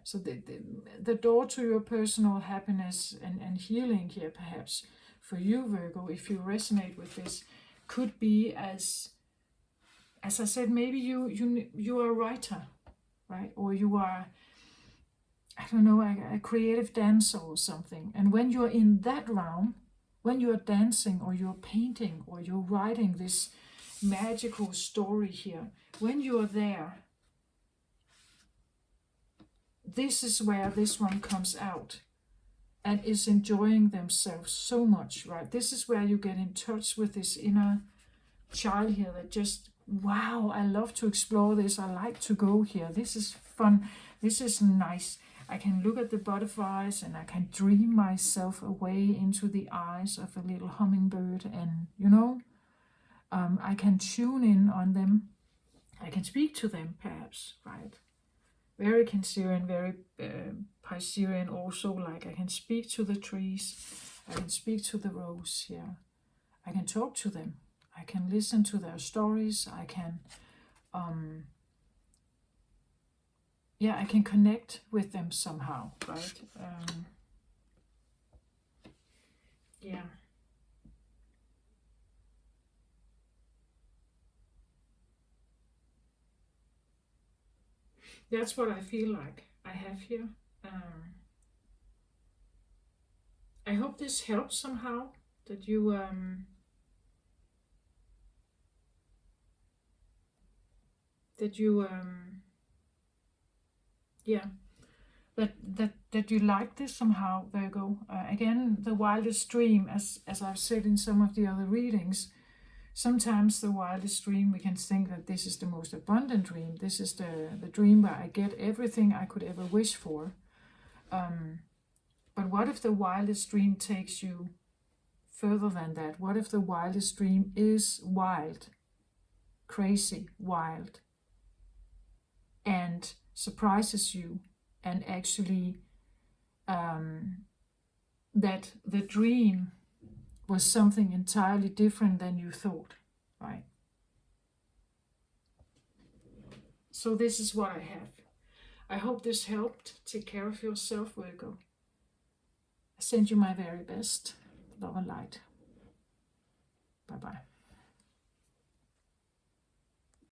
So the door to your personal happiness and healing here, perhaps for you, Virgo, if you resonate with this, could be as I said, maybe you are a writer, right? Or you are, I don't know, a creative dancer or something. And when you're in that realm, when you're dancing or you're painting or you're writing this magical story here, when you're there, this is where this one comes out and is enjoying themselves so much, right? This is where you get in touch with this inner child here that just, wow, I love to explore this. I like to go here. This is fun. This is nice. I can look at the butterflies and I can dream myself away into the eyes of a little hummingbird, and I can tune in on them. I can speak to them, perhaps, right? Very Cancerian, very Piscean also. Like I can speak to the trees. I can speak to the rose here. I can talk to them. I can listen to their stories. I can, I can connect with them somehow, right? Yeah. That's what I feel like I have here. I hope this helps somehow, that you yeah, that you like this somehow, Virgo. Again, the wildest dream, as I've said in some of the other readings, sometimes the wildest dream, we can think that this is the most abundant dream. This is the dream where I get everything I could ever wish for. But what if the wildest dream takes you further than that? What if the wildest dream is wild, crazy, wild, and surprises you, and actually that the dream was something entirely different than you thought, right? So this is what I have. I hope this helped. Take care of yourself, Virgo. I send you my very best. Love and light. Bye-bye.